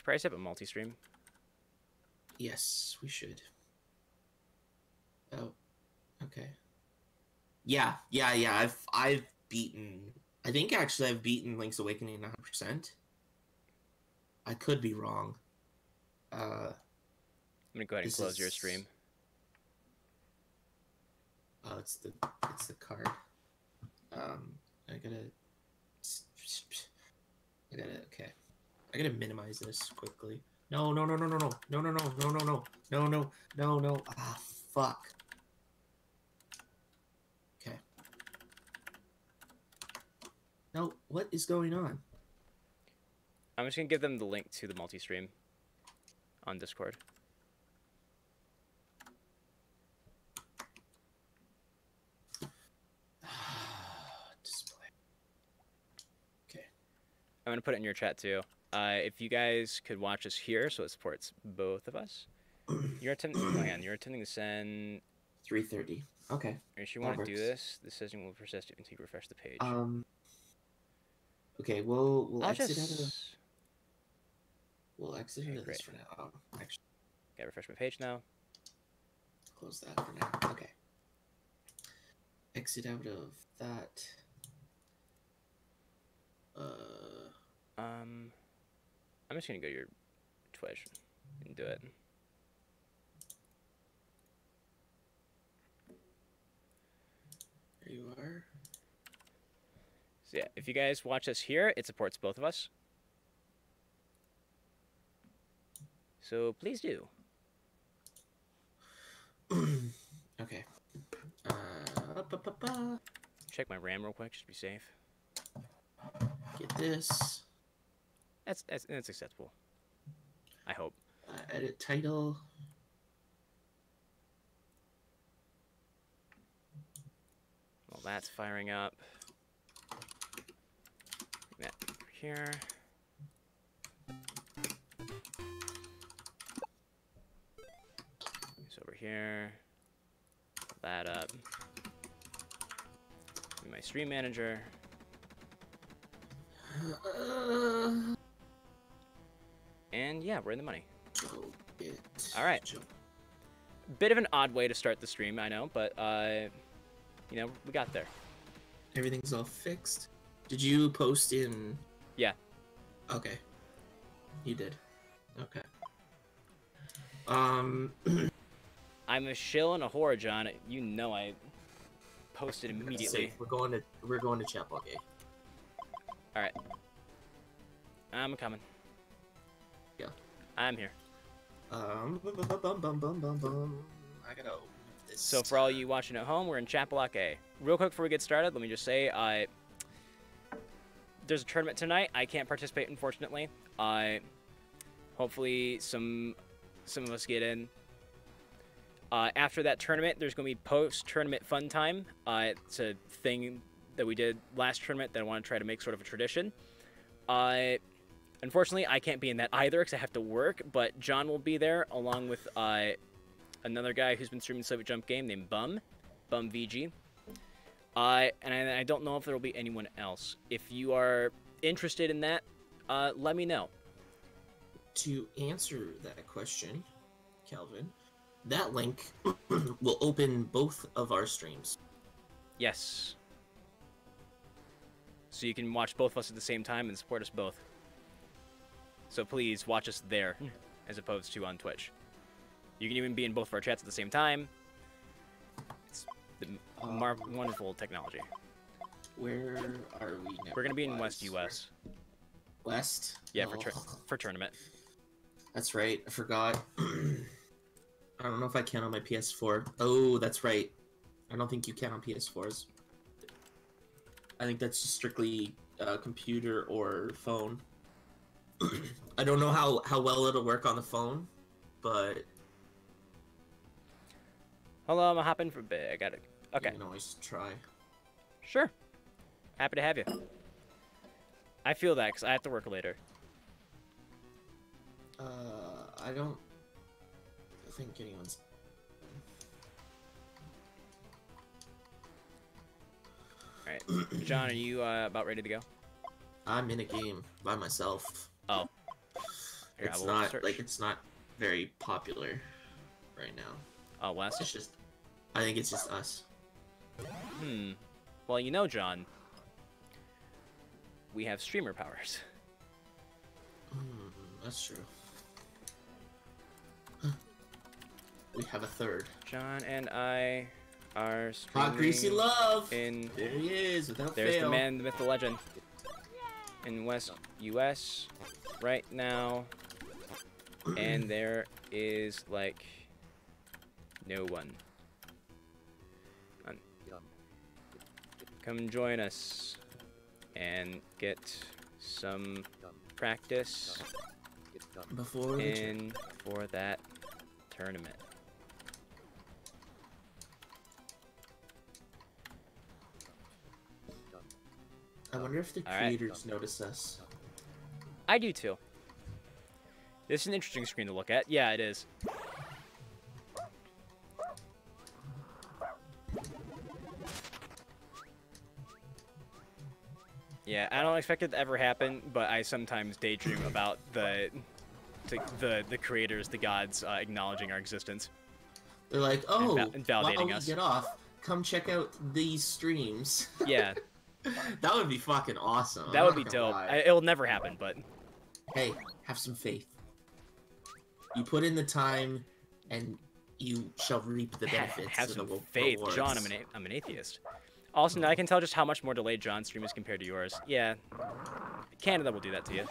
Probably set up a multi-stream. Yes, we should. Oh, okay. Yeah. I've beaten. I think actually I've beaten Link's Awakening 100%. I could be wrong. I'm gonna go ahead and close your stream. Oh, it's the card. I gotta minimize this quickly. No. Ah, fuck. Okay. No, what is going on? I'm just gonna give them the link to the multi-stream on Discord. Display. Okay. I'm gonna put it in your chat too. If you guys could watch us here, so it supports both of us. You're attending. Oh, man, you're attending the Sen. 3:30. Okay. If you want to do this, the session will persist until you refresh the page. Okay, we'll exit just... out of. We'll exit out of this for now. Actually. Okay, refresh my page now. Close that for now. Okay. Exit out of that. I'm just gonna go to your Twitch and do it. There you are. So yeah, if you guys watch us here, it supports both of us. So please do. Okay. Check my RAM real quick, just to be safe. Get this. That's acceptable. I hope. Edit title. Well, that's firing up. Bring that over here. It's over here. Pull that up. My stream manager. And yeah, we're in the money. All right. Bit of an odd way to start the stream, I know, but you know, we got there. Everything's all fixed. Did you post in? Yeah. Okay. You did. Okay. I'm a shill and a whore, John. You know I posted immediately. We're going to chapel, okay? All right. I'm coming. Yeah. I'm here. I gotta open this. So for all you watching at home, we're in Chapellock A. Real quick before we get started, let me just say, there's a tournament tonight. I can't participate, unfortunately. Hopefully some of us get in. After that tournament, there's going to be post-tournament fun time. It's a thing that we did last tournament that I want to try to make sort of a tradition. Unfortunately, I can't be in that either because I have to work, but John will be there along with another guy who's been streaming Soviet Jump Game named Bum VG. And I don't know if there will be anyone else. If you are interested in that, let me know. To answer that question, Calvin, that link will open both of our streams. Yes. So you can watch both of us at the same time and support us both. So please watch us there, as opposed to on Twitch. You can even be in both of our chats at the same time. It's the wonderful technology. Where are we now? We're going to be in West US. West? Yeah, for tournament. That's right, I forgot. I don't know if I can on my PS4. Oh, that's right. I don't think you can on PS4s. I think that's strictly computer or phone. I don't know how well it'll work on the phone, but... Hold on, I'm hopping for a bit. I got it. Okay. You can always try. Sure. Happy to have you. I feel that because I have to work later. I don't think anyone's... Alright. John, are you about ready to go? I'm in a game by myself. Oh. Here, I It's will not search. like it's not very popular right now. Oh, West. It's just, I think it's just us. Well, you know, John, we have streamer powers. That's true. We have a third. John and I are Hot streaming Greasy Love! in. There he is, without There's fail. the man, the myth, the legend. In West US right now, and there is like no one. Come join us and get some practice Before the in for that tournament. I wonder if the All right. creators notice us. I do too. This is an interesting screen to look at. Yeah, it is. Yeah, I don't expect it to ever happen, but I sometimes daydream about the creators, the gods, acknowledging our existence. They're like, oh, and validating while we us. get off, come check out these streams. Yeah, That would be fucking awesome. that I'm would not be gonna dope. lie. It'll never happen, but Hey, have some faith. You put in the time, and you shall reap the benefits. have of some the faith, rewards. John. I'm an atheist. Also, now I can tell just how much more delayed John's stream is compared to yours. Yeah, Canada will do that to you.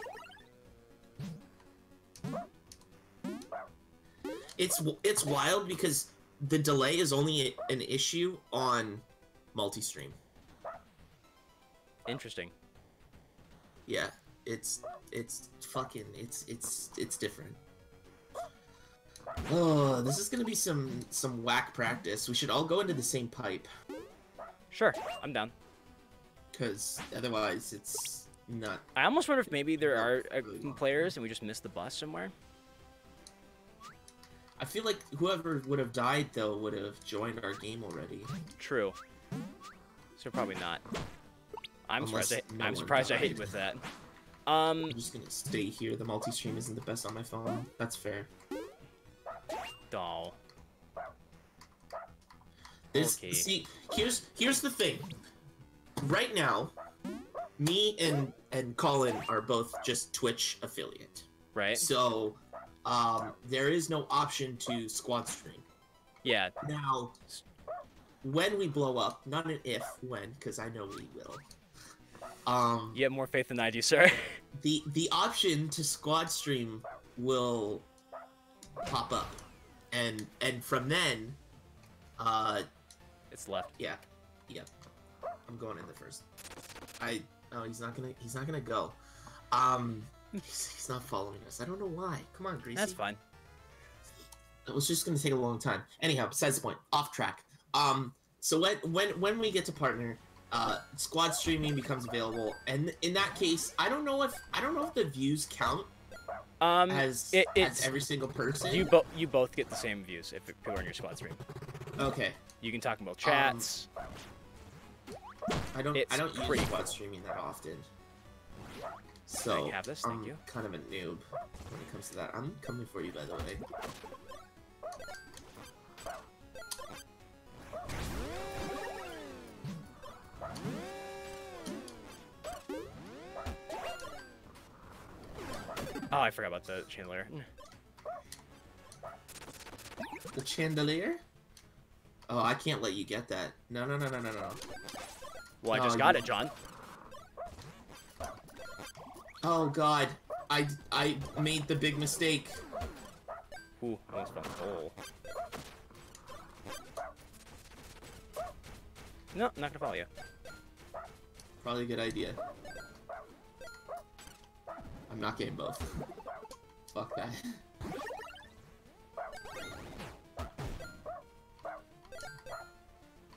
It's wild because the delay is only an issue on multi-stream. Interesting. Yeah, it's fucking it's different. Oh, this is gonna be some whack practice. We should all go into the same pipe, Sure, I'm down. because otherwise it's not. I almost wonder if maybe there are players and we just missed the bus somewhere. I feel like whoever would have died though would have joined our game already. True. So probably not. I'm Unless surprised. no I'm one surprised I died. hate with that. I'm just gonna stay here. The multi-stream isn't the best on my phone. That's fair. Doll. Okay. See, here's the thing. Right now, me and Colin are both just Twitch affiliate. Right? So, there is no option to squad stream. Yeah. Now, when we blow up, not an if, when, because I know we will. You have more faith than I do, sir. The option to squad stream will pop up, and from then, It's left. yeah, I'm going in the first. He's not gonna go. He's not following us. I don't know why. Come on, Greasy. That's fine. It was just gonna take a long time. Anyhow, besides the point. Off track. So when we get to partner, squad streaming becomes available, and in that case, I don't know if the views count as every single person. You both get the same views if people are in your squad stream. Okay. You can talk about chats. I don't It's use pretty squad streaming that often. So you have this? Thank I'm you. kind of a noob when it comes to that. I'm coming for you, by the way. Oh, I forgot about the chandelier. The chandelier? Oh, I can't let you get that. No. Well, I No, just got it, John. Oh God, I made the big mistake. Ooh, I almost fell in the hole. No, I'm not gonna follow you. Probably a good idea. I'm not getting both. Fuck that.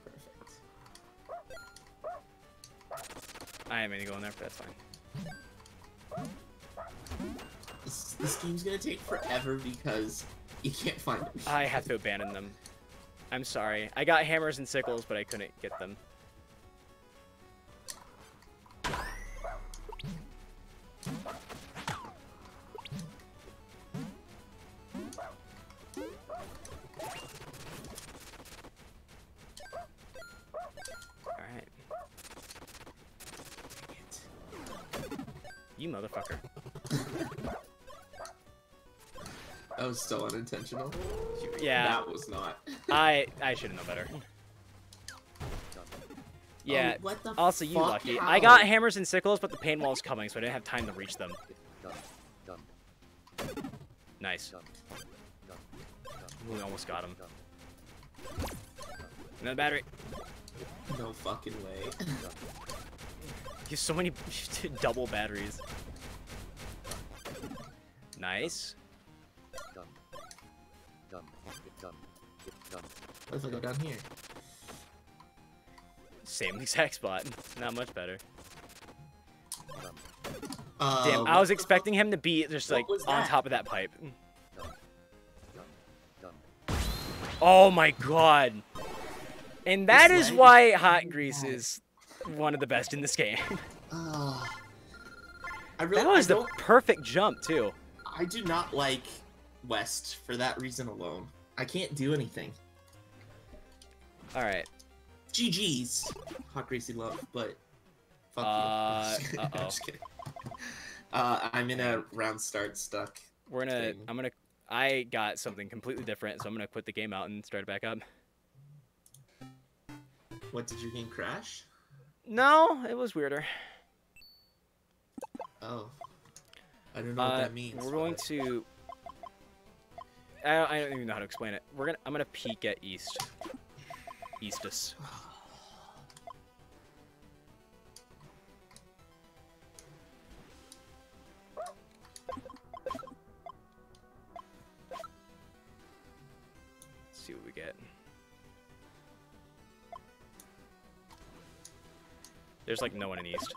Perfect. I am gonna go in there, but that's fine. This game's gonna take forever because you can't find it. I have to abandon them. I'm sorry. I got hammers and sickles, but I couldn't get them. You motherfucker. That was so unintentional. Yeah. That was not. I should have known better. Yeah. Oh, what the Also, you fuck? lucky. How? I got hammers and sickles, but the pain wall's coming, so I didn't have time to reach them. Nice. We almost got him. Another battery. No fucking way. You have so many double batteries. Nice. What if I go down here? Same exact spot. Not much better. Damn, Damn, I was expecting him to be just like was on that? top of that pipe. Oh my god. And that is lag why is Hot so Grease bad. is one of the best in this game. I really, That was I the don't, perfect jump, too. I do not like West for that reason alone. I can't do anything. Alright. GG's. Hot Greasy love, but fuck you. I'm uh-oh. just kidding. I'm in a round start stuck. We're gonna... thing. I got something completely different, so I'm gonna quit the game out and start it back up. What, did your game crash? No, it was weirder. Oh. I don't know what that means. We're going but- to... I don't even know how to explain it. I'm gonna peek at East. Eastus. Let's see what we get. There's like no one in East.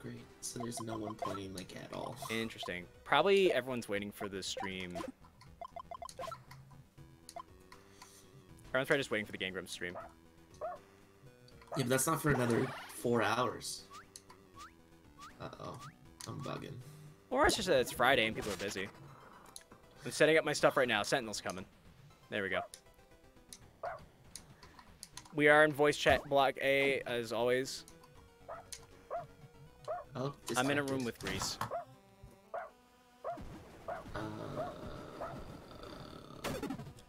Great. So there's no one playing like at all. Interesting. Probably everyone's waiting for the stream. Everyone's probably just waiting for the Game Grumps stream. Yeah, but that's not for another 4 hours. Uh-oh. I'm bugging. Or it's just that it's Friday and people are busy. I'm setting up my stuff right now. Sentinel's coming. There we go. We are in voice chat block A, as always. Oh, I'm in a room with Grease.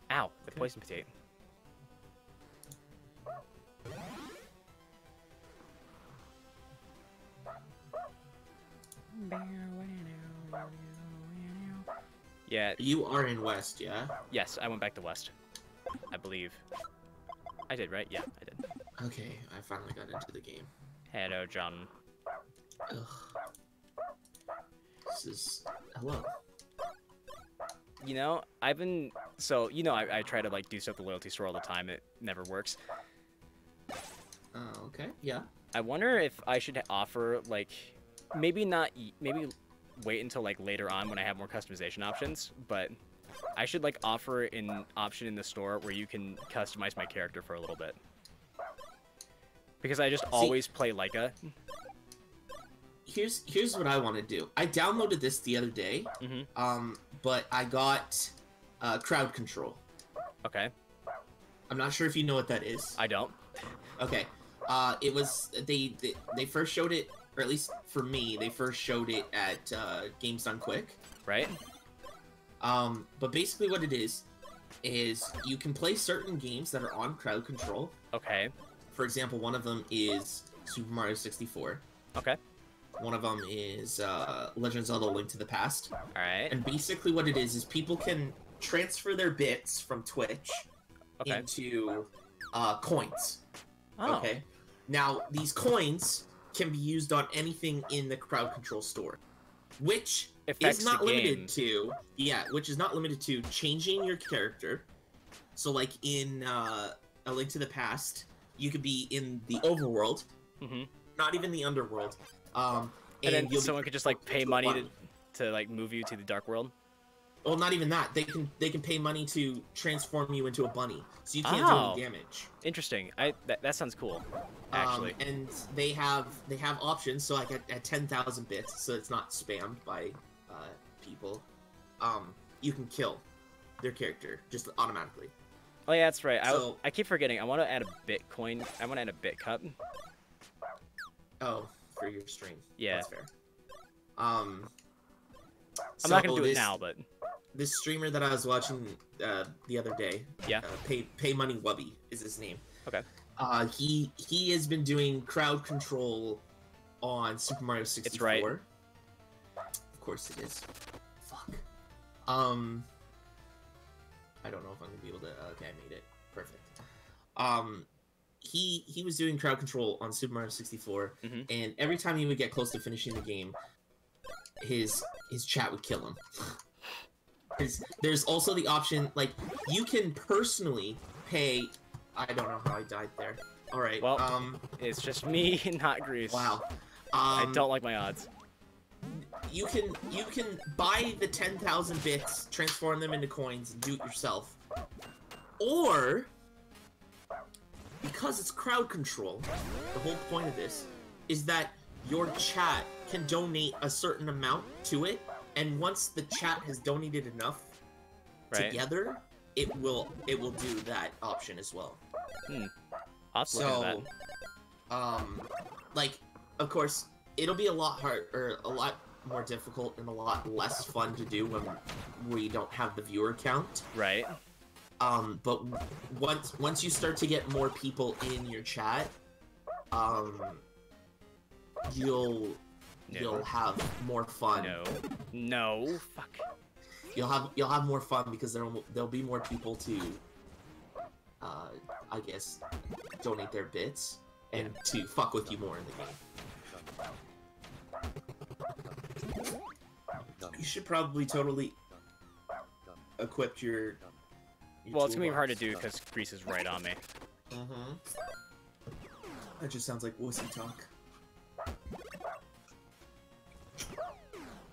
Ow, the poison potato. Yeah, You are in West, yeah? yes, I went back to West. I believe. I did, right? Yeah, I did. Okay, I finally got into the game. Hello, John. Ugh. This is... Hello. You know, I've been... So, you know, I try to, like, do stuff at the loyalty store all the time. It never works. Okay, yeah. I wonder if I should offer, like... Maybe not... Maybe wait until, like, later on when I have more customization options. But I should, like, offer an option in the store where you can customize my character for a little bit. Because I just always play Leica. Here's what I want to do. I downloaded this the other day, but I got crowd control. Okay. I'm not sure if you know what that is. I don't. Okay. It was they first showed it, or at least for me, they first showed it at Games Done Quick. Right? But basically what it is you can play certain games that are on crowd control. Okay. For example, one of them is Super Mario 64. Okay. One of them is Legend of Zelda: Link to the Past. Alright. And basically what it is people can transfer their bits from Twitch into coins. Oh. Okay. Now, these coins can be used on anything in the crowd control store, which Affects is not the limited game. to which is not limited to changing your character. So like in A Link to the Past, you could be in the overworld, not even the underworld. And then someone could just like pay money to like move you to the dark world. Well, not even that. They can pay money to transform you into a bunny, so you can't do any damage. Interesting. That sounds cool, actually. And they have options. So like at 10,000 bits, so it's not spammed by people. You can kill their character just automatically. Oh yeah, that's right. So- I keep forgetting. I want to add a Bitcoin. I want to add a Bit Cup. Oh, for your stream. Yeah. That's fair. I'm not gonna do it now, but this streamer that I was watching the other day, yeah, Pay Money Wubby is his name. okay. He has been doing crowd control on Super Mario 64. It's right. Of course it is. Fuck. I don't know if I'm gonna be able to. Okay, I made it. Perfect. He was doing crowd control on Super Mario 64, and every time he would get close to finishing the game, his chat would kill him. There's also the option, like, you can personally pay. I don't know how I died there. All right. Well, it's just me, not Grease. Wow. I don't like my odds. You can buy the 10,000 bits, transform them into coins, and do it yourself. Or, because it's crowd control, the whole point of this is that your chat can donate a certain amount to it, and once the chat has donated enough together, it will do that option as well. I'll have to look at that. Like, of course, it'll be a lot hard, or a lot more difficult and a lot less fun to do when we don't have the viewer count. Right. But once you start to get more people in your chat, you'll have more fun. No, fuck. You'll have more fun because there'll be more people to, I guess, donate their bits and to fuck with you more in the game. You should probably totally equip your well, it's gonna be hard to do because Grease is right on me. That just sounds like wussy talk.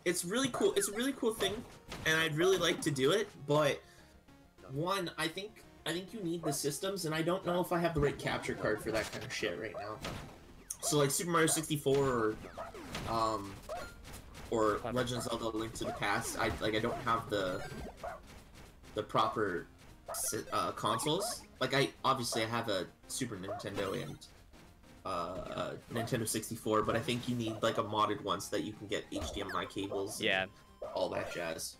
It's really cool. It's a really cool thing, and I'd really like to do it. But one, I think you need the systems, and I don't know if I have the right capture card for that kind of shit right now. So like Super Mario 64 or Legend of Zelda: Link to the Past, I don't have the proper consoles. Like I have a Super Nintendo and Nintendo 64, but I think you need like a modded one so that you can get HDMI cables. And all that jazz.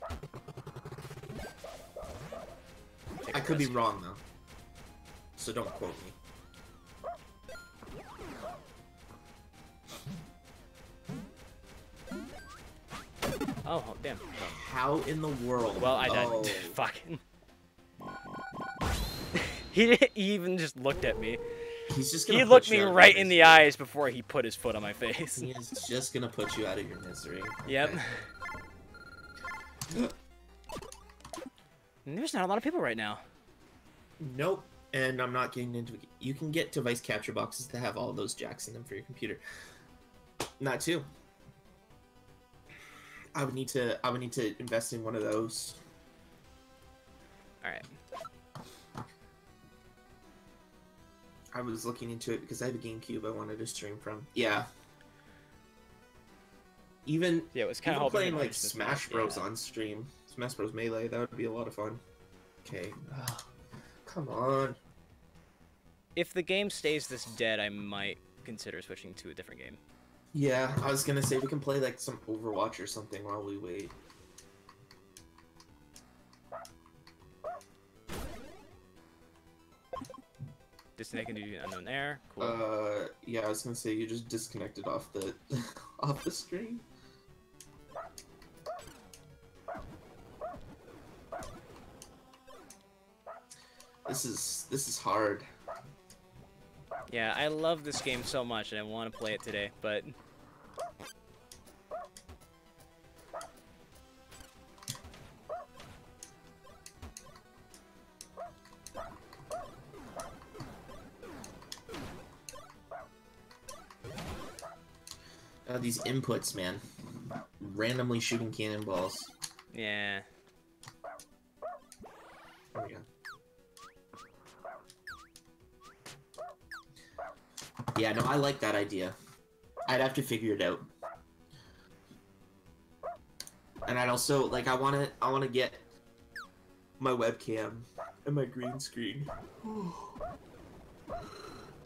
I could be wrong though, so don't quote me. Oh, damn. How in the world? Well, I died. Fucking. He didn't even just looked at me. He's just gonna he looked me right in the eyes before he put his foot on my face. He is just gonna put you out of your misery. Yep. There's not a lot of people right now. Nope. And I'm not getting into it. You can get device capture boxes that have all those jacks in them for your computer. Not too. I would need to invest in one of those. Alright. I was looking into it because I have a GameCube I wanted to stream from. Yeah. Even it was kind of playing like Smash Bros on stream. Smash Bros Melee, that would be a lot of fun. Okay. Oh, come on. If the game stays this dead, I might consider switching to a different game. Yeah, I was gonna say we can play like some Overwatch or something while we wait. Disconnecting due to unknown error. Cool. Yeah, I was gonna say you just disconnected off the off the stream. This is hard. Yeah, I love this game so much and I want to play it today, but these inputs, man. Randomly shooting cannonballs. Yeah. There we go. Yeah, no, I like that idea. I'd have to figure it out. And I'd also, like, I wanna get my webcam and my green screen.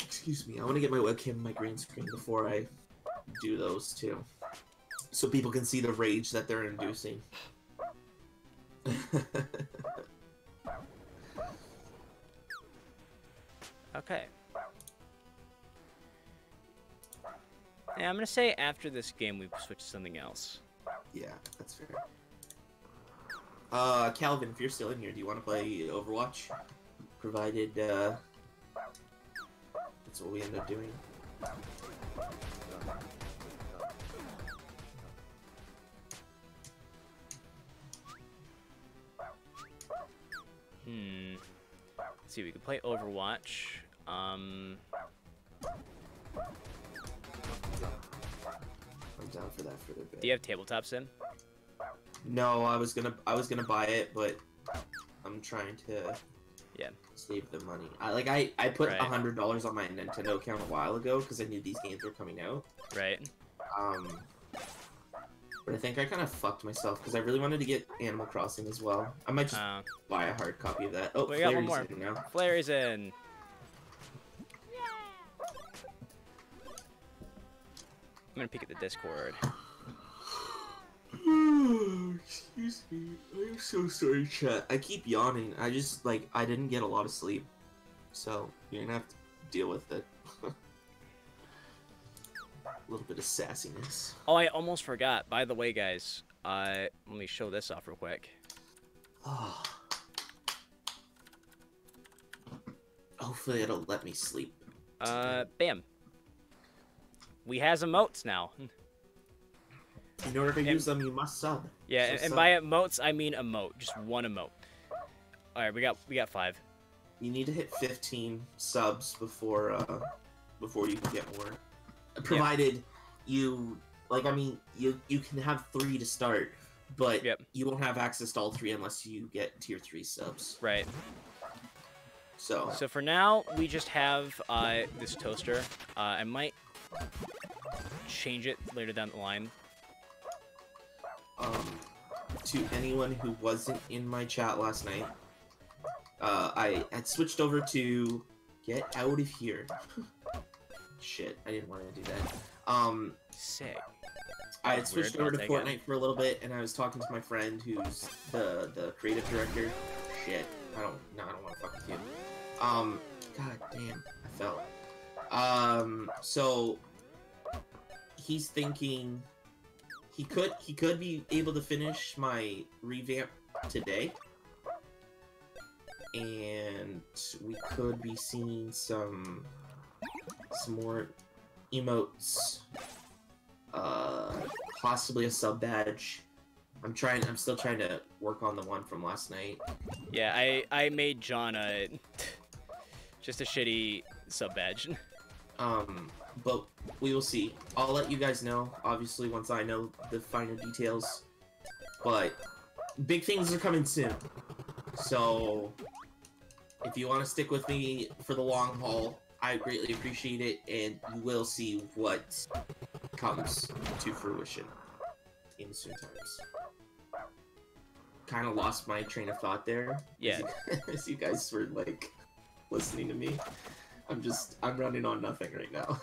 Excuse me, I wanna get my webcam and my green screen before I do those too. so people can see the rage that they're inducing. Okay. Yeah, I'm gonna say after this game we switch to something else. Yeah, that's fair. Calvin, if you're still in here, do you want to play Overwatch? Provided, that's what we end up doing. Let's see, we could play Overwatch. I'm down for that for a bit. Do you have tabletop sim? No, I was gonna buy it, but I'm trying to save the money. I put Right. $100 on my Nintendo account a while ago because I knew these games were coming out. Right. But I think I kind of fucked myself because I really wanted to get Animal Crossing as well. I might just buy a hard copy of that. Oh, we got one Flary's more. in now. Flary's in. I'm gonna peek at the Discord. Excuse me. I'm so sorry, chat. I keep yawning. I just, I didn't get a lot of sleep. So, you're gonna have to deal with it. A little bit of sassiness. Oh, I almost forgot. By the way, guys, let me show this off real quick. Oh. Hopefully it'll let me sleep. Bam. We has emotes now. In order to use them, you must sub. Yeah, So and sub. by emotes, I mean emote. Just one emote. Alright, we got 5. You need to hit 15 subs before you can get more. Provided you you can have 3 to start, but you won't have access to all 3 unless you get tier 3 subs. Right. So for now, we just have this toaster. I might change it later down the line. To anyone who wasn't in my chat last night, I had switched over to get out of here. Shit, I didn't want to do that. Sick. I had switched over to I'll take Fortnite for a little bit, and I was talking to my friend who's the creative director. Shit, I don't want to fuck with you. God damn, I fell. So he's thinking he could be able to finish my revamp today, and we could be seeing some more emotes, possibly a sub badge. I'm still trying to work on the one from last night. Yeah, I made John just a shitty sub badge. But we will see. I'll let you guys know, obviously, once I know the finer details. But big things are coming soon. So if you want to stick with me for the long haul, I greatly appreciate it, and you will see what comes to fruition in soon times. Kind of lost my train of thought there. Yeah. As you guys were, listening to me. I'm running on nothing right now.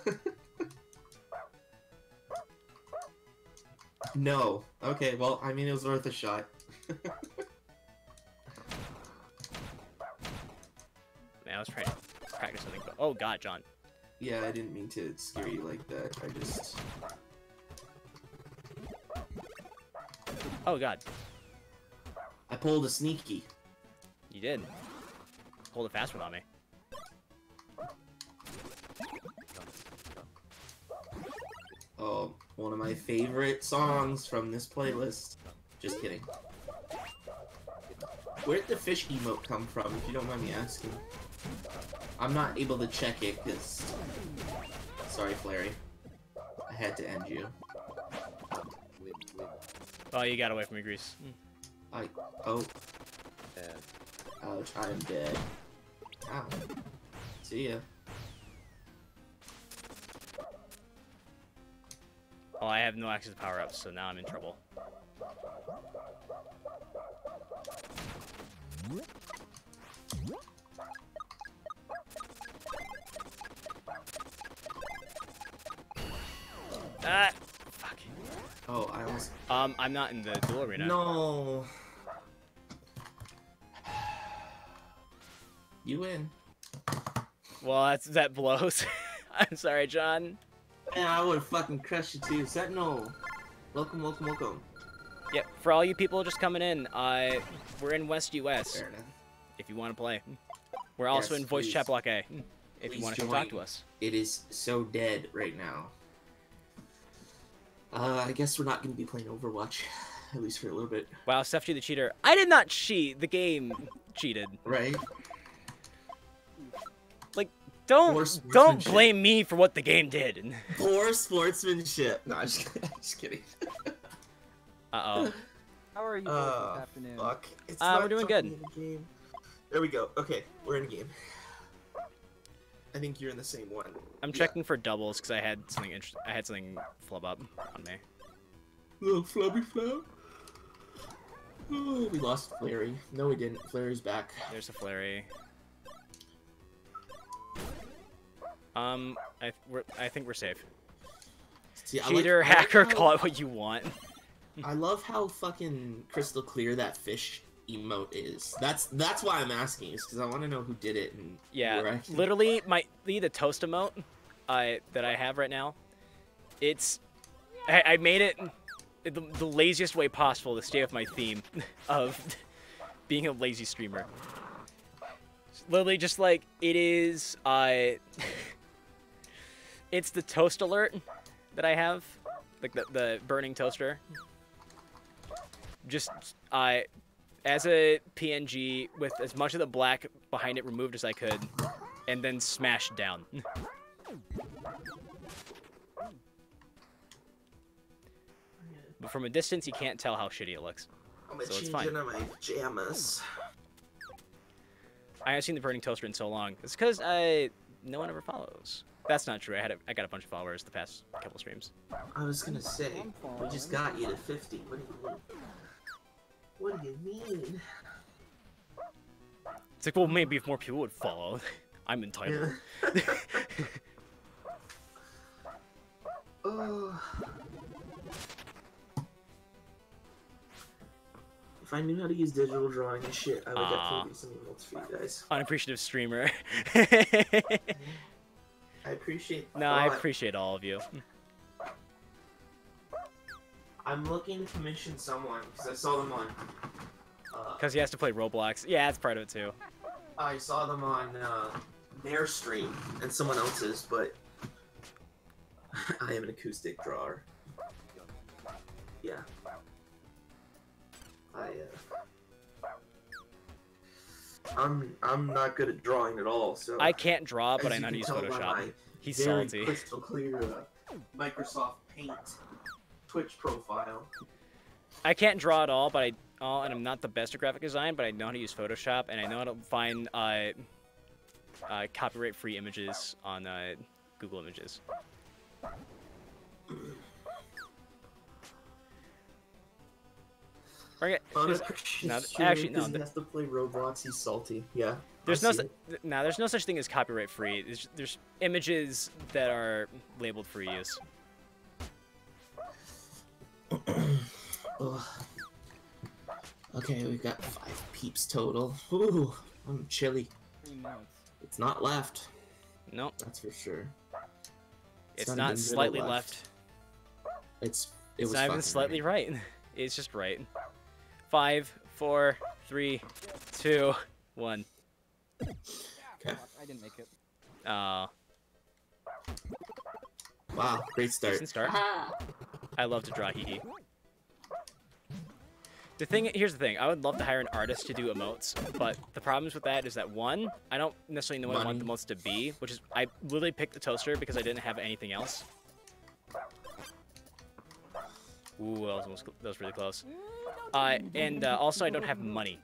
No. Okay, well, I mean, it was worth a shot. Man, I was trying to practice something, but oh god, John. Yeah, I didn't mean to scare you like that. Oh god. I pulled a sneaky. You did. Pulled a fast one on me. Oh, one of my favorite songs from this playlist. Just kidding. Where'd the fish emote come from, if you don't mind me asking? I'm not able to check it, because... Sorry, Flary. I had to end you. Oh, you got away from me, Grease. Oh. Ouch, I am dead. Ow. See ya. Oh, I have no access to power-ups, so now I'm in trouble. Ah! Fuck. Oh, I I'm not in the duel arena. No. You win. Well, that blows. I'm sorry, John. Yeah, I would have fucking crushed you too. Sentinel. Welcome, welcome, welcome. Yep, for all you people just coming in, we're in West US. Fair enough. If you want to play. We're also Yes, in Voice please. Chat Block A. If Please you want to come join. talk to us. It is so dead right now. I guess we're not going to be playing Overwatch, at least for a little bit. Wow, Steph the cheater. I did not cheat. The game cheated. Right? Like, Poor don't sportsmanship. blame me for what the game did. Poor sportsmanship. No, I'm just kidding. Uh-oh. How are you both this afternoon? Fuck. It's We're not doing something good. in the game. There we go. Okay, we're in a game. I think you're in the same one. I'm Yeah. checking for doubles because I had something flub up on me. Little flubby flub. Oh, we lost Flary. No, we didn't. Flary's back. There's a flurry. I think we're safe. See, Cheater, I like hacker, how- call it what you want. I love how fucking crystal clear that fish emote is. That's why I'm asking, is because I want to know who did it and Yeah, where I can- literally, the toast emote that I have right now, I made it the laziest way possible to stay with my theme of being a lazy streamer. Literally, just like it is, it's the toast alert that I have, like the burning toaster. Just as a PNG with as much of the black behind it removed as I could, and then smashed down. But from a distance, you can't tell how shitty it looks. I'm so it's change fine. into my pajamas. I haven't seen the burning toaster in so long. It's because no one ever follows. That's not true. I got a bunch of followers the past couple streams. I was gonna say, we just got you to 50. What do you mean? What do you mean? It's like, well, maybe if more people would follow, I'm entitled. Yeah. Oh. If I knew how to use digital drawing and shit, I would definitely do some emotes for you guys. Unappreciative streamer. I appreciate No, I appreciate all of you. I'm looking to commission someone because I saw them on. Because he has to play Roblox. Yeah, that's part of it too. I saw them on their stream and someone else's, but I am an acoustic drawer. Yeah. I'm not good at drawing at all, so I can't draw, but as I you know how to can use tell by Photoshop. my He's very salty. crystal clear Microsoft Paint Twitch profile. I can't draw at all, and I'm not the best at graphic design, but I know how to use Photoshop, and I know how to find copyright-free images on Google Images. Okay, actually, no. He has to play Roblox. He's salty. Yeah. There's I no, see it. there's no such thing as copyright-free. There's images that are labeled for use. Ugh. Okay, we've got 5 peeps total. Ooh, I'm chilly. 3 minutes. It's not left. Nope. That's for sure. It's It's not not even slightly middle left. It It's was not even fucking slightly right. right. It's just right. 5, 4, 3, 2, 1. Okay. I didn't make it. Oh, Wow, great start. decent start. I love to draw hee. Here's the thing. I would love to hire an artist to do emotes, but the problems with that is that one, I don't necessarily know what I want the Money. emotes to be, which is I literally picked the toaster because I didn't have anything else. Ooh, that was really close. And also I don't have money.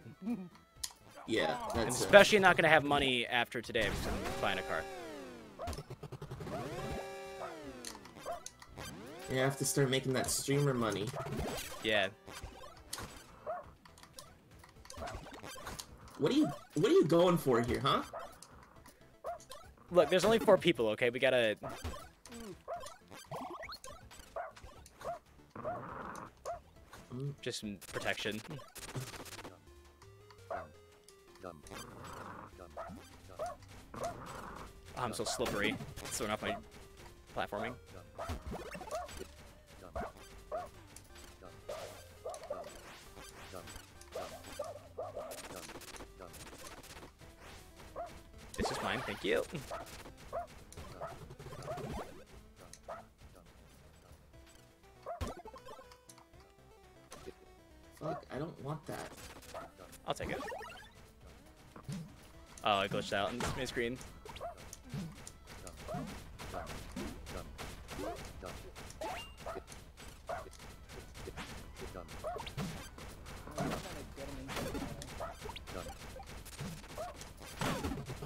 Yeah, I'm that's especially not gonna have money after today because I'm buying a car. You have to start making that streamer money. Yeah. What are you going for here, huh? Look, there's only 4 people, okay? We gotta... Just some protection. Oh, I'm so slippery. It's throwing off my platforming. This is mine, thank you. Fuck, I don't want that. I'll take it. Oh, I glitched out on my screen.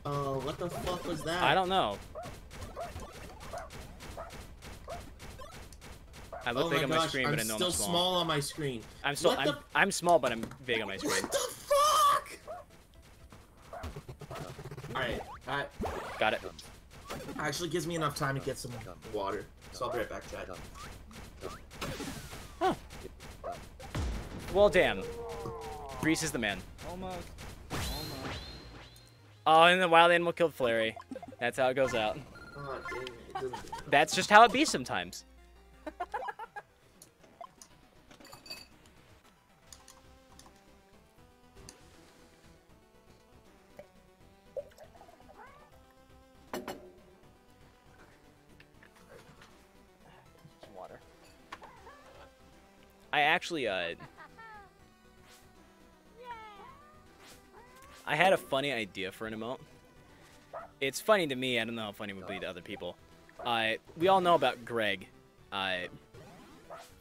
Oh, what the fuck was that? I don't know. I look big on my screen, but I know I'm still small. small on my screen. I'm small, but I'm big on my screen. What the fuck? Alright, that Got it. actually gives me enough time to get some water. So I'll be right back, Chad. Huh. Well, damn. Grease is the man. Almost. Oh, and the wild animal killed Flary. That's how it goes out. Oh, damn it. It doesn't... That's just how it be sometimes. Water. I actually, I had a funny idea for an emote. It's funny to me, I don't know how funny it would be to other people. We all know about Greg,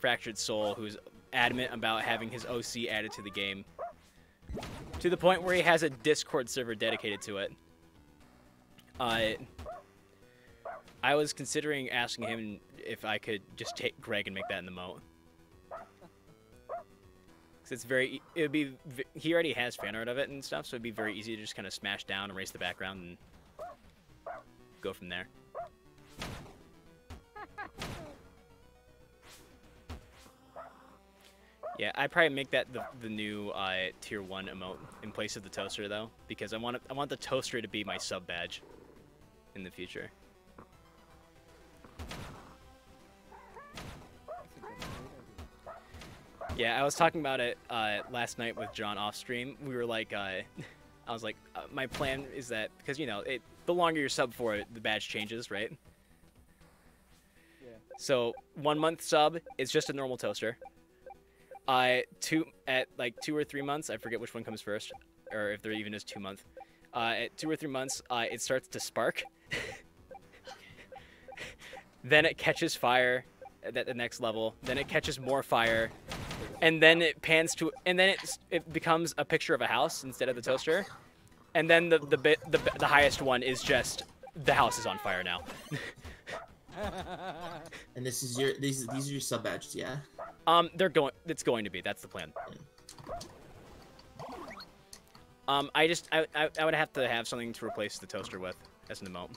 Fractured Soul, who's adamant about having his OC added to the game. To the point where he has a Discord server dedicated to it. I was considering asking him if I could just take Greg and make that an emote. It's it would be, he already has fan art of it and stuff, so it'd be very easy to just kind of smash down, erase the background, and go from there. Yeah, I'd probably make that the new tier 1 emote in place of the toaster though, because I want the toaster to be my sub badge in the future. Yeah, I was talking about it last night with John off stream. We were like, I was like, my plan is that, because, you know, the longer you're sub for it, the badge changes, right? Yeah. So 1 month sub is just a normal toaster. At like 2 or 3 months, I forget which one comes first, or if there even is 2 months. At 2 or 3 months, it starts to spark. Then it catches fire at the next level. Then it catches more fire. And then it pans to, and then it becomes a picture of a house instead of the toaster. And then the highest one is just the house is on fire now. And this is these are your sub badges, yeah? It's going to be. That's the plan. I would have to have something to replace the toaster with as an emote.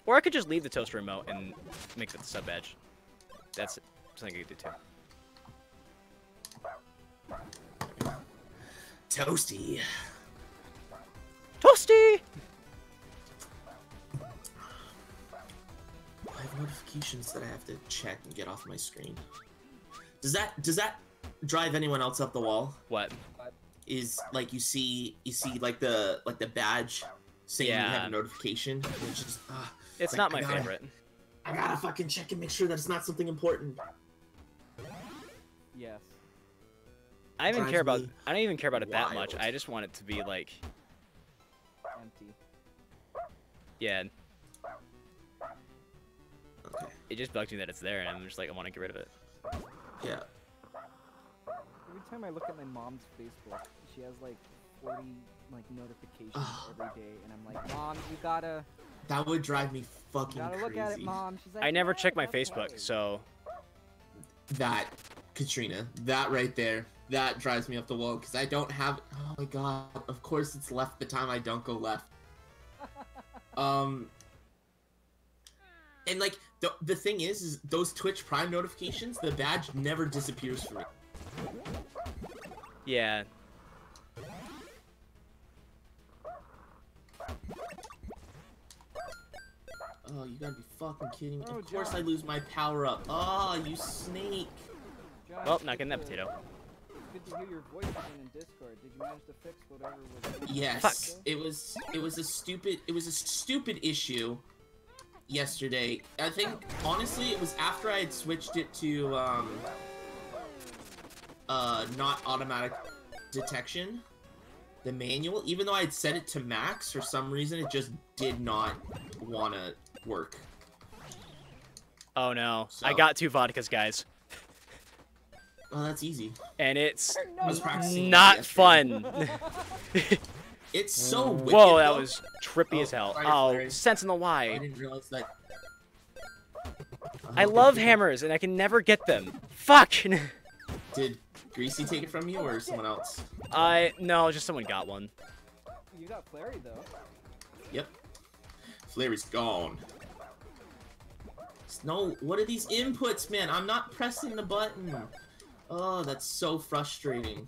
Or I could just leave the toaster emote and make that the sub badge. That's something I could do too. Toasty. Toasty! I have notifications that I have to check and get off my screen. Does that drive anyone else up the wall? What? Is like you see like the badge saying you have a notification, which is it's not my favorite. I gotta fucking check and make sure that it's not something important. Yes. I don't even care about it that much. I just want it to be like Empty. Yeah. Okay. It just bugs me that it's there, and I'm just like, I want to get rid of it. Yeah. Every time I look at my mom's Facebook, she has like 40 like notifications every day, and I'm like, Mom, you gotta. That would drive me fucking You gotta crazy. look at it, Mom. She's like, I never "Yeah, check my that's Facebook, right." so That, Katrina, that right there, that drives me up the wall because I don't have. Oh my god! Of course, it's left the time I don't go left. And like the thing is those Twitch Prime notifications, the badge never disappears for me. Yeah. Oh, you gotta be fucking kidding me. Oh, Of course John. I lose my power up. Oh, you snake. John, Oh, it's not getting that good potato. It's good to hear your voice again in Discord. Did you manage to fix whatever was? Yes. Fuck. It was a stupid issue yesterday. I think honestly it was after I had switched it to not automatic detection, the manual, even though I had set it to max, for some reason it just did not wanna work. Oh no, I So- got 2 vodkas, guys, Oh, that's easy. and it's I was practicing not yesterday. fun. It's so wicked. Whoa, that though. was trippy Oh, as hell. sorry, Oh, sorry. sense in the I Y. didn't realize that. I love hammers, and I can never get them. Fuck! Did Greasy take it from you or someone else? No, just someone got one. You got Flurry though. Yep. Flary's gone. No, what are these inputs, man? I'm not pressing the button. Oh, that's so frustrating.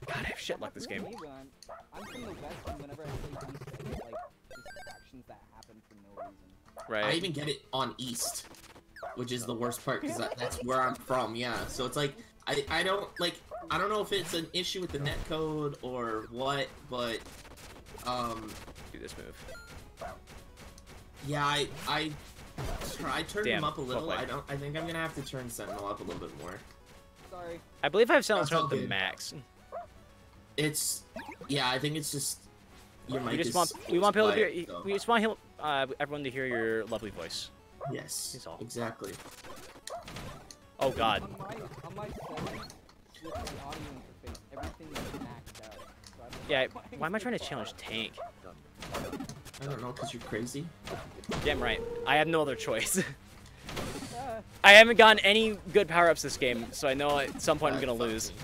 God, I have shit luck this game. Me, John. I'm from the West, and whenever I play East, I get like just actions that happen for no reason. Right. I even get it on East, which is the worst part because that's where I'm from. Yeah, so it's like I don't know if it's an issue with the netcode or what, but Do this move. yeah, I turned Damn, them up a little. well played. I think I'm gonna have to turn Sentinel up a little bit more. Sorry. I believe I have someone That's turn all up the good. max. It's yeah, I think it's just your mic We just is want people to quiet, hear. so- We just want everyone to hear your lovely voice. Yes, That's all. exactly. Oh God. On my settings, with the audio interface, everything is maxed out. So I don't Yeah. know Why am I trying to challenge Tank? I don't know, cause you're crazy. Damn right. I have no other choice. Ah, I haven't gotten any good power-ups this game, so I know at some point I'm gonna Fuck lose. me.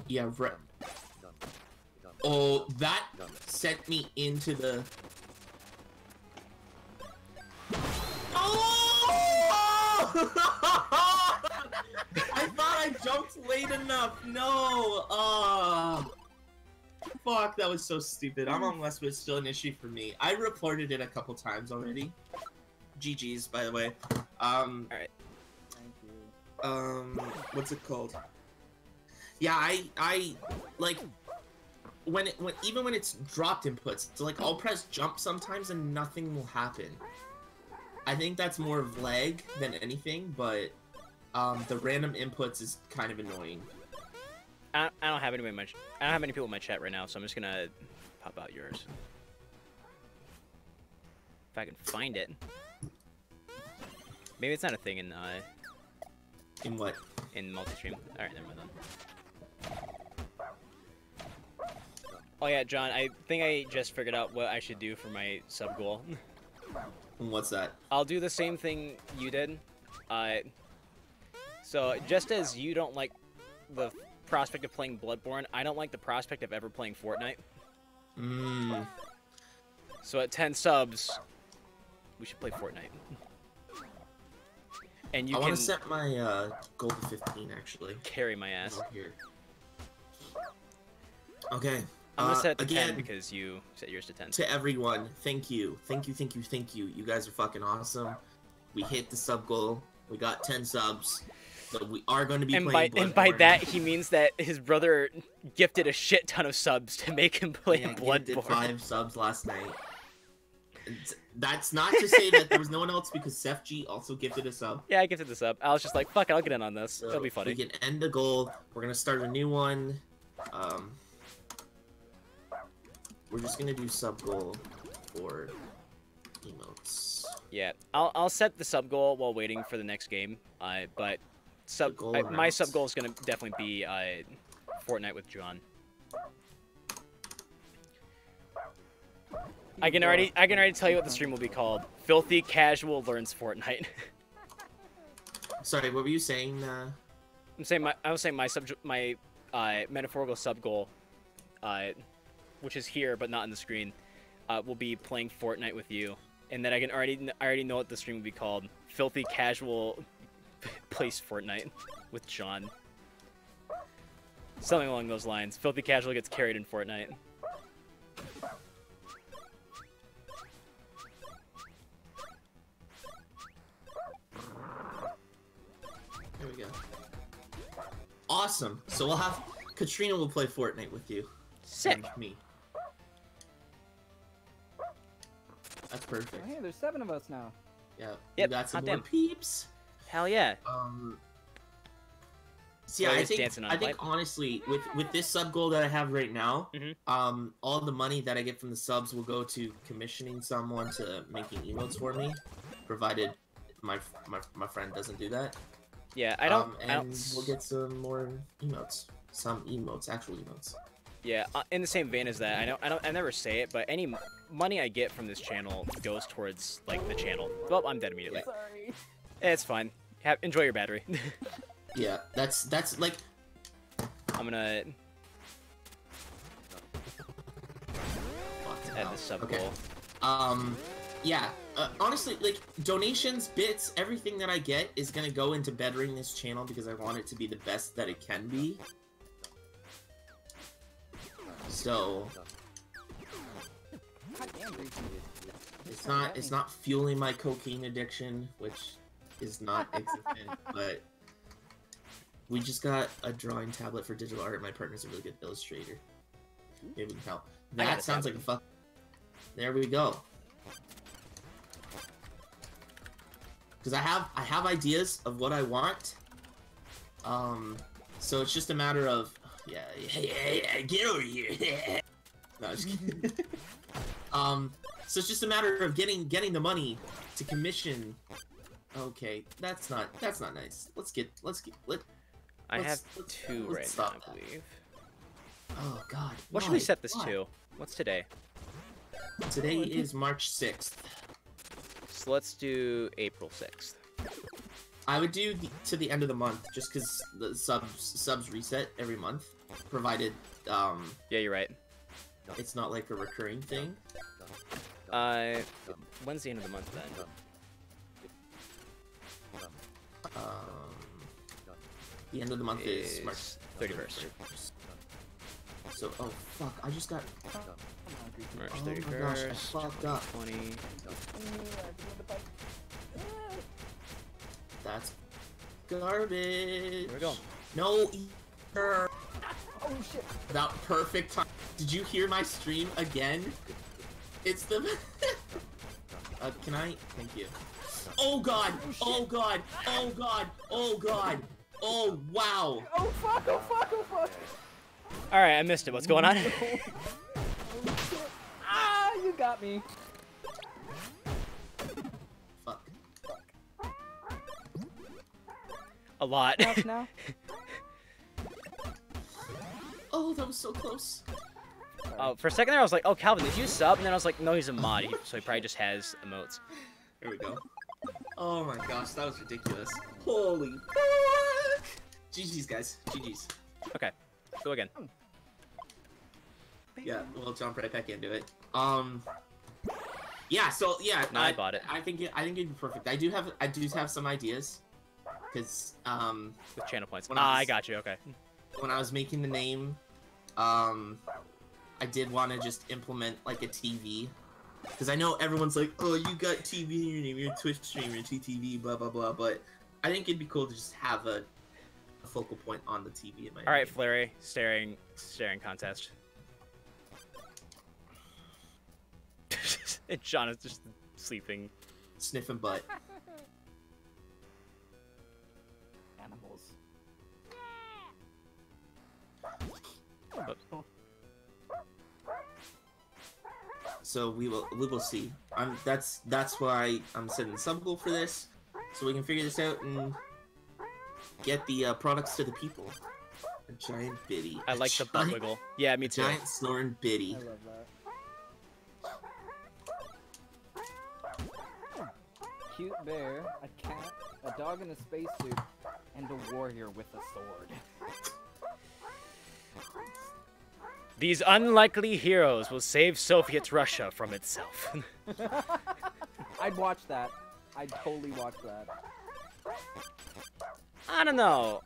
Yeah, right. Oh, that sent me into the. Oh! I thought I jumped late enough. No. Fuck, that was so stupid. I'm on West, but it's still an issue for me. I reported it a couple times already. GG's, by the way. thank you. What's it called? Yeah, I like even when it's dropped inputs, it's like I'll press jump sometimes and nothing will happen. I think that's more of lag than anything, but the random inputs is kind of annoying. I don't have anybody in my I don't have many people in my chat right now, so I'm just gonna pop out yours. If I can find it. Maybe it's not a thing in In what? multi-stream. All right, never mind then. Oh yeah, John, I think I just figured out what I should do for my sub goal. And what's that? I'll do the same thing you did. So just as you don't like the prospect of playing Bloodborne, I don't like the prospect of ever playing Fortnite. So at 10 subs, we should play Fortnite. And you I can want to set my goal to 15 actually. carry my ass. Over here. Okay. I'm gonna set it to again, 10 because you set yours to 10. to everyone, thank you. Thank you, thank you, thank you. You guys are fucking awesome. We hit the sub goal. We got 10 subs. So we are going to be playing And by Bloodborne. that he means that his brother gifted a shit ton of subs to make him play Yeah, Gib did Bloodborne. 5 subs last night. That's not to say that there was no one else because Seth G also gifted a sub. Yeah, I gifted the sub. I was just like, fuck it, I'll get in on this. So It'll be funny. we can end the goal. We're gonna start a new one. We're just gonna do sub goal for emotes. Yeah, I'll set the sub goal while waiting for the next game. But goal my announced. sub goal is gonna definitely be Fortnite with John. I can already tell you what the stream will be called. Filthy Casual Learns Fortnite. Sorry, what were you saying? I was saying my metaphorical sub goal, which is here but not on the screen, will be playing Fortnite with you, and that I already know what the stream will be called. Filthy Casual plays Fortnite with John. Something along those lines. Filthy Casual gets carried in Fortnite. There we go. Awesome. So we'll have Katrina will play Fortnite with you. Sick. And me. That's Oh, perfect. hey, there's 7 of us now. Yeah. Yep, We got some hot more damn. peeps. Hell yeah. See, Well, I just dancing on I a think pipe. honestly, with this sub goal that I have right now, Mhm. all the money that I get from the subs will go to commissioning someone to making emotes for me, provided my friend doesn't do that. Yeah, I don't. And we'll get some more emotes, actual emotes. Yeah, in the same vein as that, I never say it, but any money I get from this channel goes towards like the channel. Well, I'm dead immediately. Sorry. It's fine. Enjoy your battery. Yeah, that's like. I'm gonna Fuck, add no. the sub Okay. goal. Yeah. Honestly, like donations, bits, everything that I get is gonna go into bettering this channel because I want it to be the best that it can be. So God damn, Ricky. it's not fueling my cocaine addiction, which is not existent, but we just got a drawing tablet for digital art. My partner's a really good illustrator. Maybe we can help. I got That a sounds like tablet. a fuck. There we go. Because I have ideas of what I want. So it's just a matter of yeah, get over here. No, just kidding. So it's just a matter of getting the money to commission. Okay, that's not nice. I have let's 2 right now, stop I that. believe. Oh God. What should we why? set this Why? to? What's today? Today is March 6th. So let's do April 6th. I would do to the end of the month, just because the subs reset every month, provided Yeah, you're right. it's not like a recurring thing. When's the end of the month then? The end of the month is March Is 31st. So, oh fuck, I just got. Come on, Ricky. March Oh my gosh, I 31st. fucked up. 20. That's garbage. Here we go. No, Oh shit. that perfect time. Did you hear my stream again? It's the. Can I? Thank you. Oh god! Oh god! Oh god! Oh god! Oh wow! Oh fuck, oh fuck, oh fuck. Alright, I missed it. What's going on? Oh shit. Ah, you got me. Fuck. A lot. Enough now? Oh, that was so close. Oh, for a second there I was like, oh, Calvin, did you sub? And then I was like, no, he's a mod, so he probably just has emotes. Here we go. Oh my gosh, that was ridiculous. Holy fuck! GG's, guys. GG's. Okay, go again. Yeah, we'll jump right back into it. Yeah. So yeah, No, I bought it. I think it'd be perfect. I do have some ideas, because With channel points. When Ah, I I was- got you, okay. when I was making the name, I did want to just implement like a TV, because I know everyone's like, oh, you got TV in your name, you're a Twitch streamer, TTV, blah blah blah. But I think it'd be cool to just have a focal point on the TV in my. Alright, name. Flurry, staring contest. And John is just sleeping. Sniffing butt. Animals. So we will see. That's why I'm setting the sub goal for this, so we can figure this out and get the products to the people. A giant biddy. I like the butt wiggle. Yeah, me too. Giant snoring biddy. I love that. Cute bear, a cat, a dog in a spacesuit, and a warrior with a sword. These unlikely heroes will save Soviet Russia from itself. I'd watch that. I'd totally watch that. I don't know.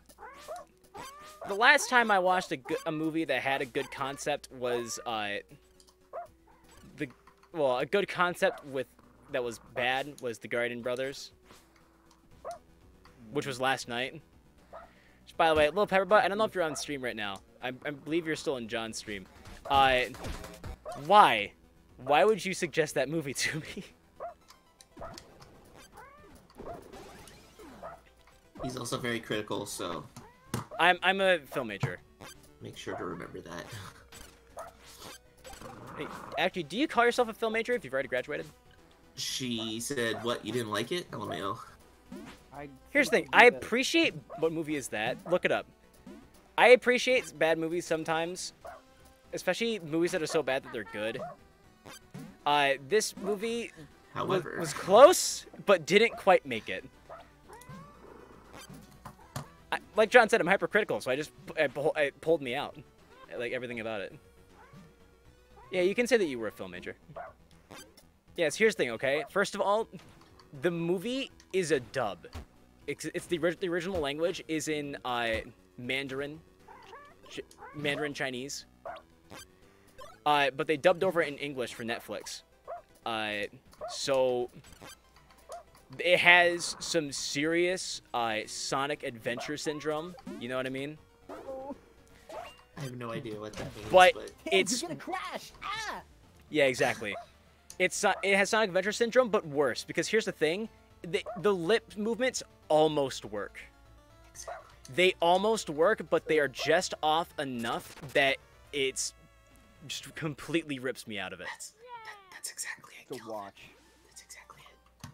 The last time I watched a movie that had a good concept was a good concept that was bad was The Guardian Brothers, which was last night. Which, by the way, Little Pepperbutt, I don't know if you're on stream right now. I believe you're still in John's stream. Why? Why would you suggest that movie to me? He's also very critical, so I'm a film major. make sure to remember that. Hey, actually, do you call yourself a film major if you've already graduated? She said, "What? You didn't like it?" LMAO. Here's the thing. I appreciate... What movie is that? Look it up. I appreciate bad movies sometimes. Especially movies that are so bad that they're good. This movie However, was close, but didn't quite make it. Like John said, I'm hypercritical, so it pulled me out. Like, everything about it. Yeah, you can say that you were a film major. Yes, here's the thing, okay? First of all, the movie is a dub. It's the original language is in Mandarin Chinese. But they dubbed over it in English for Netflix. So it has some serious Sonic Adventure syndrome. You know what I mean? I have no idea what that means. But Hey, it's you're gonna crash! Ah! yeah, exactly. It has Sonic Adventure syndrome, but worse. Because here's the thing: the lip movements almost work. Exactly. They almost work, but they are just off enough that it's just completely rips me out of it. That's exactly it. To Gilbert. watch. That's exactly it.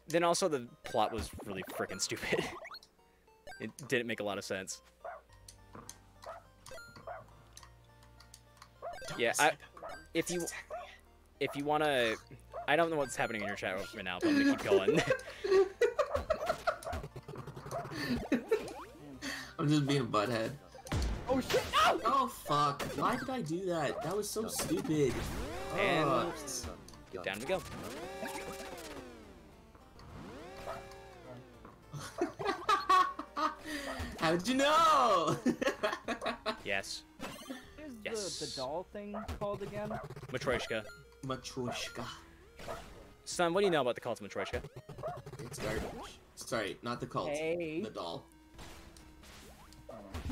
Then also the plot was really freaking stupid. It didn't make a lot of sense. Yeah, if you wanna, I don't know what's happening in your chat right now, but I'm gonna keep going. I'm just being a butthead. Oh shit! No! Oh fuck! Why did I do that? That was so stupid. And Oh. down we go. How'd you know? Yes. Here's the doll thing called again? Matryoshka. Matryoshka. Son, what do you know about the cult of Matryoshka? It's garbage. Sorry, not the cult. Hey. The doll.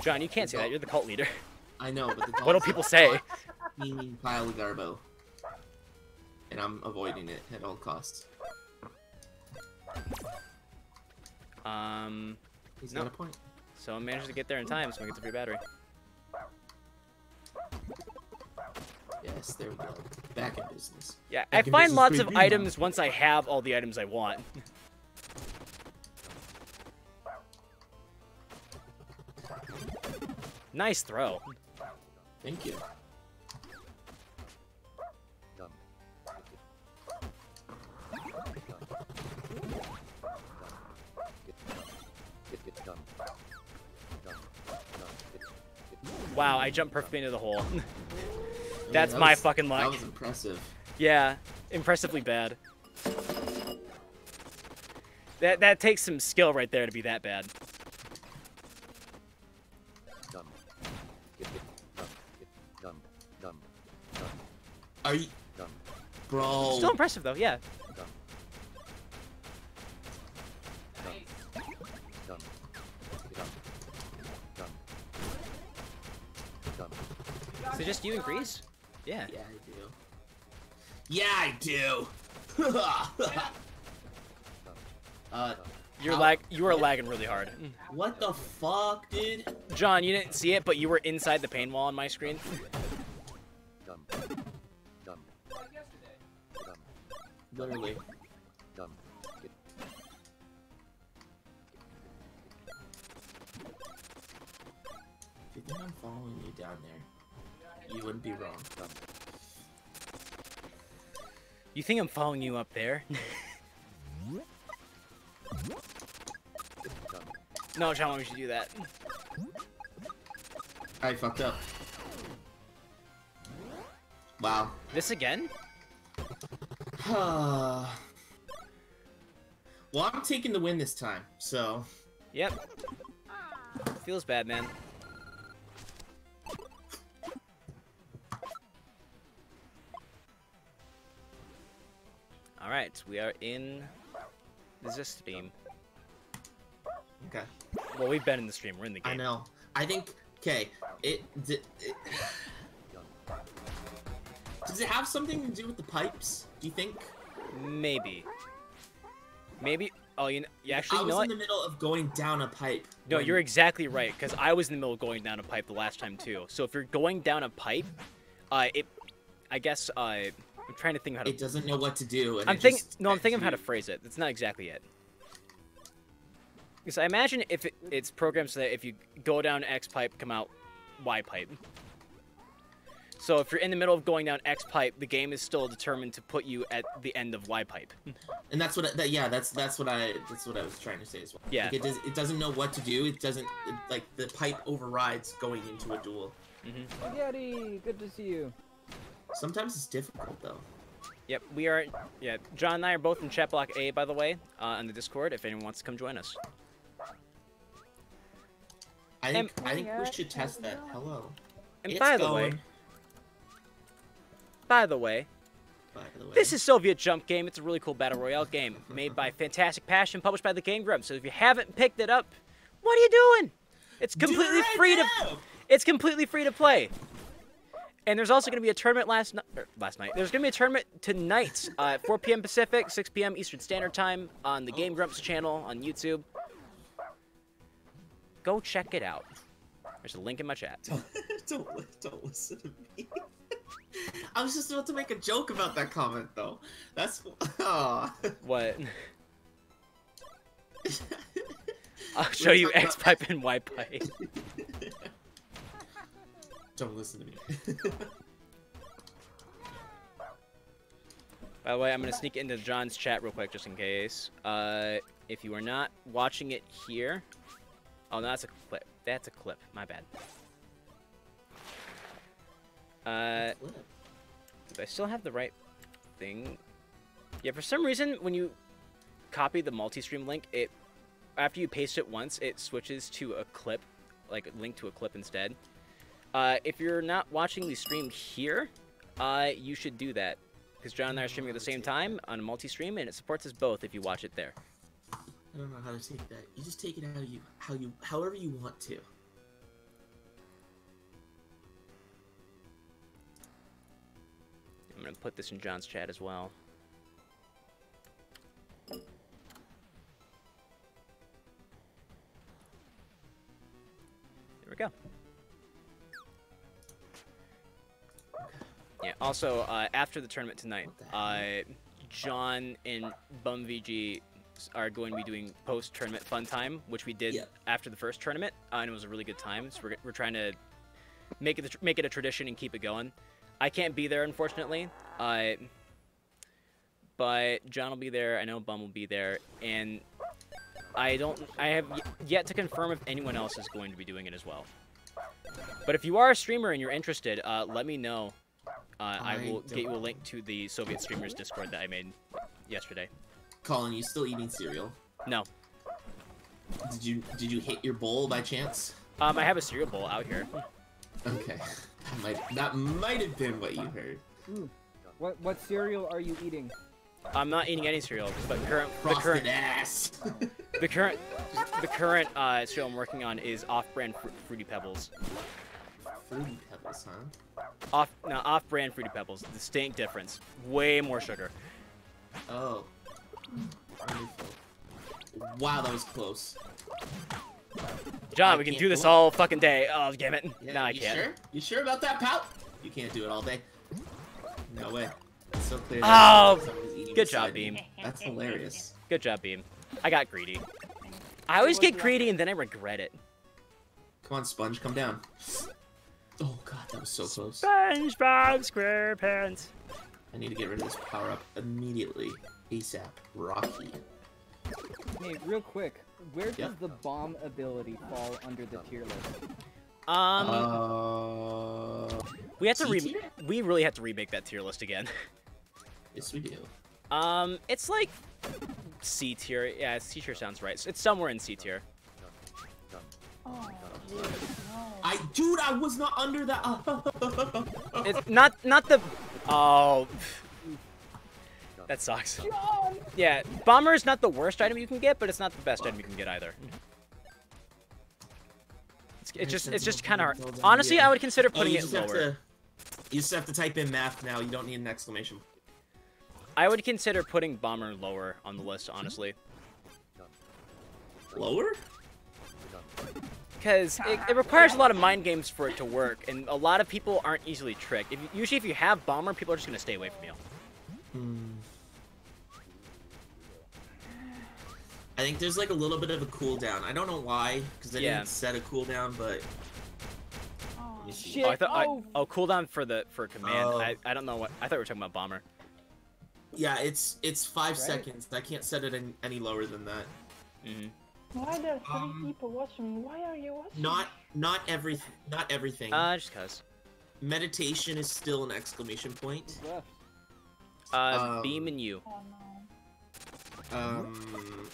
John, you can't say that. You're the cult leader. I know, but the doll. What do people say? Meaning pile of garbo. And I'm avoiding it at all costs. He's No. got a point. Someone managed to get there in time, so we get the free battery. Yes, there we go. Back in business. Yeah, Back I in find business, lots of baby. items once I have all the items I want. Nice throw. Thank you. Wow, I jumped perfectly into the hole. Yeah, That's that my was- fucking luck. That was impressive. Yeah, impressively bad. That takes some skill right there to be that bad. Are you... Bro. Still impressive though, yeah. So just you and Grease? Yeah. Yeah, I do. Yeah, I do. You How- were lagging really hard. What the fuck, dude? John, you didn't see it, but you were inside the pain wall on my screen. Literally. If you think I'm following you down there, you wouldn't be wrong. You think I'm following you up there? No, John, why would you do that? I fucked up. Wow. This again? Well, I'm taking the win this time, so... Yep. Feels bad, man. Alright, we are in the stream. Okay. Well, we've been in the stream. We're in the game. I know. I think... Okay. Does it have something to do with the pipes, do you think? Maybe. Maybe. Oh, you actually, I you was know in what? the middle of going down a pipe. No, when- you're exactly right, because I was in the middle of going down a pipe the last time, too. So if you're going down a pipe, I guess, I'm trying to think how to... It doesn't know what to do. And I'm it thinking... just No, I'm thinking of how to you- phrase it. That's not exactly it. Because I imagine if it's programmed so that if you go down X pipe, come out Y pipe. So if you're in the middle of going down X pipe, the game is still determined to put you at the end of Y pipe. And that's what that's what I was trying to say as well. Yeah. Like it doesn't know what to do. It doesn't like the pipe overrides going into a duel. Spaghetti, good to see you. Sometimes it's difficult though. Yep, we are... Yeah, John and I are both in chat block A, by the way, on the Discord, if anyone wants to come join us. I think we should test that. Hello. And It's by the going. way, By the way. this is Soviet Jump Game. It's a really cool battle royale game made by Fantastic Passion, published by the Game Grumps. So if you haven't picked it up, what are you doing? It's completely free to. It's completely free to play. And there's also going to be a tournament last night. There's going to be a tournament tonight at 4 p.m. Pacific, 6 p.m. Eastern Standard Time on the Game Grumps channel on YouTube. Go check it out. There's a link in my chat. Don't listen to me. I was just about to make a joke about that comment though. That's What? I'll show you X pipe and Y pipe. Don't listen to me. By the way, I'm gonna sneak into John's chat real quick just in case. If you are not watching it here, oh, no, that's a clip. That's a clip. My bad. Do I still have the right thing? Yeah, for some reason, when you copy the multi-stream link, after you paste it once, it switches to a clip, like a link to a clip instead. If you're not watching the stream here, you should do that. Because John and I are streaming at the same time on a multi-stream, and it supports us both if you watch it there. I don't know how to take that. You just take it however you want to. I'm gonna put this in John's chat as well. There we go. Yeah, also, after the tournament tonight, John and BumVG are going to be doing post-tournament fun time, which we did after the first tournament, and it was a really good time. So we're trying to make it a tradition and keep it going. I can't be there, unfortunately, but John will be there. I know Bum will be there, and I have yet to confirm if anyone else is going to be doing it as well. But if you are a streamer and you're interested, let me know. I will get you a link to the Soviet Streamers Discord that I made yesterday. Colin, you still eating cereal? No. Did you hit your bowl by chance? I have a cereal bowl out here. Okay. That might have been what you heard. What cereal are you eating? I'm not eating any cereal, but Frosted ass. the current cereal I'm working on is off-brand Fruity Pebbles. Fruity Pebbles, huh? Off-brand Fruity Pebbles. Distinct difference. Way more sugar. Oh. Wonderful. Wow, that was close. John, we can do this all fucking day. Oh, damn it. Yeah, No, I can't. Sure? You sure about that, pal? You can't do it all day. No way. It's so clear. Oh, someone's eating good job, beside Beam. me. That's hilarious. Good job, Beam. I got greedy. I always get greedy and then I regret it. Come on, Sponge, come down. Oh god, that was so close. SpongeBob SquarePants. I need to get rid of this power-up immediately. ASAP. Rocky. Hey, real quick, where does Yeah. the bomb ability fall under the tier list? We have to C tier? we really have to remake that tier list again. Yes, we do. It's like C tier. Yeah, C tier sounds right. It's somewhere in C tier. Oh, jeez, no. Dude, I was not under that. It's not the. Oh, that sucks. John! Yeah, bomber is not the worst item you can get, but it's not the best item you can get either. It's just kind of hard. Honestly, I would consider putting it lower. You just have to type in math now. You don't need an exclamation. I would consider putting bomber lower on the list, honestly. Lower? Because it requires a lot of mind games for it to work, and a lot of people aren't easily tricked. Usually if you have bomber, people are just going to stay away from you. I think there's like a little bit of a cooldown. I don't know why, because I didn't set a cooldown, but... Oh, me see. shit. Oh, I thought Oh, cooldown for command. Oh. I don't know what. I thought we were talking about bomber. Yeah, it's 5 Right. seconds. I can't set it any lower than that. why are there 3 people watching? Why are you watching? Not everything. Just cause. Meditation is still an exclamation point. Left. Beam and you. Oh no.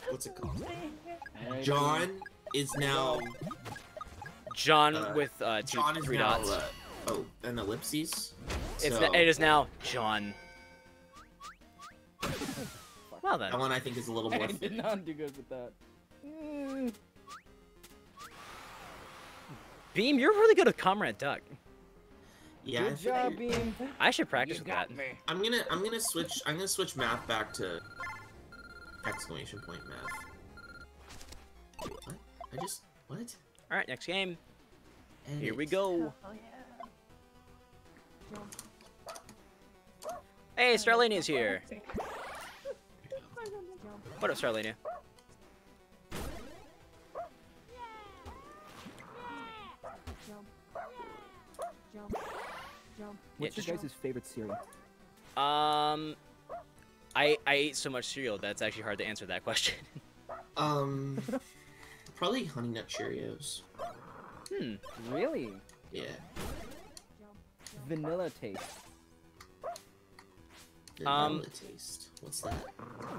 What's it called? Right. John is now. John with John is 3 now. dots. An ellipses. It is now John. Well then. That one I think is a little more. I did not do good with that. Beam, you're really good with Comrade Duck. Yeah. I Good think job, I- Beam. I should practice with that. I'm gonna switch math back to exclamation point math. What? What? All right, next game. Here Edit. we go. Oh yeah. Hey, Starlania's here. What up, Starlania? What's just- your guys' favorite cereal? I ate so much cereal that it's actually hard to answer that question. Probably Honey Nut Cheerios. Really? Yeah. Vanilla taste. Vanilla taste. What's that?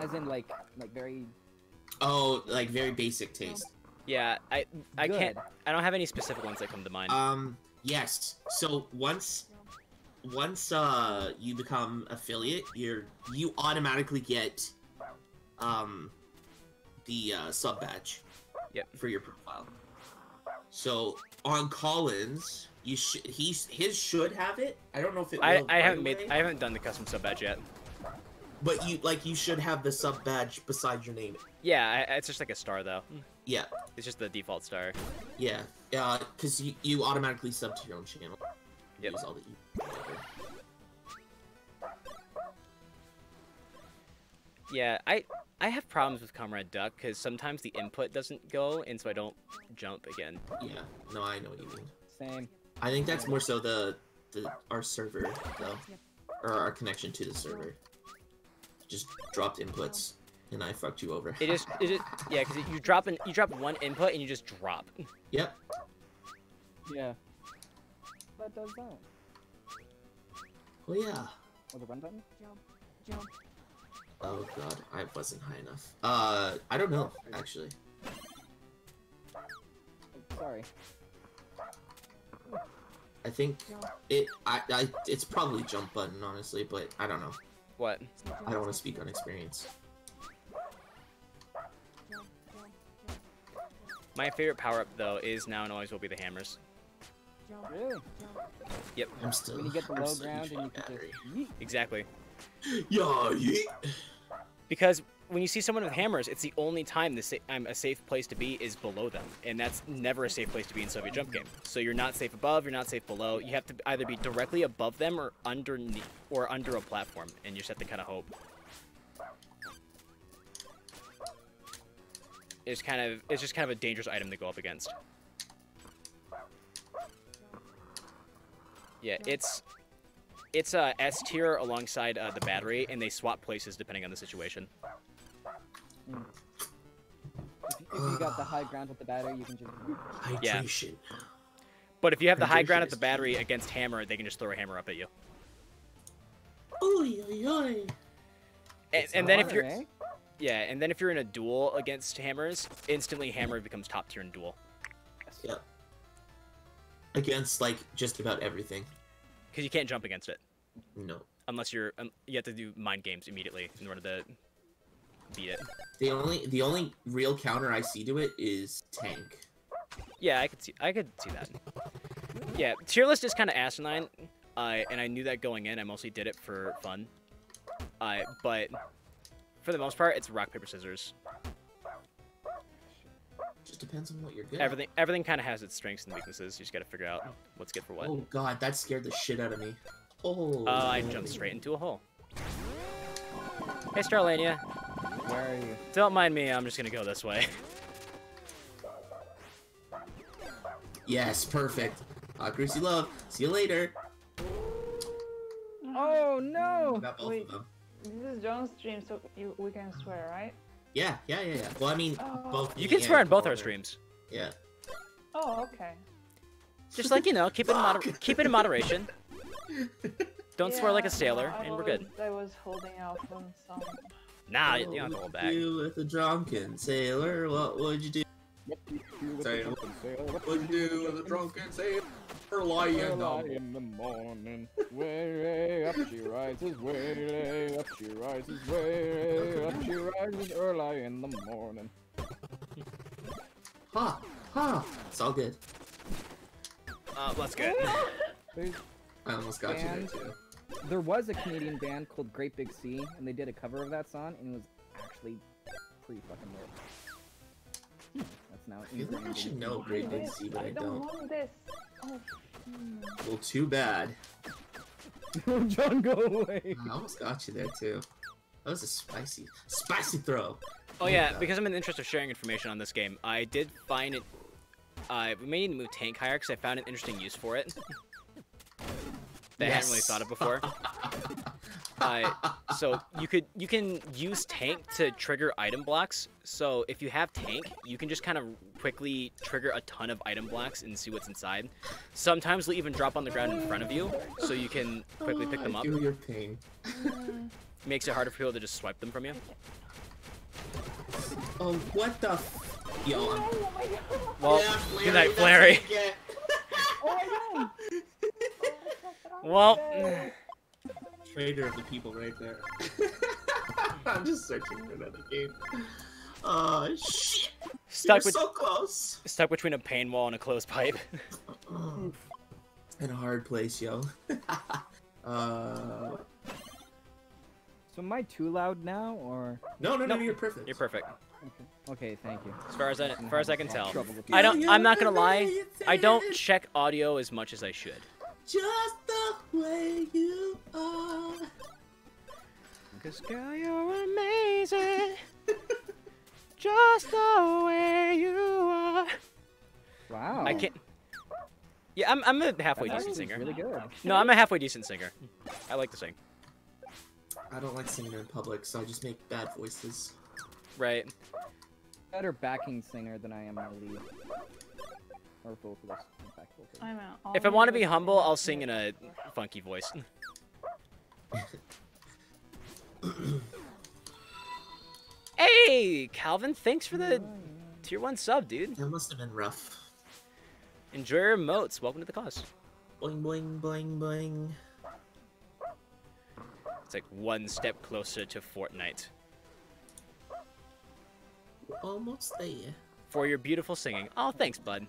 As in like very Oh, like very basic taste. Yeah, I can't. Good. I don't have any specific ones that come to mind. Yes. So once you become affiliate, you automatically get the sub badge. Yep. For your profile. So on Collins, his should have it. I don't know if it. I will right haven't away, I haven't done the custom sub badge yet. But you should have the sub badge beside your name. Yeah, it's just like a star though. Yeah. It's just the default star. Yeah. Because you automatically sub to your own channel. Yep. Use all that you. Yeah, I have problems with Comrade Duck because sometimes the input doesn't go, and so I don't jump again. Yeah. No, I know what you mean. same. I think that's more so our server though, or our connection to the server. Just dropped inputs, and I fucked you over. It is yeah, because you drop one input and you just drop. Yep. Yeah. That does that. Oh yeah. Oh, the runtime? Oh god, I wasn't high enough. I don't know actually. Oh, sorry. I think it's probably jump button honestly, but I don't know. What? I don't want to speak on experience. My favorite power up though is now and always will be the hammers. Really? Yep, I'm still. When you get the I'm low still ground using and you can battery. just yeet. exactly. Yeah, yeet. Because when you see someone with hammers, it's the only time a safe place to be is below them, and that's never a safe place to be in Soviet Jump Game. So you're not safe above, you're not safe below. You have to either be directly above them or underneath or under a platform, and you just have to kind of hope. It's just kind of a dangerous item to go up against. Yeah, it's S tier alongside the battery, and they swap places depending on the situation. If you got the high ground with the battery, you can just. Yeah. Hydration. But if you have the high ground at the Hydration is battery against hammer, they can just throw a hammer up at you. Oy, oy, oy. And then if Water, you're eh? yeah, and then if you're in a duel against hammers, instantly hammer becomes top tier in duel. Yeah. Against like just about everything. Because you can't jump against it No. unless you have to do mind games immediately in order to beat it. The only real counter I see to it is tank. Yeah, I could see that. Yeah, tier list is kind of asinine, and I knew that going in. I mostly did it for fun. But for the most part, it's rock paper scissors. Just depends on what you're good. Everything kind of has its strengths and weaknesses. You just got to figure out what's good for what. Oh god, that scared the shit out of me. Oh. I jumped straight into a hole. Hey, Starlania. Where are you? Don't mind me. I'm just gonna go this way. Yes, perfect. Greasy love. See you later. Oh no! Got both Wait. of them. This is John's stream, so we can swear, right? Yeah. Well, I mean, Oh. both. You me can swear on and both our Warner. streams. Yeah. Oh, okay. Just like keep it in moderation. Don't swear like a Yeah, sailor, no, and we're good. I was holding out on some. Nah, What you don't have to would hold back. you do with a drunken sailor? What would you do? Sorry, what would you do with a drunken sailor? Lying Early in the morning, way up she rises, way up she rises, way up she rises early in the morning. Ha! It's all good. Let's good. There's, I almost got you there And- too. there was a Canadian band called Great Big Sea, and they did a cover of that song, and it was actually pretty fucking lit. That's now I feel like I ingrained should in know me. Great Big Sea, but I don't. want this. Oh. Well, too bad. John, go away. I almost got you there too. That was a spicy throw. Oh yeah, because I'm in the interest of sharing information on this game, I did find it. We may need to move tank higher because I found an interesting use for it that I hadn't really Yes. thought of before. So you can use tank to trigger item blocks. So if you have tank, you can just kind of quickly trigger a ton of item blocks and see what's inside. Sometimes they'll even drop on the ground in front of you, so you can quickly pick them I up. feel your pain. Makes it harder for people to just swipe them from you. Oh, what the? Yo, I'm. Oh my god. Well, Yeah, good night, that's Flary. what you get. Oh my god. Well, Traitor of the people, right there. I'm just searching for another game. Shit! stuck You're so close. stuck between a pain wall and a closed pipe. In a hard place, yo. So am I too loud now, or? No, Nope. you're perfect. You're perfect. Okay, thank you. As far as I can tell. Trouble with I you. don't. I'm not gonna lie. I don't check audio as much as I should. Just the way you are. Cause girl, you're amazing. Just the way you are. Wow. I can't. Yeah, I'm a halfway That's decent actually singer. really good. No, I'm a halfway decent singer. I like to sing. I don't like singing in public, so I just make bad voices. Right. Better backing singer than I am a lead. Or vocalist. In fact, vocalist. I'm out. If I want to be humble, I'll sing in a funky voice. Hey, Calvin, thanks for the tier 1 sub, dude. That must have been rough. Enjoy your emotes. Welcome to the cause. Boing, boing, boing, boing. It's like one step closer to Fortnite. We're almost there. For your beautiful singing. Oh, thanks, bud.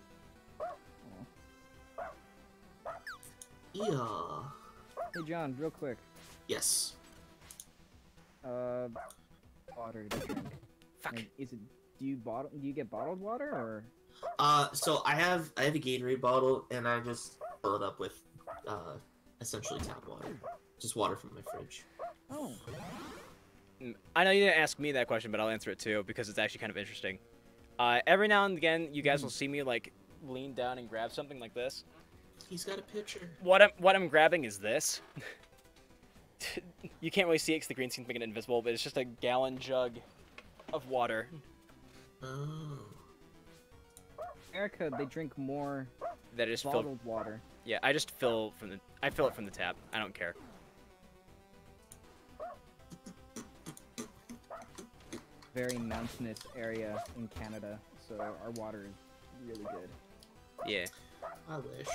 Yeah. Hey John, real quick. Yes. Water to drink. Fuck. Like, is it? Do you get bottled water or? So I have a Gatorade bottle, and I just fill it up with, essentially tap water. Just water from my fridge. Oh. I know you didn't ask me that question, but I'll answer it too because it's actually kind of interesting. Every now and again, you guys will see me like lean down and grab something like this. He's got a pitcher. What I'm grabbing is this. You can't really see it because the green screen's making it invisible, but it's just a gallon jug of water. Oh. America, they drink more that I just fill. Bottled water. Yeah, I just fill from the. I fill it from the tap. I don't care. Very mountainous area in Canada, so our water is really good. Yeah. I wish.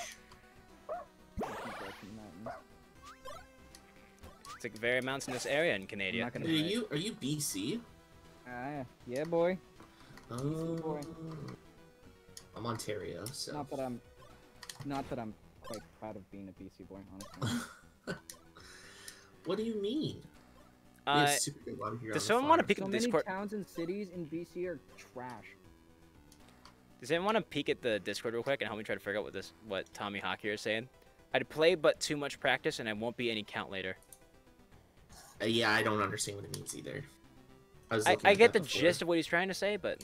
Nothing but the mountains. It's like a very mountainous area in Canada. not gonna- Are you BC? Yeah, boy. Oh. boy. I'm Ontario, so. Not that I'm quite proud of being a BC boy, honestly. What do you mean? We have super good water here on does the someone want to farm. peek So at the many Discord? towns and cities in BC are trash. Does anyone want to peek at the Discord real quick and help me try to figure out what Tommy Hockey is saying? I'd play, but too much practice, and I won't be any count later. Yeah, I don't understand what it means either. I get the gist of what he's trying to say, but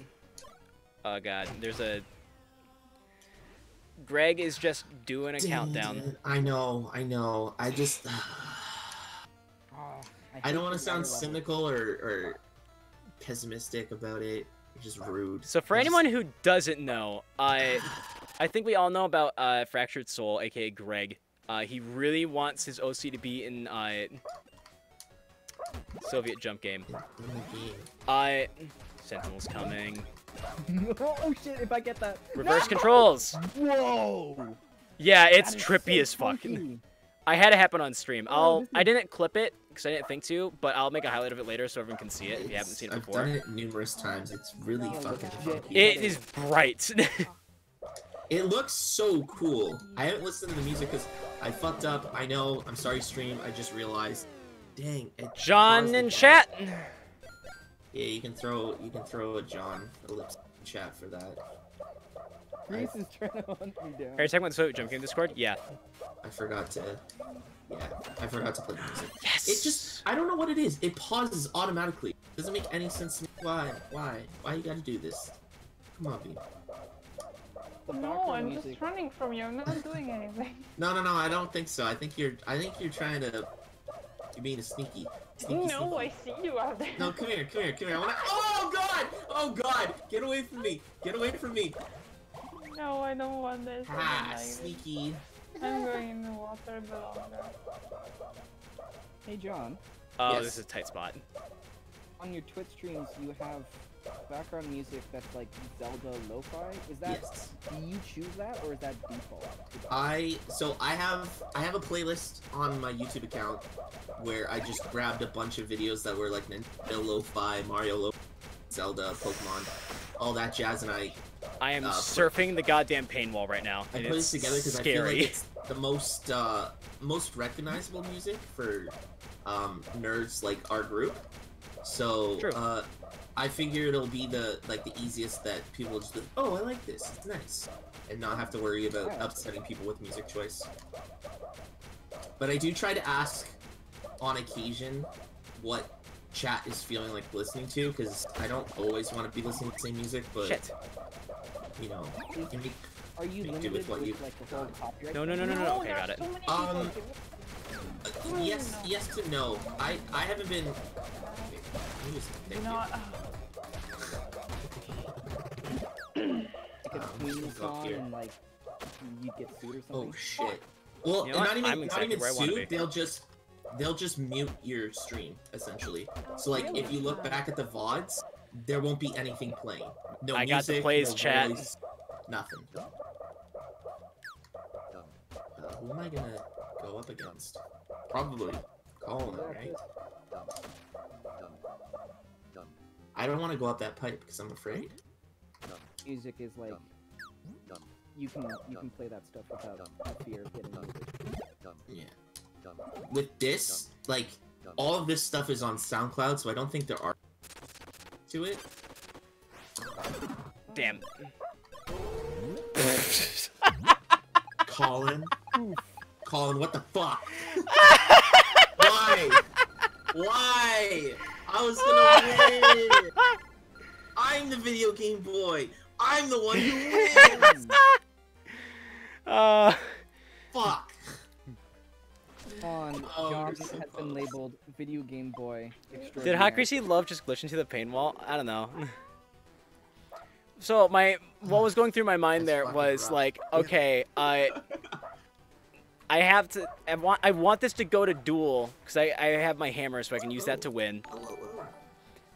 oh god, there's a. Greg is just doing a countdown. I know. I just. Oh, I don't want to hate the sound water level. cynical or pessimistic about it. It's just rude. So for I just- anyone who doesn't know, I think we all know about Fractured Soul, aka Greg. He really wants his OC to be in Soviet jump game. in the game. Sentinel's coming. Oh shit! If I get that. Reverse controls. Whoa! Yeah, it's That is trippy so as fuck. funky. I had it happen on stream. Oh, this I didn't clip it because I didn't think to, but I'll make a highlight of it later so everyone can see it if you haven't seen it I've before. done it numerous times. It's really No, fucking legit. funky. It is bright. It looks so cool. I haven't listened to the music because I fucked up. I know. I'm sorry, stream. I just realized. Dang. It John paused in again. chat. Yeah, you can throw a John ellipse in chat for that. Reese is trying to hunt me down. Are you talking about the Soviet jump game Discord? Yeah. I forgot to. Yeah, I forgot to play the music. Yes. It just. I don't know what it is. It pauses automatically. Doesn't make any sense to me. Why? Why you gotta do this? Come on, B. The No, background I'm music. just running from you. I'm not doing anything. No, I don't think so. I think you're trying to. You're being a sneaky. No, I see you out there. No, come here. I wanna. Oh god! Get away from me! No, I don't want this. I Ah, don't like it. sneaky. I'm going in the water a bit longer. Hey John, Oh, Yes. this is a tight spot. on your Twitch streams you have background music that's like Zelda lo-fi. Is that Yes. do you choose that or is that default? I have a playlist on my YouTube account where I just grabbed a bunch of videos that were like Nintendo Lo-Fi, Mario Lo, Zelda, Pokemon, all that jazz, and I I am put- surfing the goddamn pain wall right now. put and it it's together because I feel scary. like it's the most recognizable music for nerds like our group. So True. I figure it'll be the easiest that people just be, oh, I like this, it's nice, and not have to worry about upsetting people with music choice. But I do try to ask on occasion what chat is feeling like listening to, because I don't always want to be listening to the same music, but Shit. you know, you can make Are you Make do limited with what you- like the whole copyright? No. thing? Okay, got it. there's so many people. yes to no. I haven't been. Okay, let me just- Do thank not. Like a Queen go up song here. and like you get sued or you. something. Oh shit. Well, You know what? not even I'm exactly where I wanna sued. be. They'll just mute your stream essentially. So like if you look back at the VODs, there won't be anything playing. No I got the music, plays, no chat. voice, nothing. Who am I gonna go up against? Probably Colin, right? I don't want to go up that pipe because I'm afraid. Music is like you can play that stuff without a fear of getting music. Yeah. With this, like, all of this stuff is on SoundCloud, so I don't think there are to it. Damn. Colin. Colin, what the fuck? Why? Why? I was gonna win! I'm the video game boy! I'm the one who wins! Fuck! On Oh, John you're so has been close. labeled video game boy Did extraordinaire. Hot Greasy love just glitch into the pain wall? I don't know. So what was going through my mind That's there fucking was rough. like, okay, I want this to go to duel because I have my hammer so I can use that to win. Hello.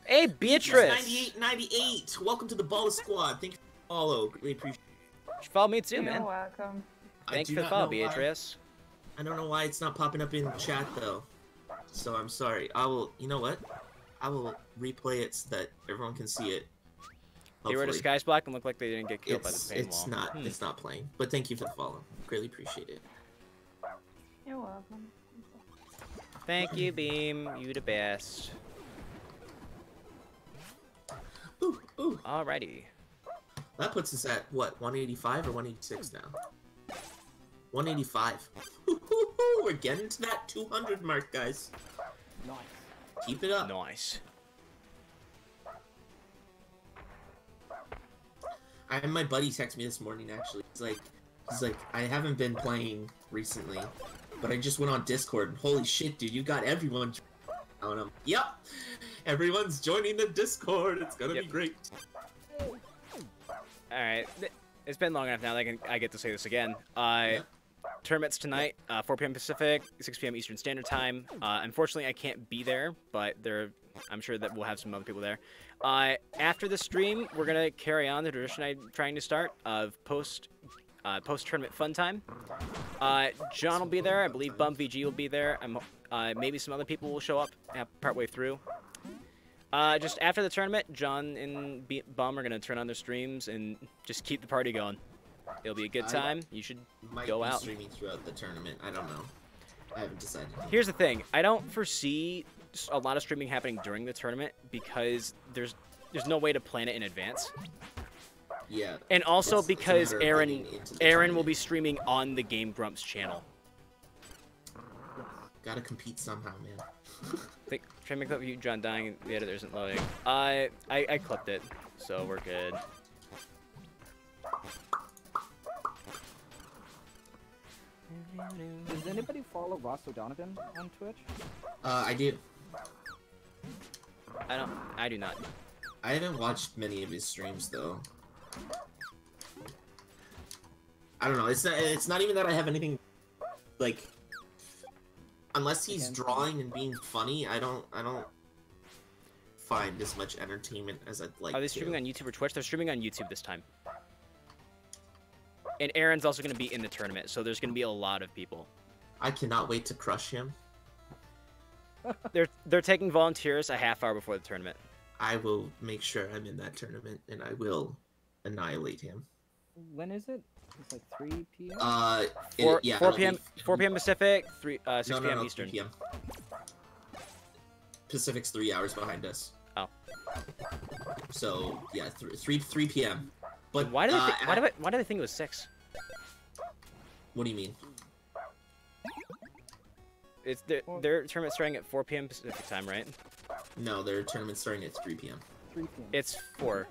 Hey, Beatrice! 9898. Welcome to the Ball Squad. Thank you for the follow. Really appreciate it. Follow me too, You're man. welcome. Thanks do for the not follow, know why- Beatrice. I don't know why it's not popping up in chat though. So I'm sorry. I will. You know what? I will replay it so that everyone can see it. They were Hopefully. disguise black and look like they didn't get killed by the paintball. It's not. It's not playing. But thank you for the follow. Greatly appreciate it. You're welcome. Thank you, Beam. You the best. Ooh, ooh. Alrighty. That puts us at what? 185 or 186 now? 185. We're getting to that 200 mark, guys. Nice. Keep it up. Nice. I had my buddy text me this morning. Actually, he's like, I haven't been playing recently, but I just went on Discord and holy shit, dude, you got everyone. And I'm, yep, everyone's joining the Discord. It's gonna be great. Alright. It's been long enough now that I get to say this again. Tournaments tonight, 4 p.m. Pacific, 6 p.m. Eastern Standard Time. Unfortunately, I can't be there, but I'm sure that we'll have some other people there. After the stream, we're gonna carry on the tradition I'm trying to start of post-tournament fun time. John will be there. I believe Bum VG will be there. Maybe some other people will show up partway through. Just after the tournament, John and Bum are gonna turn on their streams and just keep the party going. It'll be a good time. You should Might go be out. streaming throughout the tournament. I don't know. I haven't decided. Here's the thing. I don't foresee a lot of streaming happening during the tournament because there's no way to plan it in advance. Yeah. And also It's a because matter of Aaron getting into the will tournament. be streaming on the Game Grumps channel. Gotta compete somehow, man. Try to make up you John dying. The editor isn't loading. I clipped it, so we're good. Does anybody follow Ross O'Donovan on Twitch? I do. I do not. I haven't watched many of his streams though. I don't know. It's not even that I have anything like. Unless he's drawing and being funny, I don't find as much entertainment as I'd like. Are they streaming on YouTube or Twitch? They're streaming on YouTube this time. And Aaron's also going to be in the tournament, so there's going to be a lot of people. I cannot wait to crush him. They're taking volunteers a half hour before the tournament. I will make sure I'm in that tournament, and I will annihilate him. When is it? It's like 3 p.m. 4 it'll p.m. be- 4 p.m. Pacific, 6 no, p.m. no, Eastern. 3 p.m. Pacific's 3 hours behind us. Oh. So yeah, 3 p.m. But Why do they think it was 6? What do you mean? It's their tournament starting at 4 p.m. Pacific time, right? No, their tournament's starting at 3 p.m. 3 p.m. It's 4.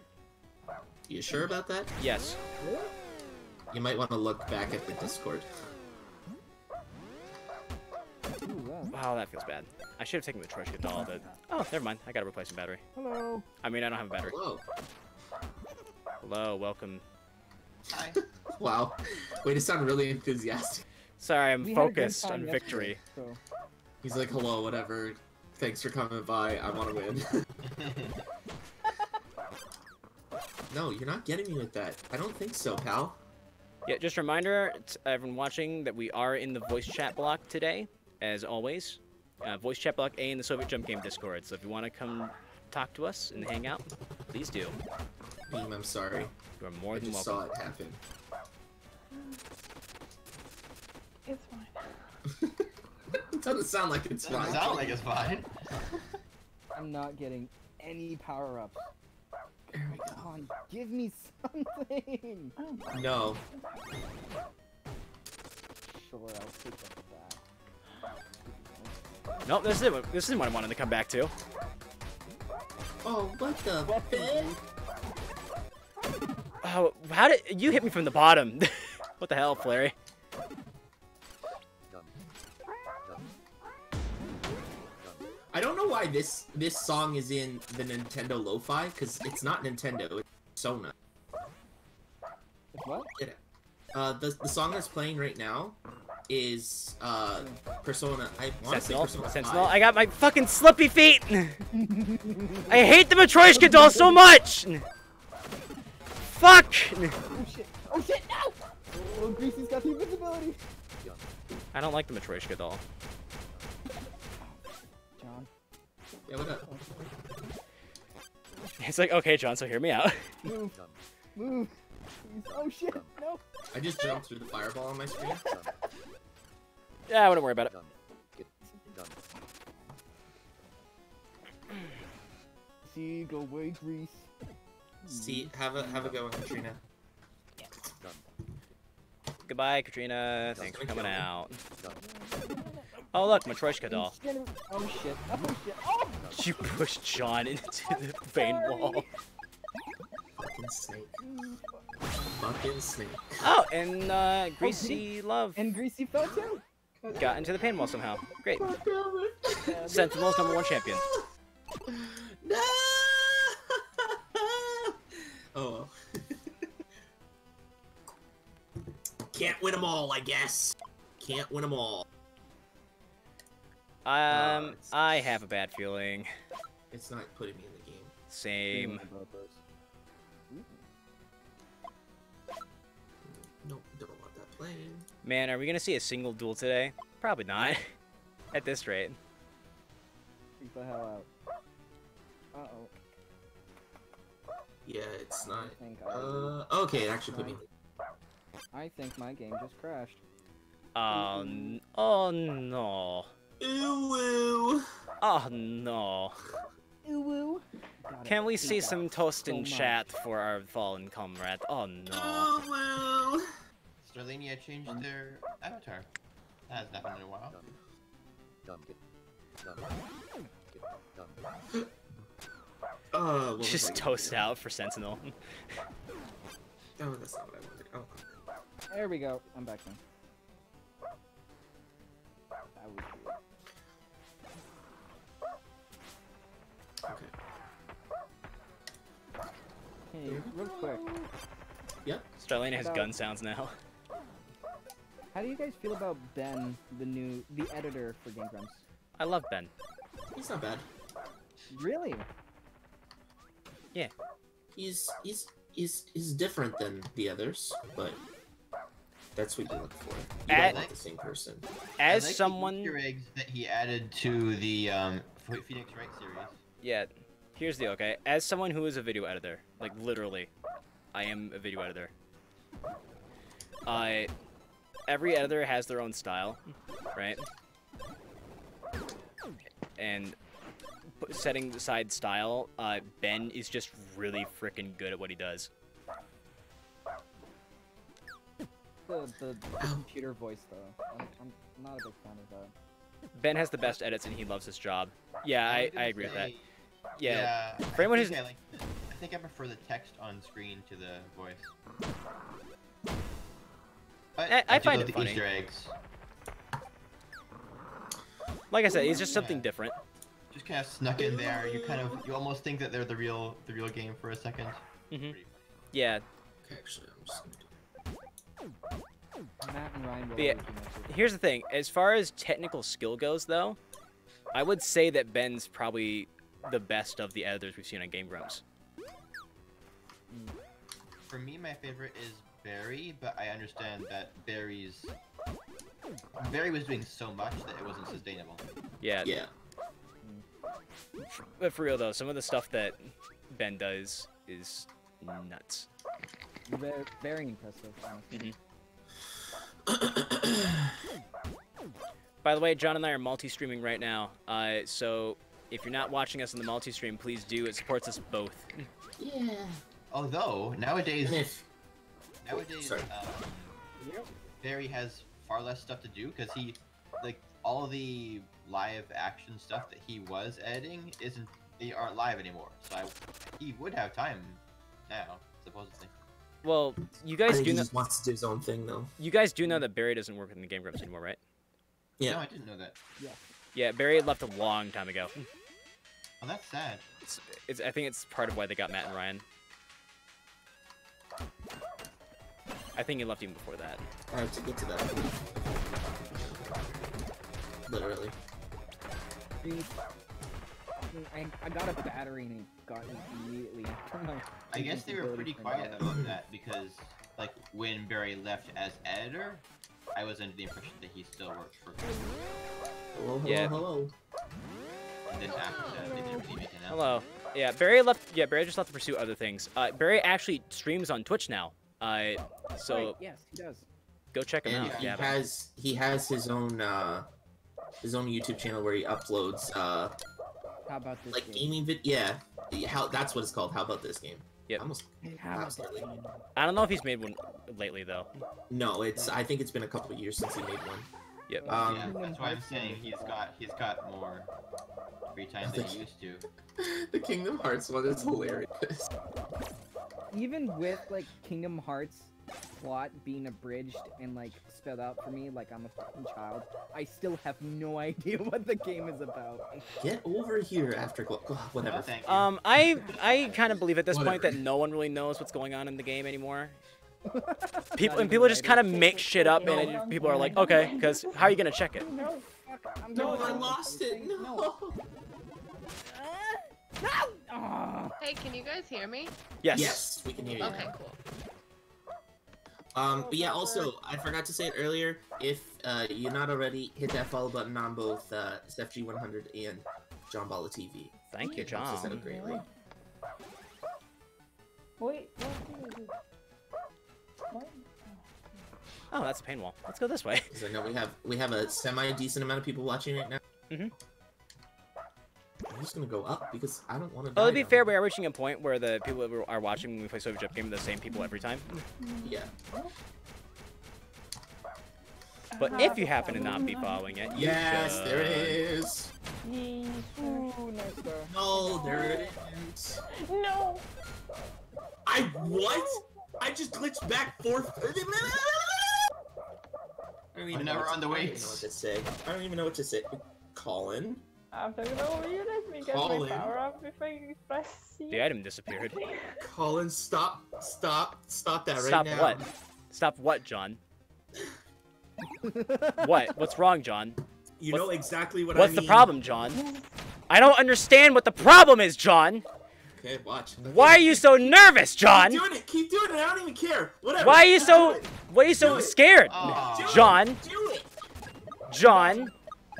You sure about that? Yes. You might want to look back at the Discord. Ooh, wow. Wow, that feels bad. I should have taken the Troshka doll, but oh, never mind. I got to replace some battery. Hello. I mean, I don't have a battery. Hello. Hello, welcome. Hi. Wow. Way to sound really enthusiastic. Sorry, I'm We had a good focused time on yesterday, victory. so- He's like, hello, whatever. Thanks for coming by. I want to win. No, you're not getting me with that. I don't think so, pal. Yeah, just a reminder to everyone watching that we are in the voice chat block today, as always. Voice chat block A in the Soviet Jump Game Discord. So if you want to come talk to us and hang out, please do. Beam, I'm sorry. You are more I than just welcome. saw it happen. It's fine. It doesn't sound like it's Doesn't fine. sound like it's fine. I'm not getting any power-ups. There we Come go. on, give me something! Oh, No. Sure, I'll take that. Nope, this isn't what I wanted to come back to. Oh, what the What the fuck? Oh, how did you hit me from the bottom? What the hell, Flary? I don't know why this song is in the Nintendo Lo-Fi, because it's not Nintendo, it's Sona. What? The song that's playing right now is Persona. I want to say Sentinel, Persona Sentinel, 5. I got my fucking slippy feet! I hate the Matryoshka doll so much! Fuck! Oh shit! Oh shit! No! Oh, Greasy's got the invisibility. I don't like the Matryoshka doll. John. Yeah, what up? It's like, okay, John, so hear me out. Move. Move. Please. Oh shit! No. I just jumped through the fireball on my screen. Yeah, I wouldn't worry about it. See, go away, Grease. See, have a go, Katrina. Goodbye, Katrina. Thanks for gonna coming kill me. out. Oh, look, Matryoshka doll. Oh shit! Oh shit! Oh! You pushed John into the vein wall. Fucking snake. Fucking snake. Oh, and Greasy Love And Greasy fell too. got into the pain wall somehow. Great. God damn it. Sentinel's #1 champion. No! Oh well. Can't win them all, I guess. Can't win them all. I have a bad feeling. It's not putting me in the game. Same. Nope, don't want that playing. Man, are we gonna see a single duel today? Probably not. At this rate. Freak the hell out. Uh-oh. Yeah, it's not. I Okay, it actually put me. I think my game just crashed. Oh no. Ew. Oh no. Ooh woo. God, Can I we hate see that some toast in so chat for our fallen comrade? Oh no. Ew. Starlinia changed their avatar. That hasn't happened in a while. What was Just I toast gonna out for Sentinel. do? Oh, that's not what I wanted. Oh. There we go. I'm back now. That was weird. Okay. Hey, real quick. Yep. Starlina has gun sounds now. How do you guys feel about Ben, the editor for Game Grumps? I love Ben. He's not bad. Really? Yeah. He's different than the others, but that's what you look for. You At- don't want the same person. As I like someone, the Easter eggs that he added to the Phoenix Wright series. yeah. Here's the okay. As someone who is a video editor, like literally, I am a video editor. Every editor has their own style, right? And setting aside style, Ben is just really freaking good at what he does. The computer voice, though. I'm not a big fan of that. Ben has the best edits and he loves his job. Yeah, I agree with that. Say- Yeah. I For anyone think who's- I think I prefer the text on screen to the voice. But I do find love it the funny. Easter eggs. Like I said, it's just something Yeah. different. Just kind of snuck in there. You almost think that they're the real game for a second. Mhm. Pretty funny. Yeah. Okay, actually, I'm just gonna do Matt and Ryan will But yeah, always be my favorite. Here's the thing. As far as technical skill goes, though, I would say that Ben's probably the best of the editors we've seen on Game Grumps. For me, my favorite is Barry, but I understand that Barry was doing so much that it wasn't sustainable. Yeah. Yeah. But for real though, some of the stuff that Ben does is nuts. Very, very impressive, honestly. By the way, John and I are multi-streaming right now. So if you're not watching us in the multi-stream, please do. It supports us both. Yeah. Although nowadays, And if Sorry. Barry has far less stuff to do because he, like, all the live action stuff that he was editing they aren't live anymore. So he would have time now, supposedly. Well, you I guys think do he know. just wants to do his own thing, though. You guys do know that Barry doesn't work in the Game Grumps anymore, right? Yeah. No, I didn't know that. Yeah, Barry had left a long time ago. Oh, that's sad. I think it's part of why they got Matt and Ryan. I think he left even before that. I have to get to that. Literally. I got a battery and it got it immediately. I guess they were pretty quiet about that because, like, when Barry left as editor, I was under the impression that he still worked for Google. Hello, hello, Yeah. hello. And then after that, they didn't really make an announcement. Hello. Yeah, Barry left. Yeah, Barry just left to pursue other things. Barry actually streams on Twitch now. So Right, yes, he does. go check him And out. he Yeah. has his own YouTube channel where he uploads How about this like game? gaming how that's what it's called. How about this game? Yep. Almost How about absolutely. this game? I don't know if he's made one lately though. No, I think it's been a couple of years since he made one. Yep. Yeah, that's why I'm saying he's got more free time than he used to. The Kingdom Hearts one is hilarious. Even with like Kingdom Hearts plot being abridged and like spelled out for me like I'm a fucking child, I still have no idea what the game is about. Get over here after whatever. Oh, thank you. I kind of believe at this point Whatever. that no one really knows what's going on in the game anymore. Not People even people just the kind of writer. make shit up, and people are like, okay, because how are you gonna check it? No, fuck, I'm No, going I to- lost it. No. No! Ah. Hey, can you guys hear me? Yes. Yes, we can hear you. Okay, cool. But yeah, also, I forgot to say it earlier. If you're not already, hit that follow button on both SFG100 and John Balla TV. Thank you, It helps us John. out greatly. Wait, what is it? What? Oh, that's a pain wall. Let's go this way. Because I know we have a semi-decent amount of people watching right now. Mhm. I'm just gonna go up because I don't want to. Well, to be fair, we are reaching a point where the people that are watching when we play Soviet Jump Game are the same people every time. Yeah. But if you happen to not be following it, you Yes, should. there it is. Yes. Ooh, nice though. No, there it is. No. What? I just glitched back 4. I don't even Now know we're what on the I don't even weights. know what to say. I don't even know what to say. Colin. I'm talking over you. Let me get Colin. my power up if I press C. The item disappeared. Colin, stop that right Stop now. what? Stop what, John? What? What's wrong, John? You What's- know exactly what I What's mean. the problem, John? I don't understand what the problem is, John. Okay, watch. Why are you so nervous, John? Keep doing it. I don't even care. Whatever. Why are you Do so it. Why are you so Do it. scared? Aw. Do it. John, Do it. John.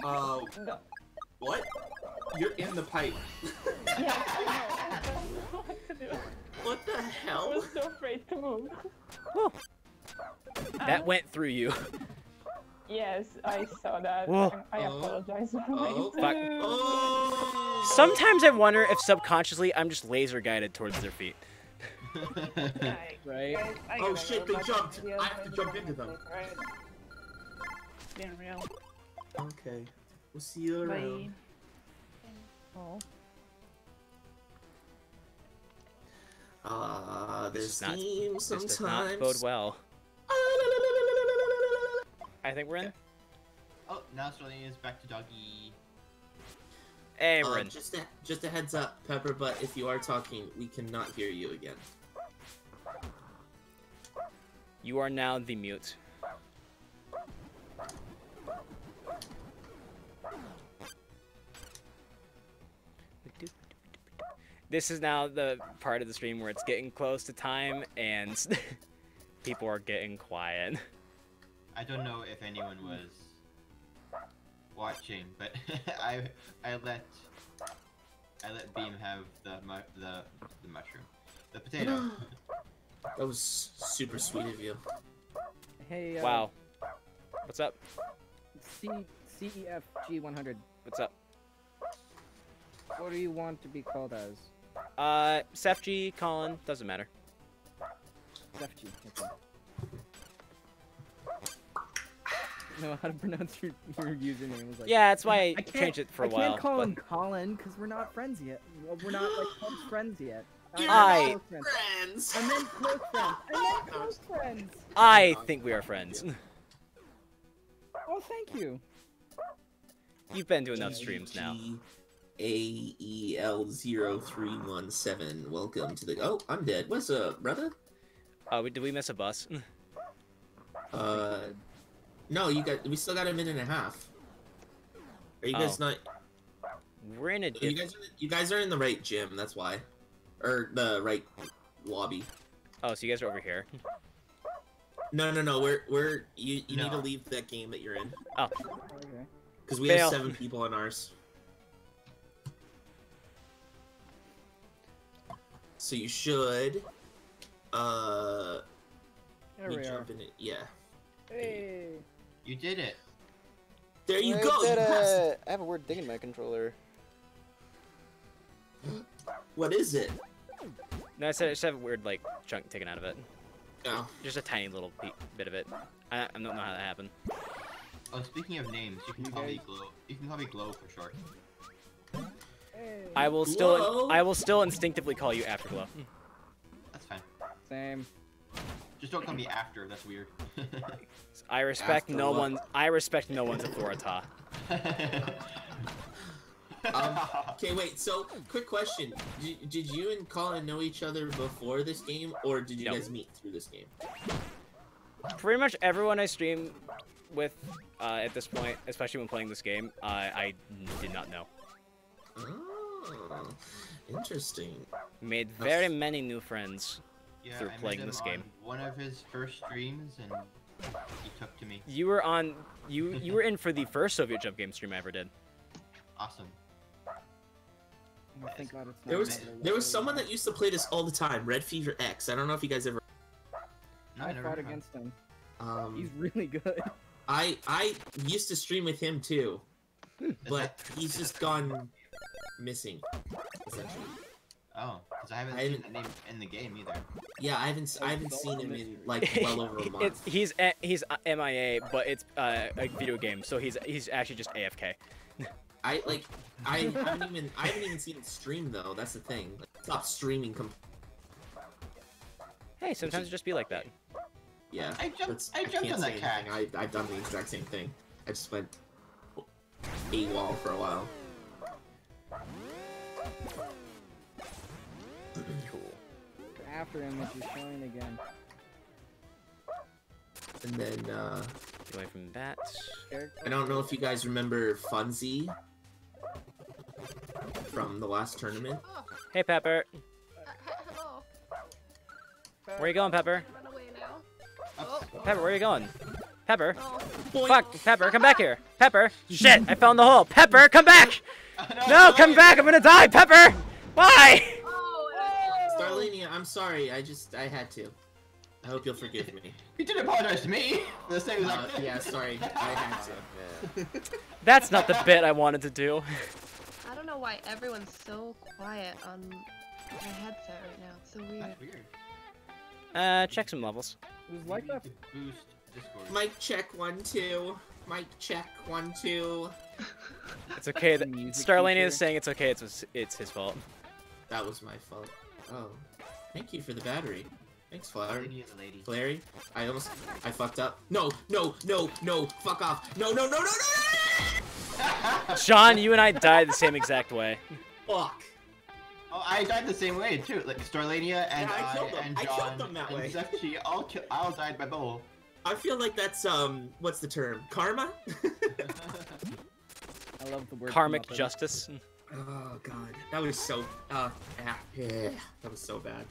No. What? You're in the pipe. Yeah, I know. What to do? What the I hell? was so afraid to move. Whew. That went through you. Yes, I saw that. Whoa. I apologize for Oh. Fuck. Oh. Sometimes I wonder if subconsciously I'm just laser guided towards their feet. Right? Oh shit! They jumped. I have to jump into them. Being real. Okay. We'll see you around. Oh. This This does not- seems This does not sometimes. bode well. I think we're in. Oh, now Sterling is back to doggy. Hey, we're in. Just a heads up, Pepper. But if you are talking, we cannot hear you again. You are now the mute. This is now the part of the stream where it's getting close to time and people are getting quiet. I don't know if anyone was watching, but I let Beam have the mushroom, the potato. That was super sweet of you. Hey, Wow. What's up? CEFG 100. What's up? What do you want to be called as? Sefg, Colin, doesn't matter. CEFG. Okay. Know how to pronounce your username. Was like, Yeah, that's why I can't- changed it for a I while. can't call but- him Colin because we're not friends yet. Well, we're not like close friends yet. You're I- Close friends. Friends. I meant close friends. I meant close friends. I think we are friends. Oh, thank you. You've been to enough streams now. AEL0317. Welcome to the. Oh, I'm dead. What's up, brother? Did we miss a bus? No, we still got a minute and a half. Are you guys not? We're in a. You guys are in the right gym. That's why, or the right lobby. Oh, so you guys are over here. No. You need to leave that game that you're in. Oh. Okay. Because we Fail. have 7 people on ours. So you should. There me we are. jump in it. Yeah. Hey. You did it. There you I go. did You passed. it. I have a weird thing in my controller. What is it? No, I just have a weird like chunk taken out of it. Oh. Just a tiny little bit of it. I don't know how that happened. Oh, speaking of names, you can call me Glow. You can call me Glow for short. Hey. I will still instinctively call you Afterglow. That's fine. Same. Just don't call me after. That's weird. I respect no Afterglow. one. I respect no one's authority. Okay, wait. So, quick question: Did you and Colin know each other before this game, or did you No. guys meet through this game? Pretty much everyone I stream with at this point, especially when playing this game, I did not know. Oh, interesting. Made very many new friends. Yeah, Through I met playing him this on game. one of his first streams, and he took to me. You were on. You were in for the first Soviet Jump game stream I ever did. Awesome. Oh, thank God it's not There was someone that used to play this all the time. Red Fever X. I don't know if you guys ever. No, I never fought heard of him. against him. He's really good. I used to stream with him too, but he's just gone missing. Essentially. Oh, because I haven't I seen the name in the game either. Yeah, I haven't seen him in like well over a month. He's MIA, but it's a video game, so he's actually just AFK. I haven't even seen him stream though. That's the thing. Like, stop streaming. Hey, sometimes it just be like that. Yeah. I jumped can't on say that cat. anything. I've done the exact same thing. I just went AWOL for a while. Cool. After him, which is showing again. And then Get away from that. I don't know if you guys remember Funzy from the last tournament. Oh, Hey, Pepper. hello. Where you going, Pepper? Run away now. Oh, Pepper, where you going? Pepper. oh. Fuck, Pepper, come back here. Pepper. Shit, I found the hole. Pepper, come back. No, come back. I'm gonna die. Pepper. Why? Oh, Starlinia, I'm sorry. I had to. I hope you'll forgive me. He didn't apologize to me. The same exact thing. Yeah, sorry. I had to. That's not the bit I wanted to do. I don't know why everyone's so quiet on my headset right now. It's so weird. That's weird. Check some levels. It was like We that. need to boost Discord. Mic check 1 2. Mic check 1 2. It's okay. That Music Starlania teacher. is saying it's okay. It's his fault. That was my fault. Oh, thank you for the battery. Thanks, Flower. Lady is a lady. Flary, I fucked up. No, fuck off. No. Sean, you and I died the same exact way. Fuck. Oh, I died the same way too. Like Starlania and Yeah, I killed them. and I John killed them that and way. Zepchi all died by bubble. I feel like that's what's the term? Karma? I love the word. Karmic Muppet. justice. Oh god, that was so that was so bad.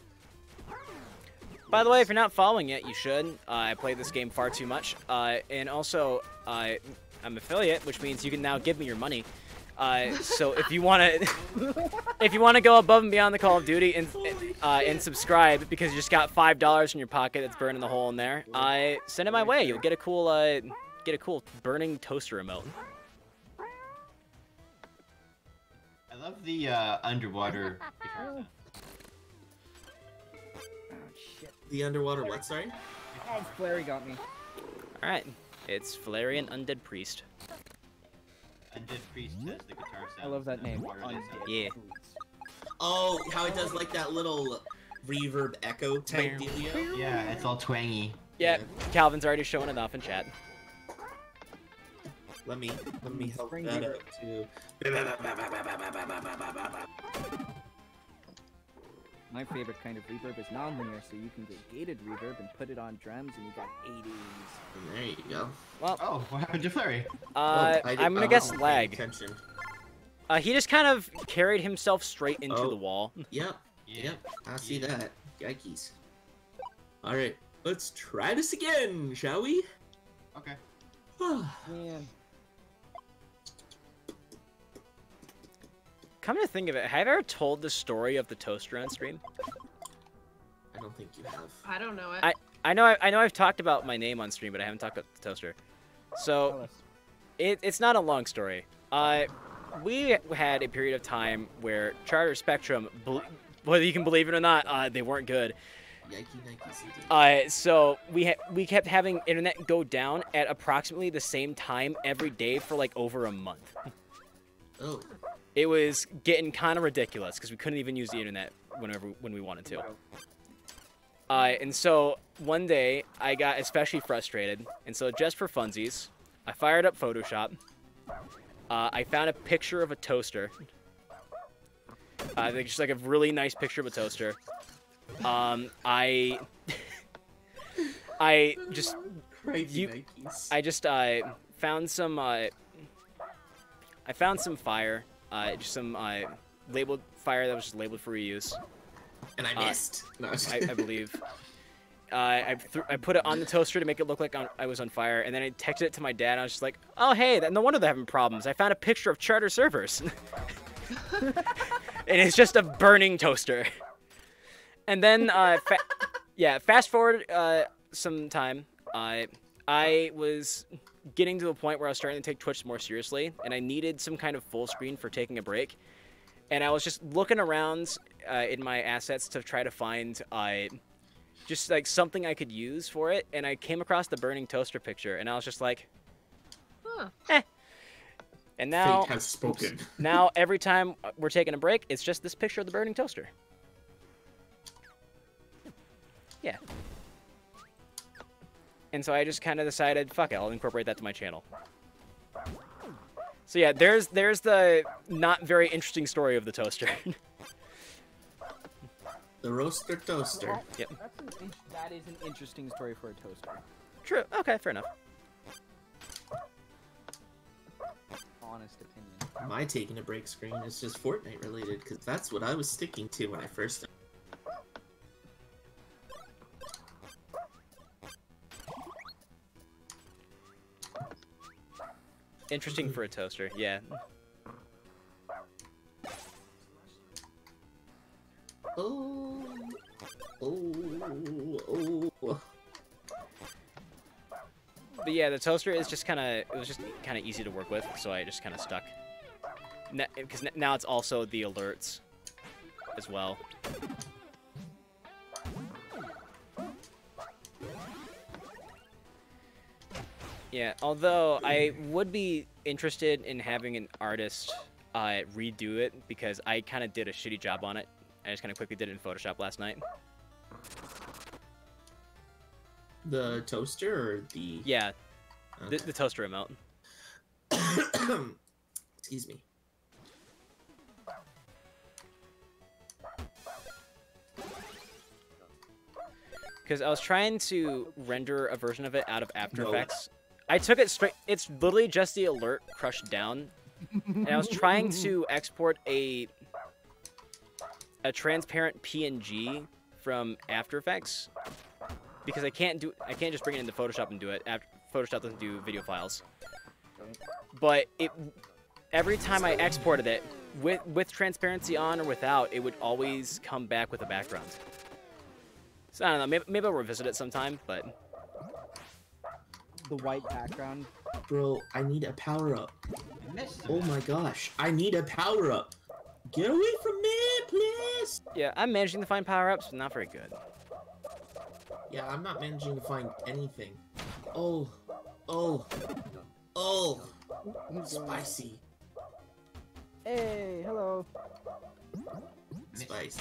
By the way, if you're not following it, you should. I play this game far too much. And also, I'm an affiliate, which means you can now give me your money. So if you wanna, go above and beyond the Call of Duty and subscribe because you just got $5 in your pocket that's burning the hole in there, send it my way. You'll get a cool burning toaster remote. I love the underwater guitar sound. Oh, shit. The underwater what, sorry? Oh, Flary got me. All right, it's Valerian Undead Priest. Undead Priest has the guitar sound. I love that name. Underwater sound. Yeah. Oh, how it does like that little reverb echo type dealio? Yeah, it's all twangy. Yeah, Calvin's already showing it off in chat. Let me help Spring that Beaver. up too. My favorite kind of reverb is nonlinear, so you can get gated reverb and put it on drums, and you got 80s. There you go. Well, Oh, what happened to Flurry? I'm gonna guess lag. Attention. He just kind of carried himself straight into Oh. the wall. Yep. Yeah. Yep. I see that. Yikes. All right. Let's try this again, shall we? Okay. Man, Come to think of it, have I ever told the story of the toaster on stream? I don't think you have. I don't know it. I know I've talked about my name on stream, but I haven't talked about the toaster. So tell us. it's not a long story. We had a period of time where Charter Spectrum, whether you can believe it or not, they weren't good. Yikey, Nike, So we kept having internet go down at approximately the same time every day for like over a month. Oh. It was getting kind of ridiculous because we couldn't even use the internet when we wanted to. And so one day I got especially frustrated, and so just for funsies, I fired up Photoshop. I found a picture of a toaster. Just like a really nice picture of a toaster. I just Crikey, Nikes. I just found some I found some fire, just some labeled fire that was just labeled for reuse. And I missed. No, I believe. I put it on the toaster to make it look like I was on fire, and then I texted it to my dad. And I was just like, "Oh hey, no wonder they're having problems. I found a picture of Charter servers, and it's just a burning toaster." And then, fast forward some time. I was getting to the point where I was starting to take Twitch more seriously, and I needed some kind of full screen for taking a break. And I was just looking around in my assets to try to find just like something I could use for it, and I came across the burning toaster picture, and I was just like, Huh. And now, Fate has spoken. now every time we're taking a break, it's just this picture of the burning toaster. Yeah. And so I just kind of decided, fuck it, I'll incorporate that to my channel. So yeah, there's the not very interesting story of the toaster. The roaster toaster. Yep. That is an interesting story for a toaster. True. Okay, fair enough. Honest opinion. My taking a break screen is just Fortnite related, because that's what I was sticking to when I first. Interesting for a toaster, yeah. Oh. Oh. But yeah, the toaster is just kind of, it was just kind of easy to work with, so I just kind of stuck. Because now it's also the alerts as well. Yeah, although I would be interested in having an artist redo it, because I kind of did a shitty job on it. I just kind of quickly did it in Photoshop last night. The toaster or the... Yeah, Okay. the toaster remote. Excuse me. Because I was trying to render a version of it out of After No. Effects. I took it straight. It's literally just the alert crushed down, and I was trying to export a transparent PNG from After Effects because I can't just bring it into Photoshop and do it. Photoshop doesn't do video files. But every time I exported it with transparency on or without, it would always come back with a background. So I don't know. Maybe I'll revisit it sometime, but. The white background. Bro, I need a power-up. I missed Oh him. my gosh, I need a power-up. Get away from me, please! Yeah, I'm managing to find power-ups, but not very good. Yeah, I'm not managing to find anything. Oh. Oh. Oh. Spicy. Hey, hello. Spicy.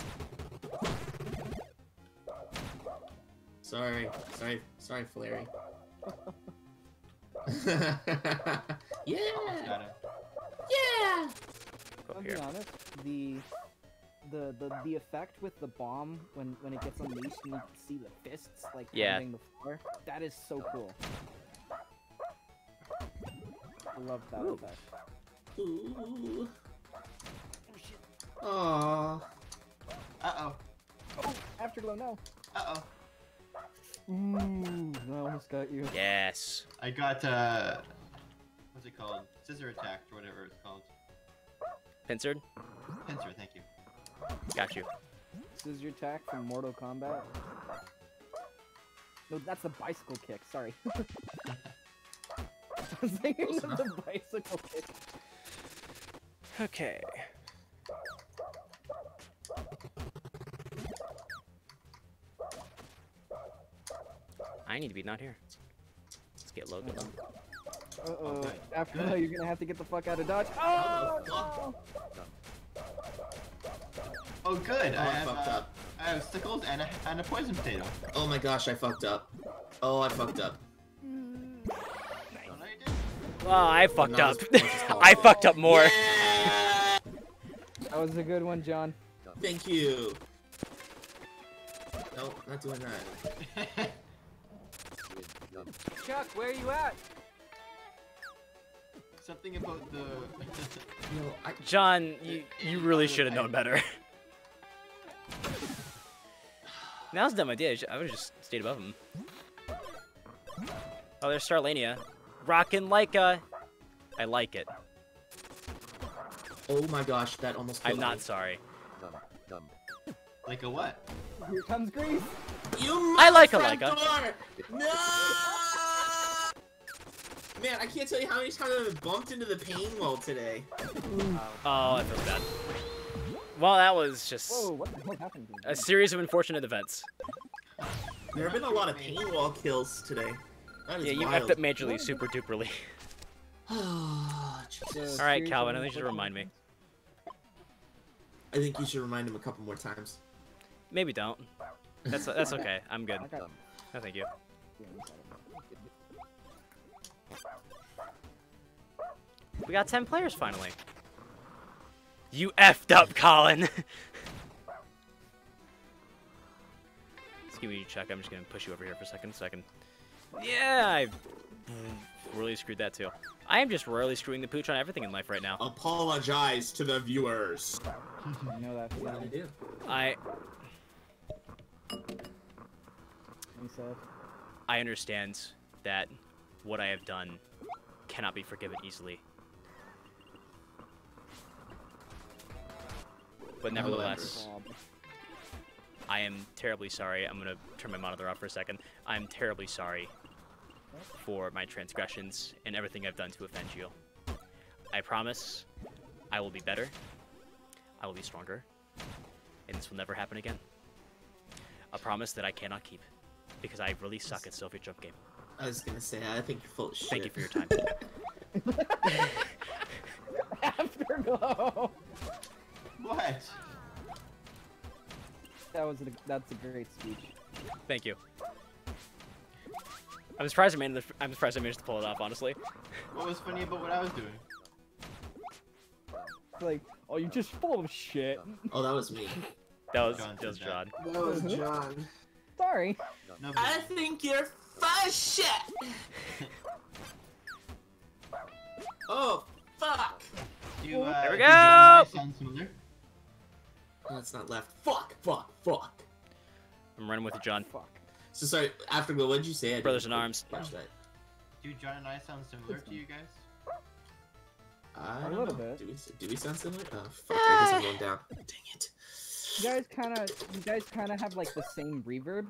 Sorry, Flary. Yeah! Got it. Yeah! Go I'll be here. honest, the the effect with the bomb when it gets unleashed and you can see the fists like Yeah. pounding the floor. That is so cool. I love that Ooh. effect. Ooh. Aww. Uh-oh. Oh, Afterglow, no. Uh-oh. Ooh, I almost got you. Yes. I got, what's it called? Scissor attack, or whatever it's called. Pincered. Pincer, thank you. Got you. This is your attack from Mortal Kombat. No, that's the bicycle kick. Sorry. I was thinking Close of the bicycle kick. Okay. I need to be not here. Let's get Logan. Uh-oh. Okay. Afterglow, you're gonna have to get the fuck out of dodge. Oh! Oh, Oh, good. I fucked up. I have sickles and a poison potato. Oh my gosh, I fucked up. Oh, I fucked up. Oh, no, you didn't. Oh, I fucked Not up. as much as I fucked up more. Yeah! That was a good one, John. Thank you. Nope, not doing that. Chuck, where are you at? Something about the... No, John, you really should have known better. Now's a dumb idea. I would have just stayed above him. Oh, there's Starlania. Rockin' Laika. I like it. oh my gosh, that almost killed I'm not me. sorry. Like a what? Here comes Grease. You I like a motherfucker! Laika. No! Man, I can't tell you how many times I've bumped into the pain wall today. Oh, I feel bad. Well, that was just Whoa, what the hell happened to me? a series of unfortunate events. There have been a lot of pain wall kills today. That is Yeah, you wild. effed up majorly, super duperly. Oh, Jesus. All right, Series Calvin, of I think you should remind me. I think you should remind him a couple more times. Maybe don't. That's okay. I'm good. I got No, thank you. We got 10 players finally. You effed up, Colin. Excuse me, Chuck. I'm just gonna push you over here for a second, so I can. Yeah, I really screwed that too. I am just royally screwing the pooch on everything in life right now. Apologize to the viewers. I know that What feeling. did I do? He said. I understand that what I have done cannot be forgiven easily. But nevertheless, I am terribly sorry. I'm gonna turn my monitor off for a second. I'm terribly sorry for my transgressions and everything I've done to offend you. I promise I will be better. I will be stronger. And this will never happen again. A promise that I cannot keep. Because I really suck at Soviet jump game. I was gonna say, I think you're full of shit. Thank you for your time. Afterglow. What? That's a great speech. Thank you. I'm surprised I managed to pull it off, honestly. What was funny about what I was doing? Like, oh, you're just full of shit. Oh, that was me. That was John John. said that. That was John. Sorry. No, I think you're full of shit. Oh, fuck. do you, There we do John and I go! sound similar? Oh, that's not left. Fuck, fuck, fuck. I'm running with you, John. Fuck. So sorry, Afterglow, what did you say? I Brothers didn't in arms. catch that. Do John and I sound similar to you guys? I A don't little know. bit. Do we sound similar? Oh, fuck, I guess I'm going down. Dang it. You guys kind of have like the same reverb,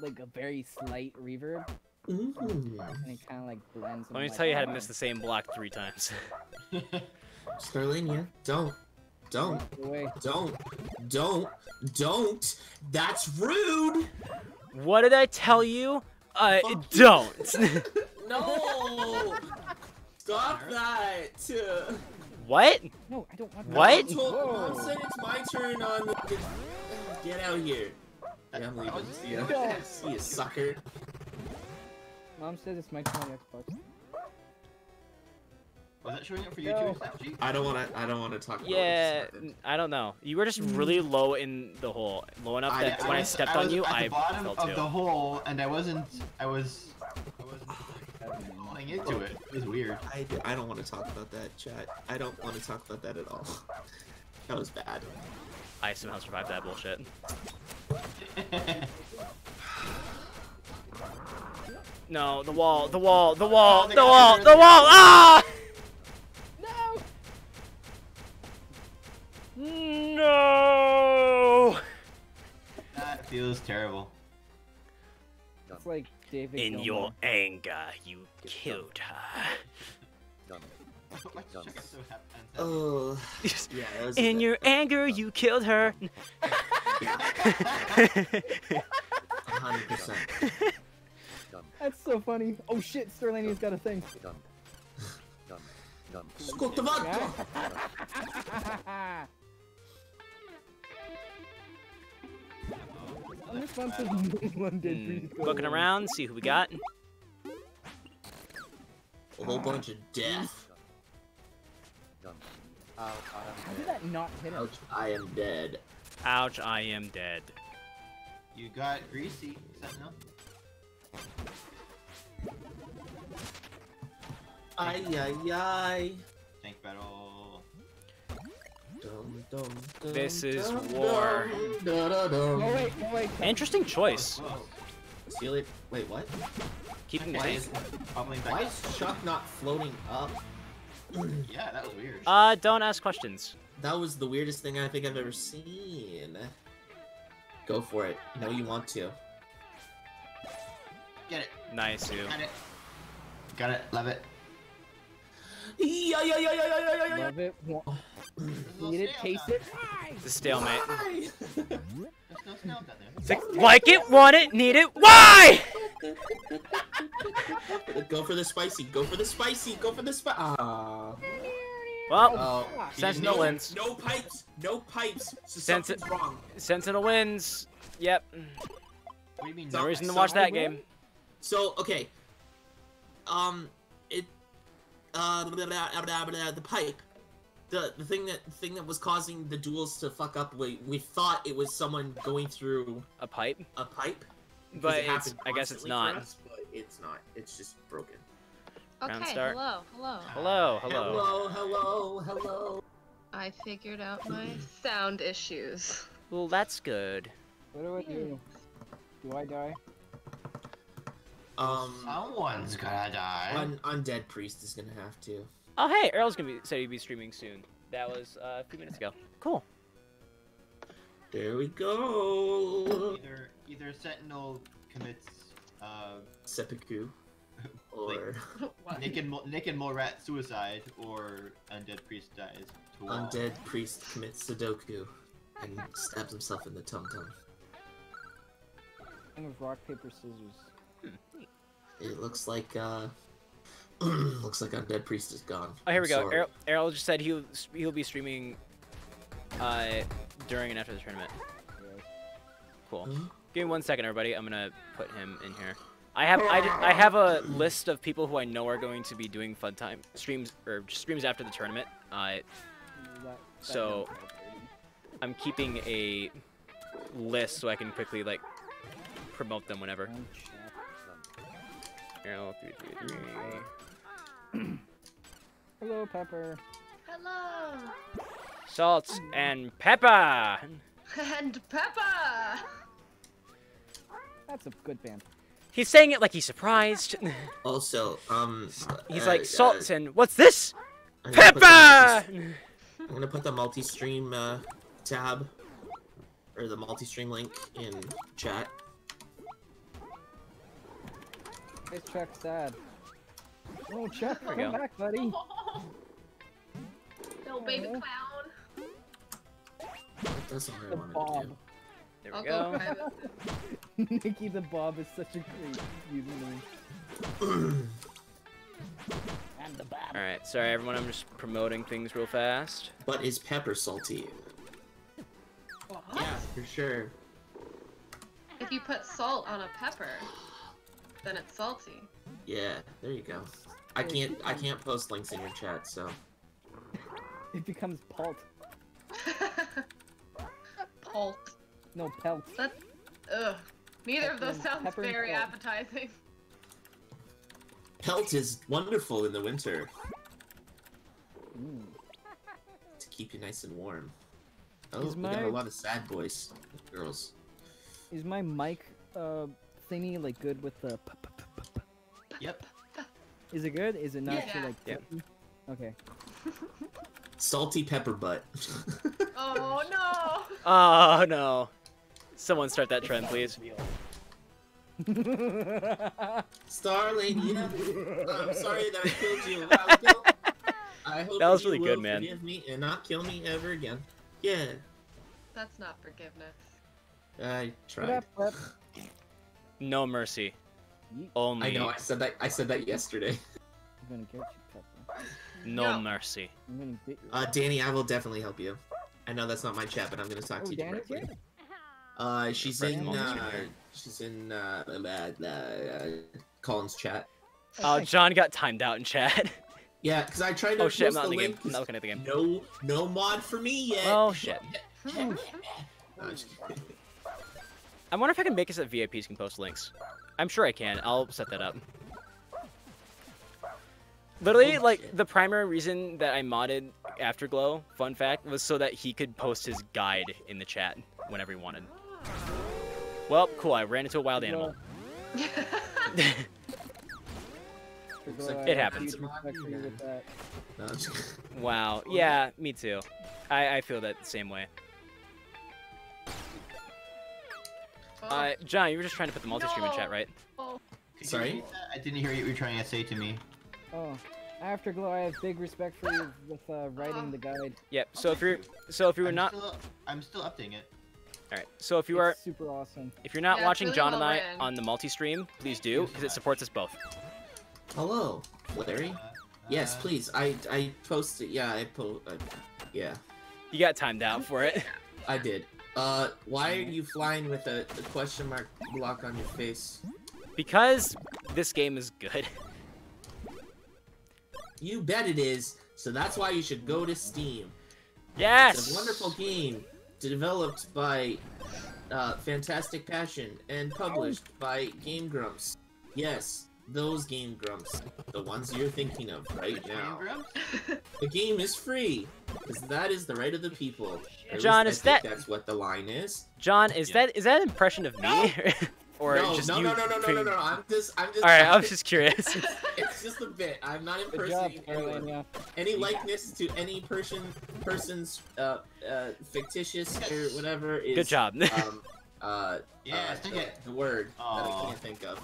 like a very slight reverb, Mm. and it kind of like blends. Let me tell you how to miss the same block 3 times. Starlania, don't. Away. Don't. That's rude. What did I tell you? Fuck you. Don't. No. Stop that. What? No, I don't want. What? Mom said it's my turn on the. Get out here. Yeah, I'm leaving. See ya. No. See ya, sucker. Mom says it's my turn on Xbox. Was that showing up for you No. too, Snapchat? I don't wanna talk about Yeah, what just happened. I don't know. You were just really low in the hole, low enough that when I stepped on you, at I the bottom fell of too. the hole, and I wasn't falling into it. It was weird. I don't want to talk about that, chat. I don't want to talk about that at all. That was bad. I somehow survived that bullshit. No, the wall, the wall, the wall, the the guy wall, over the there. wall! Ah! No! No! That feels terrible. It's like David In Gilmour. your anger, you killed her. Why did you get so happy? Oh, yeah. That was In your anger, you killed her. 100%. That's so funny. Oh shit, Sterlania's got a thing. Scottavato! On this one says London. Looking around, see who we got. A whole bunch of death. How did that not hit him? Ouch, I am dead. Ouch, I am dead. You got Greasy, Sentinel. Ay, ay, ay. Tank battle. Dum, dum, dum, This is dum, war. dum, da, da, dum. Oh wait, oh wait. Interesting choice. Whoa. See you later. Wait, what? Keeping the Why tank. is, Bubbling back why up. is Chuck not floating up? Yeah, that was weird. Don't ask questions. That was the weirdest thing I think I've ever seen. Go for it. You know you want to. Get it. Nice, you. Got it. Got it. Love it. Yeah, yeah, yeah, yeah, yeah, yeah, yeah, yeah. Love it. There's no Eat it, snail taste down it. It's a stalemate. Why? there. There's no snail down there. It's like it, want it, need it. Why? Go for the spicy. Go for the spicy. Go for the spicy. Ah. Well, Oh. Sentinel no, wins. No pipes. No pipes. So Sensi- something's wrong. Sentinel wins. Yep. What do you mean? No So- reason to so watch I that win? game. So okay. The pipe. The thing that was causing the duels to fuck up. We thought it was someone going through A pipe. a pipe. because But it it's, happened I guess it's constantly not. for us, but it's not. It's just broken. Round Okay, start. hello, hello. Hello, hello. Hello, hello, hello. I figured out my sound issues. Well, that's good. What do I do? Do I die? Someone's gonna die. Undead Priest is gonna have to. Oh, hey, Earl's gonna be said he'd be streaming soon. That was a few minutes ago. Cool. There we go. Either Sentinel commits Seppuku. Or What? Nick and Morat suicide, or Undead Priest dies to wall. Undead Priest commits Sudoku and stabs himself in the tum-tum. Game of rock, paper, scissors. It looks like looks like Undead Priest is gone. Oh, here we I'm go. sorry. Errol just said he'll be streaming during and after the tournament. Cool. Huh? Give me 1 second, everybody. I'm gonna put him in here. I have a list of people who I know are going to be doing fun time streams or streams after the tournament. So- I'm keeping a list so I can quickly like promote them whenever. Errol 333. Hello, Pepper. Hello! Salt and pepper. And Peppa! That's a good band. He's saying it like he's surprised. Also, He's like salt and what's this? I'm gonna put the Pepper. multi- I'm gonna put the multi-stream tab or the multi-stream link in chat. This Chuck's sad. Oh, Chuck, There we come go. back, buddy. No baby Aw. clown. That's all The I wanted to Bob. do. There we I'll go. go private. Nikki the Bob is such a great username. And the Bob. All right, sorry everyone. I'm just promoting things real fast. But is pepper salty? Yeah, for sure. If you put salt on a pepper, then it's salty. Yeah, there you go. I can't post links in your chat, so. It becomes pult. Pult. No, pelt. That. Ugh. Neither of those Pepper- sounds pepper and very salt. appetizing. Pelt is wonderful in the winter Mm. to keep you nice and warm. Oh, Is we got my- a lot of sad boys, girls. Is my mic thingy like good with the? Yep. Is it good? Is it not too Yeah. like? Yeah. peppy? Okay. Salty pepper butt. Oh no! Oh no. Someone start that trend, please. Star Lady, yeah. I'm sorry that I killed you a while ago. I hope That was you really good, will man. Forgive me and not kill me ever again. Yeah, That's not forgiveness. I Shut tried. up, Pep. No mercy. Yeet. Only I know. I said that yesterday. I'm gonna get you, Pepper. no No. mercy. I'm gonna get you. Danny, I will definitely help you. I know that's not my chat, but I'm gonna talk Oh, to you Danny's directly. here? She's in Colin's chat. Oh, thanks. John got timed out in chat. Yeah, because I tried to Oh shit, I'm post not in the the game. link. I'm not looking at the game. No mod for me yet. Oh shit. No, I'm just kidding. I wonder if I can make it so that VIPs can post links. I'm sure I can. I'll set that up. Literally, Oh, like, shit. the primary reason that I modded Afterglow, fun fact, was so that he could post his guide in the chat whenever he wanted. Well, cool, I ran into a wild animal. Looks like It happens. Huge respect for you with that. No, I'm just kidding. Wow, yeah, me too. I feel that the same way. John, you were just trying to put the multi-stream in chat, right? Oh, Could you Sorry? repeat that? I didn't hear what you were trying to say to me. Oh, Afterglow, I have big respect for you with writing the guide. Yep. So if you were not, I'm still updating it. all right. So if you are, It's super awesome. if you're not Yeah, it's watching really John and well I written. on the multi-stream, please do, because it supports us both. Hello, Larry. Yes, please. I posted. Yeah, yeah, You got timed out for it. I did. Why are you flying with a question mark block on your face? Because this game is good. You bet it is. So that's why you should go to Steam. Yes. It's a wonderful game developed by Fantastic Passion and published by Game Grumps. Yes, those Game Grumps. The ones you're thinking of right now. The game is free, because that is the right of the people. Or at John, least is I think that- that's what the line is. John, is that an impression of me, or no, just no, you? no. I'm just. All right, I was just curious. It's just a bit. I'm not Good job, impersonating anyone. Carolina. Any likeness to any person's fictitious or whatever is Good job. Yeah, sing it. the word that I Aw. can't think of.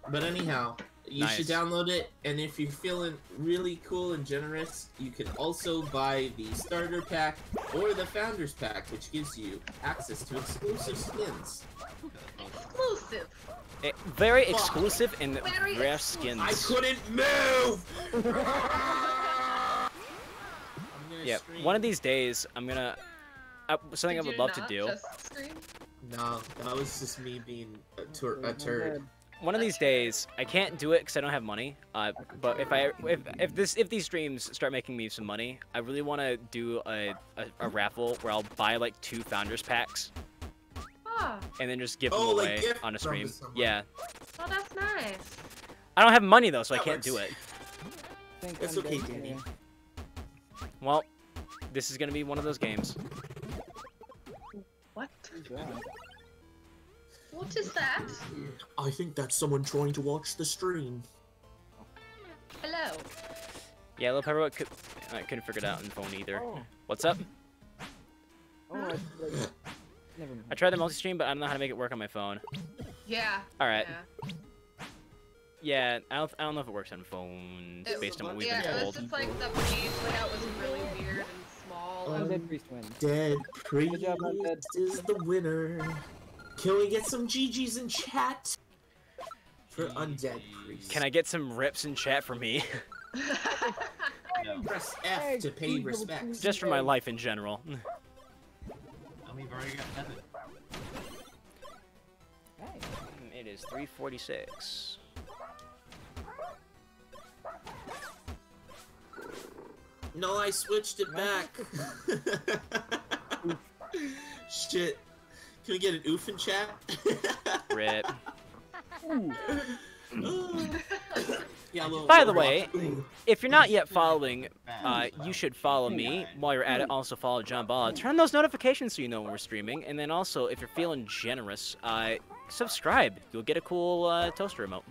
But anyhow, you should Nice. download it, and if you're feeling really cool and generous, you can also buy the starter pack or the founders pack, which gives you access to exclusive skins. exclusive. Very exclusive and Very rare exclusive. skins. I couldn't move. Yeah, one of these days I'm gonna something I Did would you love to not do. just scream? No, that was just me being a Oh, turd. One of these days, I can't do it because I don't have money. But if these streams start making me some money, I really want to do a raffle where I'll buy like 2 founders packs Oh, and then just give Oh, them like away gift on a from stream. someone. Yeah, oh, that's nice. I don't have money though, so I That can't do works. it. Think It's I'm okay, dead Danny. today. Well, this is gonna be one of those games. What? Yeah. What is that? I think that's someone trying to watch the stream. Hello. Yeah, Lil Pepper I couldn't figure it out on the phone either. Oh, What's up? oh, like, never mind. I tried the multi-stream, but I don't know how to make it work on my phone. Yeah. All right. Yeah. Yeah, I don't know if it works on phones It- based on what we've yeah, been it told. was just like the page layout was really weird and small. Undead Priest win. Dead Good job, Undead. Priest is the winner. Can we get some GGs in chat for Undead Priest? Can I get some rips in chat for me? No. Press F to pay respects? Just for my life in general. We've already got 7. Hey, It is 3:46. No, I switched it back. Shit. Can we get an oof in chat? Rip. Yeah, By the way, if you're not yet following, you should follow me. While you're at it, also follow John Ball. Turn on those notifications so you know when we're streaming. And then also, if you're feeling generous, subscribe. You'll get a cool toaster remote.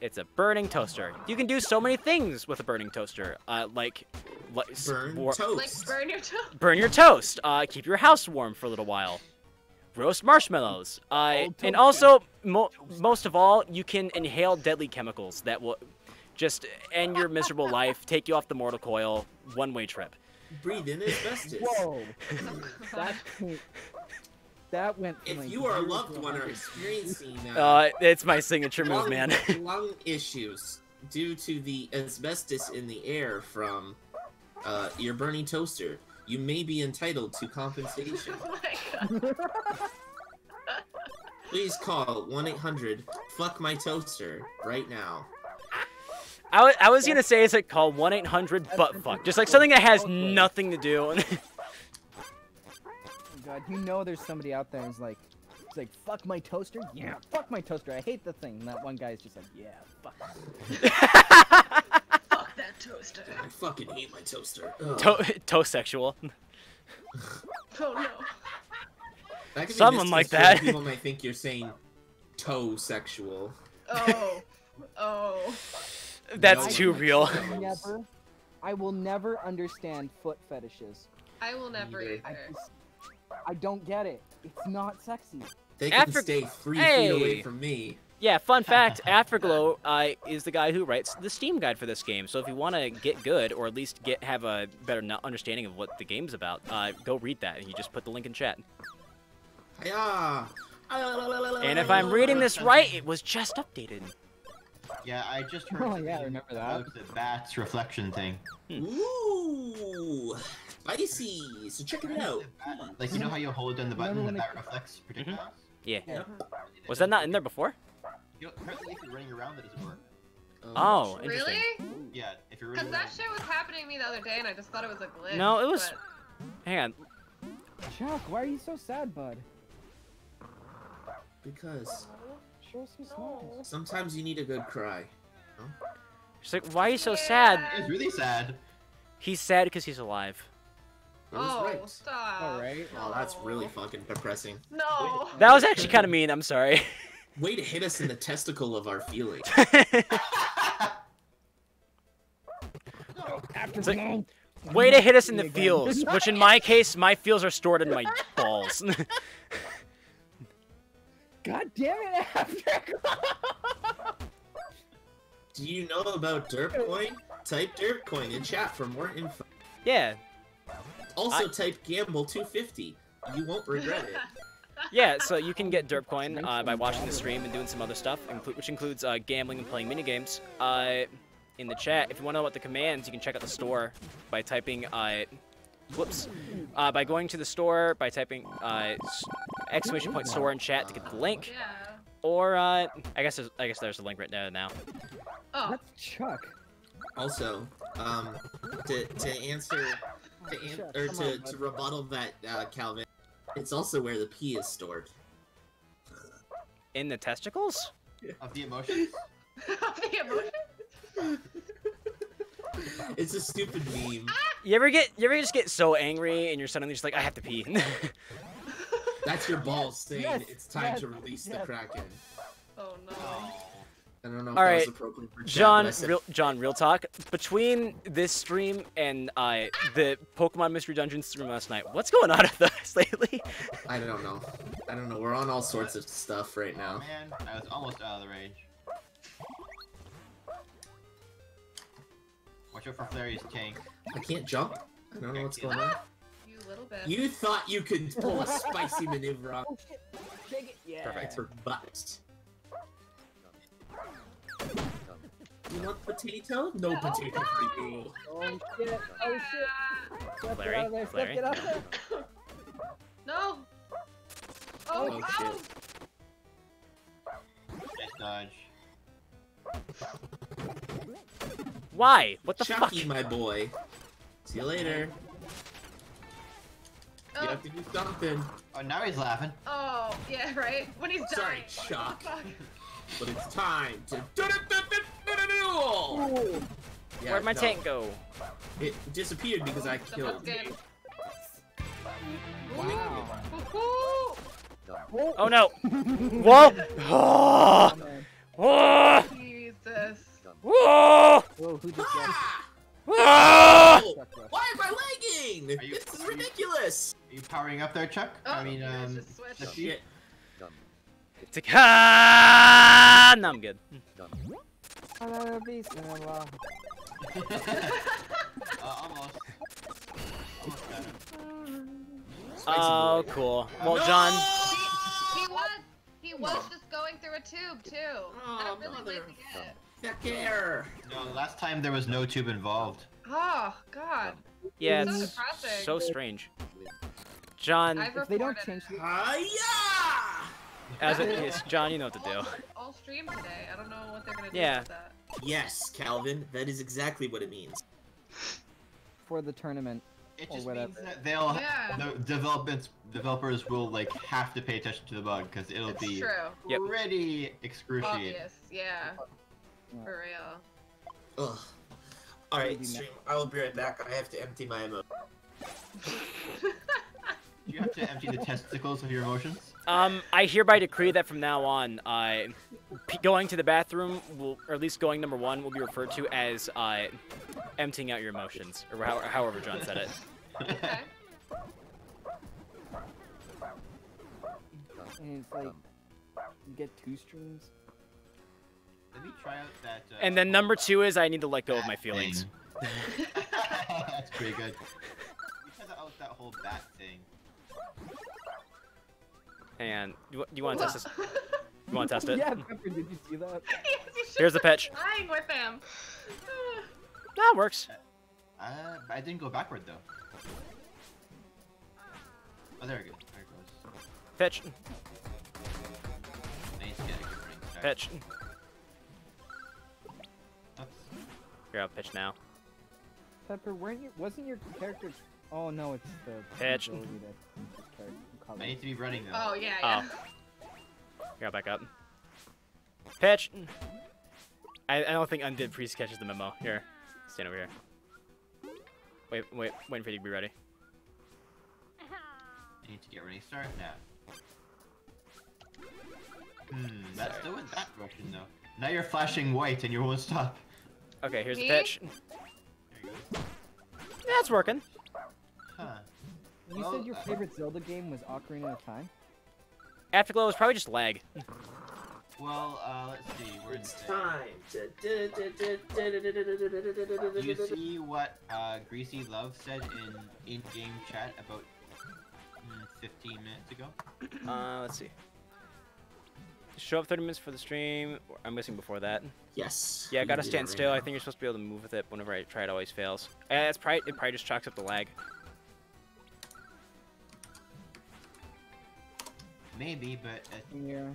It's a burning toaster. You can do so many things with a burning toaster. Like burn Like toast. burn your toast. burn your toast. Keep your house warm for a little while. Roast marshmallows. And also, most of all, you can inhale deadly chemicals that will just end your miserable life, take you off the mortal coil, one-way trip. Breathe in asbestos. Whoa. That went. from, If like, you or a 0 to loved one are 100. experiencing It's my signature move, man. lung issues due to the asbestos in the air from your burning toaster, you may be entitled to compensation. Oh my god. Please call 1-800-FUCK-MY-TOASTER right now. I was gonna say it's like call 1-800-BUTTFUCK, just like something that has nothing to do. Oh God, you know there's somebody out there who's like, it's like, fuck my toaster? Yeah, fuck my toaster. I hate the thing. And that one guy's just like, yeah, fuck it. Fuck that toaster. I fucking hate my toaster. Toast sexual. Oh no. That could be Someone like misconstrued. that. People might think you're saying toe sexual. Oh. Oh. That's No. too real. I will never understand foot fetishes. I will never Either. either. I don't get it. It's not sexy. They can After- stay 3 Hey. feet away from me. Yeah, fun fact, Afterglow is the guy who writes the Steam guide for this game. So if you want to get good, or at least have a better understanding of what the game's about, go read that. He just put the link in chat. Hiya! And if I'm reading this right, it was just updated. Yeah, I just heard Oh, yeah, I something remember that. about the bat's reflection thing. Ooh! Spicy! So check it out. Like, you know how you hold down the button and the Remember when bat reflects projectiles? Yeah. Yeah. Was that not in there before? You know, apparently if you're running around, that doesn't work. Oh, interesting. Really? Yeah, if you're Because running that around. shit was happening to me the other day and I just thought it was a glitch. No, it was- but- Hang on. Chuck, why are you so sad, bud? Because Show some smiles. sometimes you need a good cry. She's like, why are you so sad? It's really sad. He's sad because he's alive. That was Oh, right. stop. Alright. Oh, that's really fucking depressing. No. That was actually kind of mean. I'm sorry. Way to hit us in the testicle of our feelings. After It's like- Way to hit us in the feels, which in my case, my feels are stored in my balls. God damn it, After. Do you know about Derpcoin? Type Derpcoin in chat for more info. Yeah, Also type Gamble250. You won't regret it. yeah. So you can get Derpcoin by watching the stream and doing some other stuff, which includes gambling and playing minigames. In the chat, if you want to know what the commands, you can check out the store by typing by going to the store by typing exclamation point store in chat to get the link, Yeah. or I guess there's a link right there now. Oh. That's Chuck. Also, to answer or to rebuttal that Calvin, it's also where the pee is stored. In the testicles? Of the emotions? The emotion? It's a stupid meme. You ever just get so angry and you're suddenly just like, I have to pee. That's your balls saying Yes, it's time yes, to release the yes. Kraken. Oh no. Oh. I don't know if All that right, was appropriate for chat, but I said, real talk. Between this stream and the Pokemon Mystery Dungeon stream last night, what's going on with us lately? I don't know. I don't know. We're on all sorts of stuff right now. Man, I was almost out of the rage. Watch out for Flary's tank. I can't jump. I don't know what's going on. You little bit. You thought you could pull a spicy maneuver on Oh shit. Shake it. Yeah. Perfect. her butt. You want potato? No potato for you. Oh shit. Oh shit. Step Larry? Get out of there. Step, Larry? get out of there. No. Oh, Oh, ow. Nice dodge. Why? What the Chucky, fuck? my boy. See you later. You Oh, have to do something. Oh, now he's laughing. oh, yeah, right? When he's Sorry, dying. Chuck. Fuck. But it's time to Yeah, Where'd my no. tank go? It disappeared because I killed Someone's it. Wow. Woohoo! Oh no! Whoa! Oh, man. Whoa! Jesus. Whoa! Whoa, who just left? Ah! Whoa! Oh! Chuck left. Why am I lagging? Are you- This is are you- ridiculous. Are you powering up there, Chuck? Oh, I mean, yeah, it's just switched. the sheep. Shit. No, I'm good. Almost. Almost got him. Oh, cool. Well, John. He was just going through a tube too. Oh, That really mother. made me get it. Heck yeah. No, last time there was no tube involved. Oh God. Yeah, So it's depressing. so strange. John, I've If they don't reported change it. the Hiya! as it is, John, you know what to do. All stream today. I don't know what they're gonna do Yeah. with that. Yes, Calvin, that is exactly what it means. for the tournament. It Or just whatever. means that they'll Yeah. the developers will like have to pay attention to the bug because it'll It's be true. Yep. pretty excruciating. Obvious. Yeah. Yeah. For real. Ugh. Alright, Maybe stream. I will be right back. I have to empty my ammo. You have to empty the testicles of your emotions. I hereby decree that from now on, going to the bathroom will, or at least going number one, will be referred to as emptying out your emotions, or however John said it. Okay. And it's like, you get 2 streams. Let me try out that. And then number two is I need to let go of my feelings. That's pretty good. We tried out that whole bat thing. And do you want to test this? You want to test it? Yeah, Pepper, did you see that? Yes, you should Here's the be pitch. Flying with him. That works. But I didn't go backward though. Oh, there we go. There it goes. Pitch. I need to get a good running start. Pitch. Oops. You're out. Pitch now. Pepper, wasn't your character? Oh no, it's the Pitch. ability that this character color. I need to be running though. Oh yeah, yeah. You're out back up. Pitch. I don't think Undid Priest catches the memo. Here. Stand over here. Waiting for you to be ready. I need to get running start now. That's still in that direction though. Now you're flashing white and you won't stop. Okay, here's the Me? pitch. There you go. Yeah, it's working. Huh. You Well, said your favorite Zelda game was Ocarina of Time? Afterglow was probably just lag. Well, let's see. We're in It's six. time. Do you see what Greasy Love said in in-game chat about 15 minutes ago? Let's see. Show up 30 minutes for the stream. I'm guessing before that. Yes. Yeah, I you gotta did it stand right still. now. I think you're supposed to be able to move with it. Whenever I try, it always fails. It probably just chalks up the lag. Maybe, but Yeah.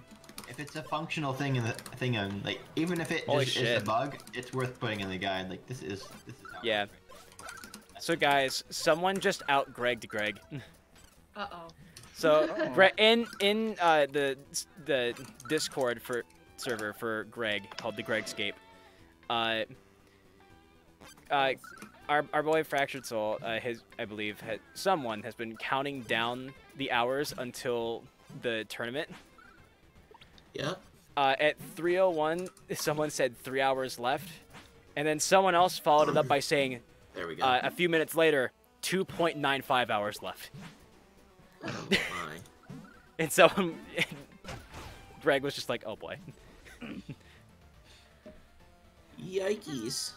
if it's a functional thing in the thing, like even if it Holy just is shit. a bug, it's worth putting in the guide. Like this is how. Yeah. it works. So guys, someone just out Gregged Greg. Uh oh. So Oh. in the Discord server for Greg called the Gregscape, our boy Fractured Soul, someone has been counting down the hours until the tournament. Yep. At 3:01, someone said 3 hours left, and then someone else followed it up by saying There we go. a few minutes later, 2.95 hours left. Oh my. And so Greg was just like, "Oh boy." Yikes.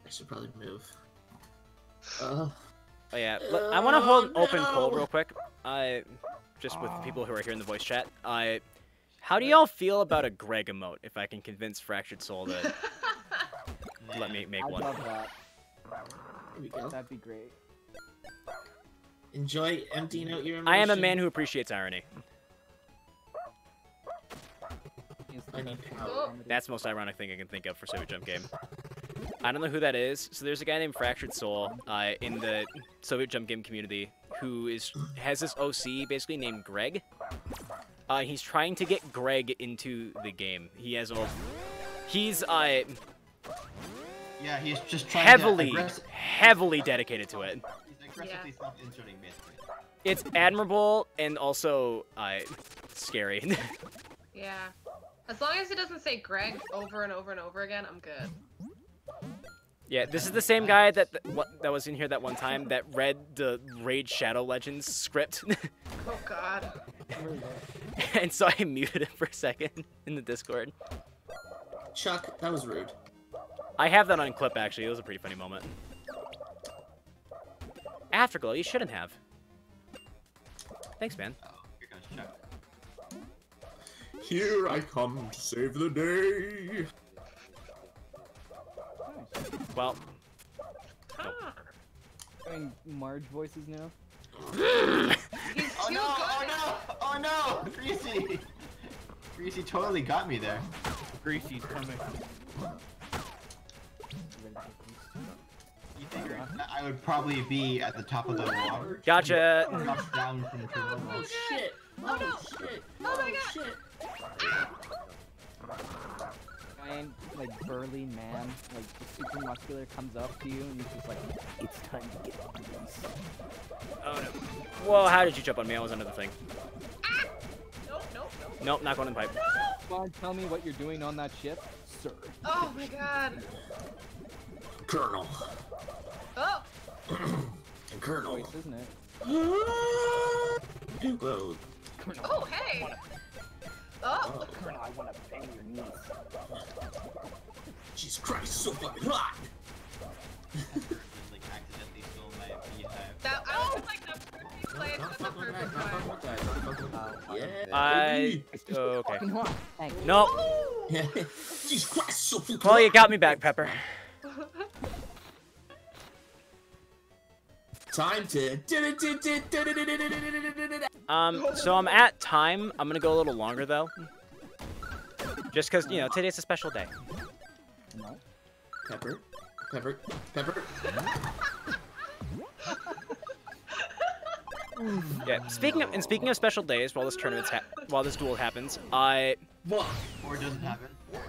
I should probably move. Oh yeah, I want to hold an open no. poll real quick. Just with people who are here in the voice chat. How do y'all feel about a Greg emote? If I can convince Fractured Soul to let me make I'd one. love that. Here we go. That'd be great. Enjoy emptying out your emotions. I am a man who appreciates irony. You I need power. Oh. That's the most ironic thing I can think of for Soviet Jump Game. I don't know who that is. So there's a guy named Fractured Soul in the Soviet Jump Game community who has this OC basically named Greg. He's trying to get Greg into the game. He's Yeah, he's just trying heavily dedicated to it. He's aggressively self-inserting, basically. It's admirable and also scary. Yeah. As long as it doesn't say Greg over and over and over again, I'm good. Yeah, this is the same guy that was in here that one time that read the Raid Shadow Legends script. Oh god. And so I muted him for a second in the Discord. Chuck, that was rude. I have that on clip, actually. It was a pretty funny moment. Afterglow, you shouldn't have. Thanks, man. Oh, here comes Chuck. Here I come to save the day. Well, Ah. Doing Marge voices now. He's Oh too no! good. Oh no! Oh no! Greasy! Greasy totally got me there. Greasy's coming. You figured I would probably be at the top of the water. gotcha. Dropped down from Chernobyl. Oh shit! Oh, no. Shit! Oh my god. Shit! Giant, like burly man, like super muscular, comes up to you and he's just like, "It's time to get on this." Oh no. Whoa, how did you jump on me? I was under the thing. Nope, nope, nope. Nope, not going in the pipe. Come on, tell me what you're doing on that ship, sir. Oh my god. Colonel. Oh. And Colonel. Voice, isn't it? Whoa. Oh, hey. Oh. Colonel, I want to bang your knees. Jesus Christ, so fucking hot! Like accidentally stole my beehive. That, I was like the perfect place at the perfect time. Yeah. Okay. Fucking hot. Thanks. Nope. Jesus Christ, so fucking Well, you hot! got me back, Pepper. Time to. So I'm at time. I'm gonna go a little longer though. Just cause, you know, today's a special day. No. Pepper. Pepper. Pepper. Yeah. Speaking of special days, while this duel happens, What? Or it doesn't happen.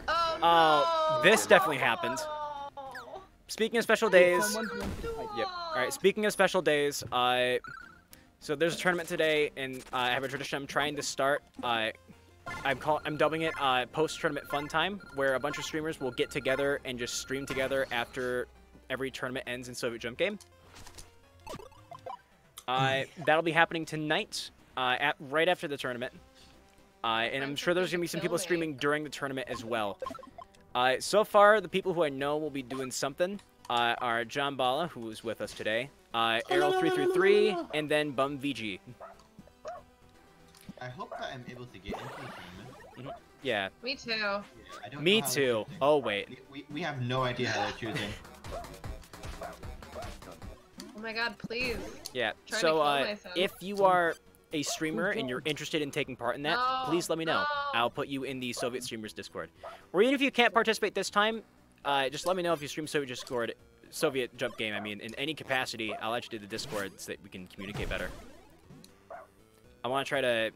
Oh, Oh, no. this definitely happened. Speaking of special days. Someone's going to fight. Yep. All right. Speaking of special days, so there's a tournament today, and I have a tradition I'm trying to start. I'm dubbing it post-tournament fun time, where a bunch of streamers will get together and just stream together after every tournament ends in Soviet Jump Game. That'll be happening tonight, right after the tournament, and I'm sure there's gonna be some people streaming during the tournament as well. So far, the people who I know will be doing something are John Bala, who is with us today, Arrow333, and then Bum VG. I hope that I'm able to get into the tournament. Yeah, Me too. Yeah, I don't me know how they're too. choosing. Oh wait. We have no idea how they're choosing. Oh my god, please. Yeah. Trying to So kill myself. if you are a streamer and you're interested in taking part in that, No, please let me know. no. I'll put you in the Soviet Streamers Discord. Or even if you can't participate this time, just let me know if you stream Soviet Jump Game. I mean, in any capacity, I'll add you to the Discord so that we can communicate better. I want to try to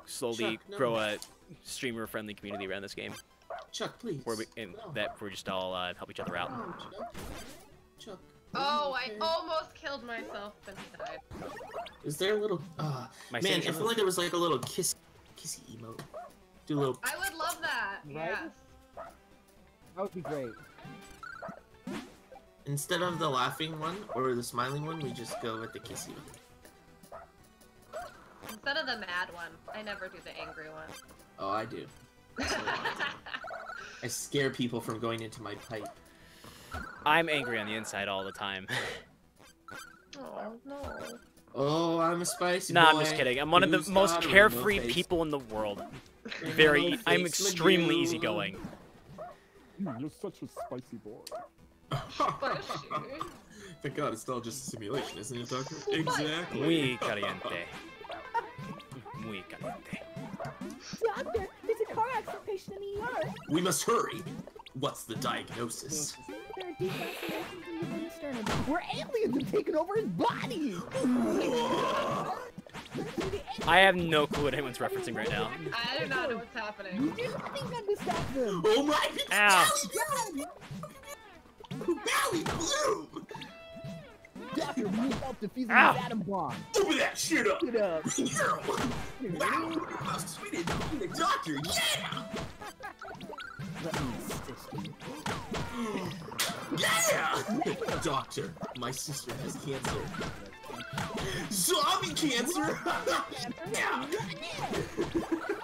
slowly Chuck, no. grow a streamer-friendly community around this game, Chuck, please. where No. that we're just all help each other out. No, Chuck. Chuck. Oh, I okay? almost killed myself and died. Is there a little? My Man, stage- I feel like there was like a little kissy emote. Do a little. I would love that. Right? Yes. That would be great. Instead of the laughing one or the smiling one, we just go with the kissy one. Instead of the mad one, I never do the angry one. Oh, I do. I scare people from going into my pipe. I'm angry on the inside all the time. Oh no. Oh, I'm a spicy Nah, boy. I'm just kidding. I'm one of the Who's most got a carefree rainbow face? people in the world. Rainbow I'm face extremely Magoo. easygoing. You're such a spicy boy. Thank God, it's all just a simulation, isn't it, Doctor? Exactly. Muy caliente. Muy caliente. Doctor, there's a car accident patient in the ER. We must hurry. What's the diagnosis? There are decalculations in the brain sternum. Where aliens have taken over his body. I have no clue what anyone's referencing right now. I do not know what's happening. You did nothing then to stop them. Oh my! It's Ow. Valley Bloom! Doctor, we need help defusing Ow. this atom bomb. Open that shit up! Get up. Wow! How sweet is being a doctor? Yeah! Let me assist you. Yeah! Doctor, my sister has cancer. Zombie cancer! Yeah!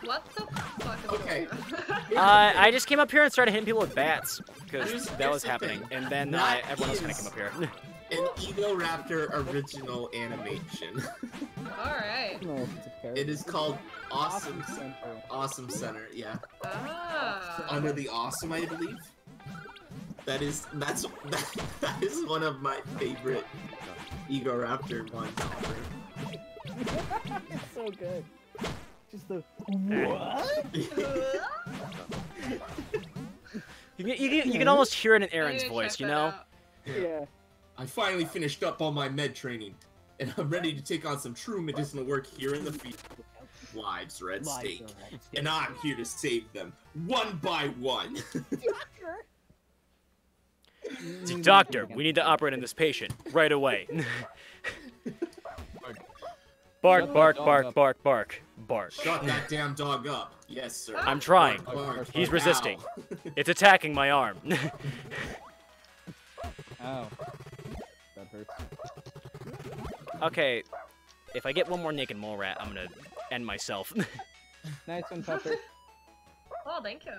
What the fuck is Okay. going on? I just came up here and started hitting people with bats because Here's that was the happening, thing. and then That everyone else kind of is- came up here. An Egoraptor original animation. Alright. No, it's a parrot. It is called Awesome Center. Awesome Center, yeah. Ah. Under the Awesome, I believe. That is one of my favorite Egoraptor ones ever. It's so good. Just the what? You can almost hear it in Aaron's I need to voice, check you that know? out. Yeah. I finally finished up all my med training, and I'm ready to take on some true medicinal work here in the field. Lives are at stake, and I'm here to save them, one by one. Doctor, we need to operate on this patient right away. Bark, bark, bark, bark, bark, bark. Shut that damn dog up. Yes, sir. I'm trying. Bark, bark, He's bark. resisting. Ow. It's attacking my arm. Oh. That hurts. Okay, if I get one more naked mole rat, I'm gonna end myself. Nice one, Pepper. Oh, thank you.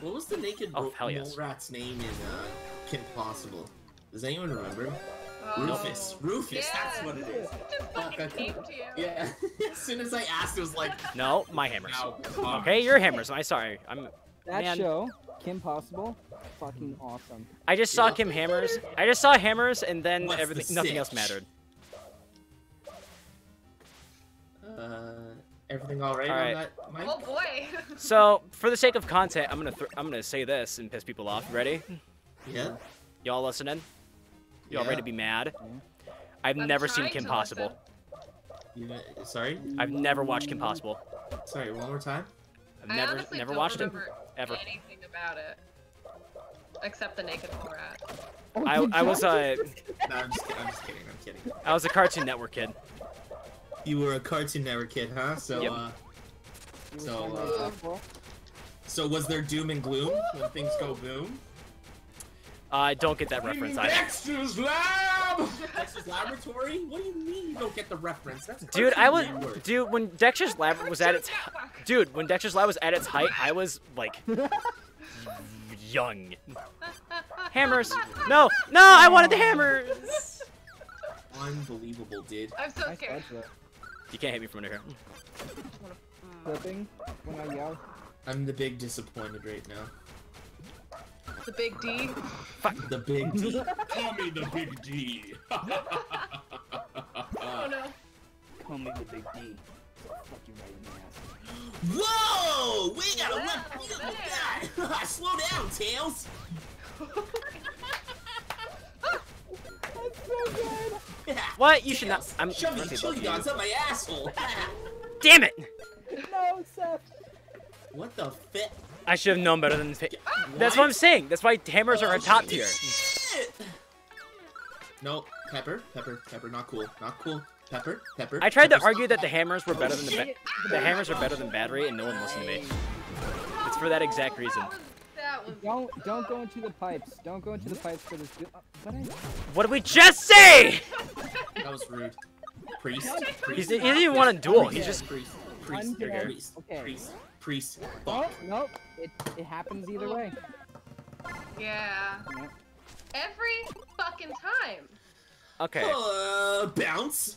What was the naked Oh, hell yes. mole rat's name in Kim Possible? Does anyone remember? Oh. Rufus. Rufus, that's Yeah. what it is. Just fucking came to you. Yeah. As soon as I asked, it was like, No, my hammers. now come on. Okay, your hammers. I'm sorry. That Man. show, Kim Possible, fucking awesome. I just saw Yeah. Kim Hammers. I just saw hammers, and then What's the everything. Nothing else sitch? mattered. Everything all right Alright. on that, Mike? Oh boy. So, for the sake of content, I'm gonna say this and piss people off. Ready? Yeah. Y'all listening? Y'all Yeah. ready to be mad? I've I'm never seen trying Kim to Possible. Sorry? I've never watched Kim Possible. Sorry, one more time? I've I never honestly never don't watched it remember ever. anything about it. Except the naked mole rat. Oh, I did was John a just- No, I'm just kidding. I'm just kidding. I'm kidding. I was a Cartoon Network kid. You were a Cartoon Network kid, huh? So, Yep. You were So, trying to make that call? so was there doom and gloom when things go boom? I don't get that reference. Dexter's Lab! Dexter's Laboratory? What do you mean you don't get the reference? That's Dude, Cartoon Network. when Dexter's Lab was at its when Dexter's Lab was at its height, I was like young. Hammers. No, I wanted the hammers. Unbelievable, dude. I'm so Nice scared. dodge, You can't hit me from under here. though. Flipping when I yell. I'm the big disappointed right now. The big D. The big D. Call me the big D. Oh no. Call me the big D. Fuck you right in the ass. Whoa! We got a Wow, left field guy! Slow down, Tails! That's so good. What? You should not. I'm. Shove Mercy, these love chili you. dogs up my asshole! Damn it! No, Seth. What the fit? I should have known better than. That's what I'm saying. That's why hammers are a top tier. Shit! No, Pepper, not cool, Pepper. I tried to Pepper's- argue that the hammers were better than the hammers are better than battery, and no one listened to me. It's for that exact reason. That was. Don't go into the pipes. Don't go into the pipes for this. But I. What did we just say? That was rude. Priest. He didn't even want to duel. He's just. Priest. Undead. Priest. Okay. Priest. Oh, Fuck. nope. It happens either way. Yeah. Yep. Every fucking time. Okay. Bounce.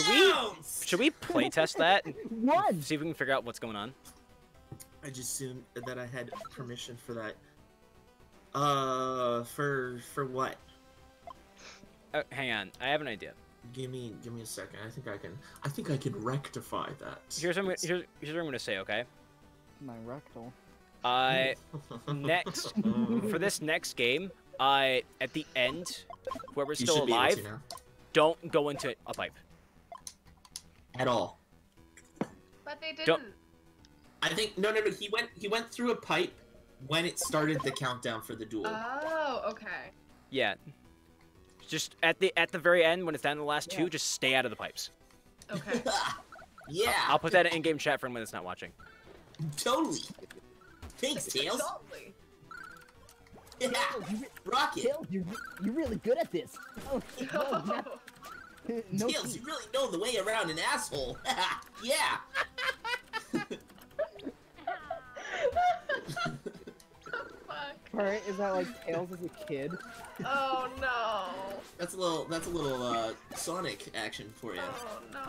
Bounce. Should we playtest that? One. See if we can figure out what's going on. I just assumed that I had permission for that. For what? Hang on. I have an idea. Give me a second. I think I can rectify that. Here's what I'm gonna say, okay? My rectal. Next for this next game, at the end, whoever's You still should be able alive, to now. don't go into a pipe. At all. But they didn't. Don't- I think no. He went through a pipe when it started the countdown for the duel. Oh, okay. Yeah. Just at the very end, when it's down to the last two, just stay out of the pipes. Okay. Yeah. I'll put that in in-game chat for anyone that's not watching. Totally. Thanks, Tails. Totally. Yeah. Rocket. Tails, you're really good at this. Oh, no, not, no Tails, cheat. you really know the way around an asshole. Yeah. Fuck. Alright, is that like Tails as a kid? Oh no. That's a little Sonic action for you. Oh no.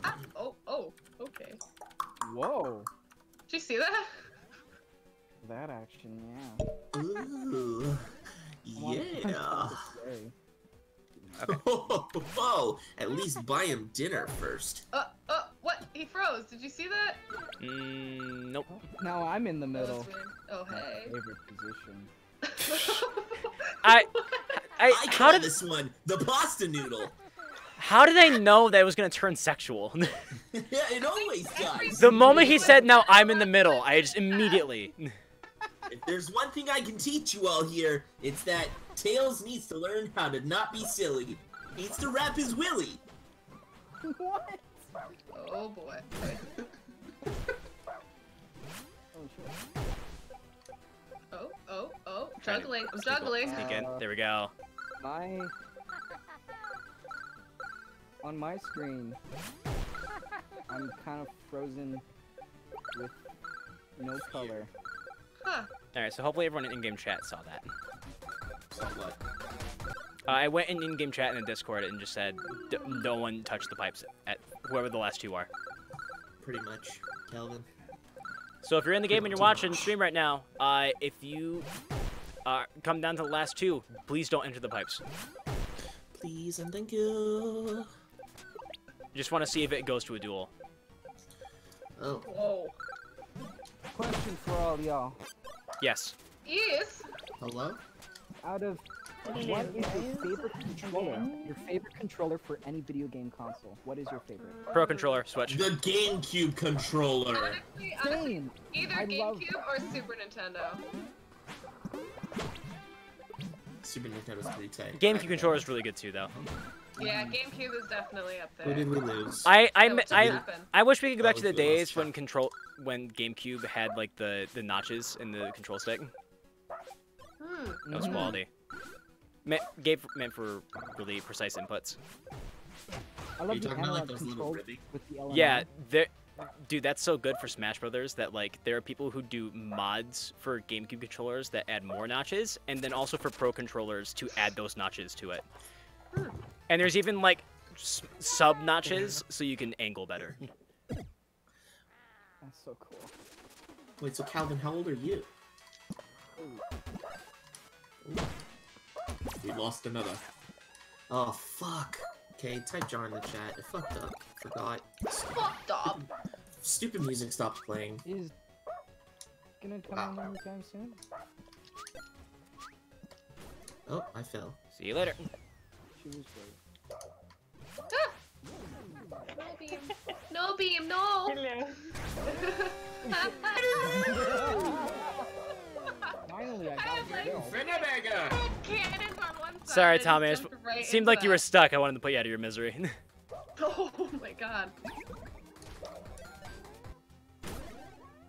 Ah, oh, okay. Whoa. Did you see that? That action, yeah. Ooh. Wanna punch Yeah. this way. Oh, at least buy him dinner first. What? He froze. Did you see that? Nope. Now I'm in the That was middle. weird. Oh, My hey. favorite position. I I how call did this one the pasta noodle. how did I know that it was gonna turn sexual? Yeah, it always does. The moment he said, "Now I'm in the middle," I just immediately. If there's one thing I can teach you all here, it's that Tails needs to learn how to not be silly. He needs to wrap his willy. What? Oh boy. Oh, shit. Oh. Juggling. I'm juggling. Sneak in. There we go. On my screen, I'm kind of frozen with no color. Huh. All right, so hopefully everyone in in-game chat saw that. So what? I went in in-game chat in the Discord and just said, "No one touch the pipes at whoever the last two are." Pretty much, Calvin. So if you're in the game and you're watching stream right now, if you come down to the last two, please don't enter the pipes. Please and thank you. Just want to see if it goes to a duel. Oh, Whoa. Question for all y'all. Yes. Yes. hello? Out of what is your favorite controller? Your favorite controller for any video game console? What is your favorite? Pro controller, Switch. The GameCube controller. Honestly, Same. either I love- GameCube or Super Nintendo. Super Nintendo's pretty tight. GameCube controller is really good too, though. Yeah, GameCube is definitely up there. Who did we lose? I What happened? wish we could go back to the That was the last days when GameCube had like the notches in the control stick. That was quality. Meant for really precise inputs. I Are love you the talking about like analog those little controls ribby? with the LMR. Yeah, dude, that's so good for Smash Brothers that like there are people who do mods for GameCube controllers that add more notches, and then also for Pro controllers to add those notches to it. And there's even like sub notches so you can angle better. That's so cool. Wait, so Calvin, how old are you? We lost another. Oh, fuck. Okay, type John in the chat. I fucked up. Forgot. Fucked up. Stupid music stopped playing. Is gonna come out anytime soon? Oh, I fell. See you later. She was great. No beam. No beam. No. Finally, I I got have, like, you. Cannons on one side. Sorry, Tommy. It jumped right seemed into like you were that. stuck. I wanted to put you out of your misery. Oh my god.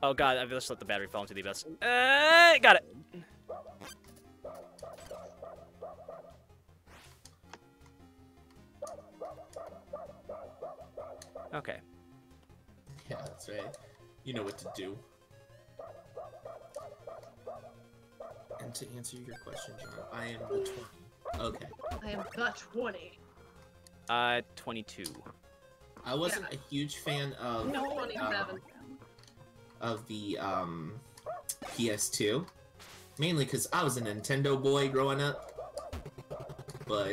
Oh god, I've just let the battery fall into the abyss. Got it. Okay. Yeah, that's right. You know what to do. And to answer your question, John, I am the 20. Okay. I am the 20. 22. I wasn't a huge fan of No, 27. of the PS2. Mainly because I was a Nintendo boy growing up. But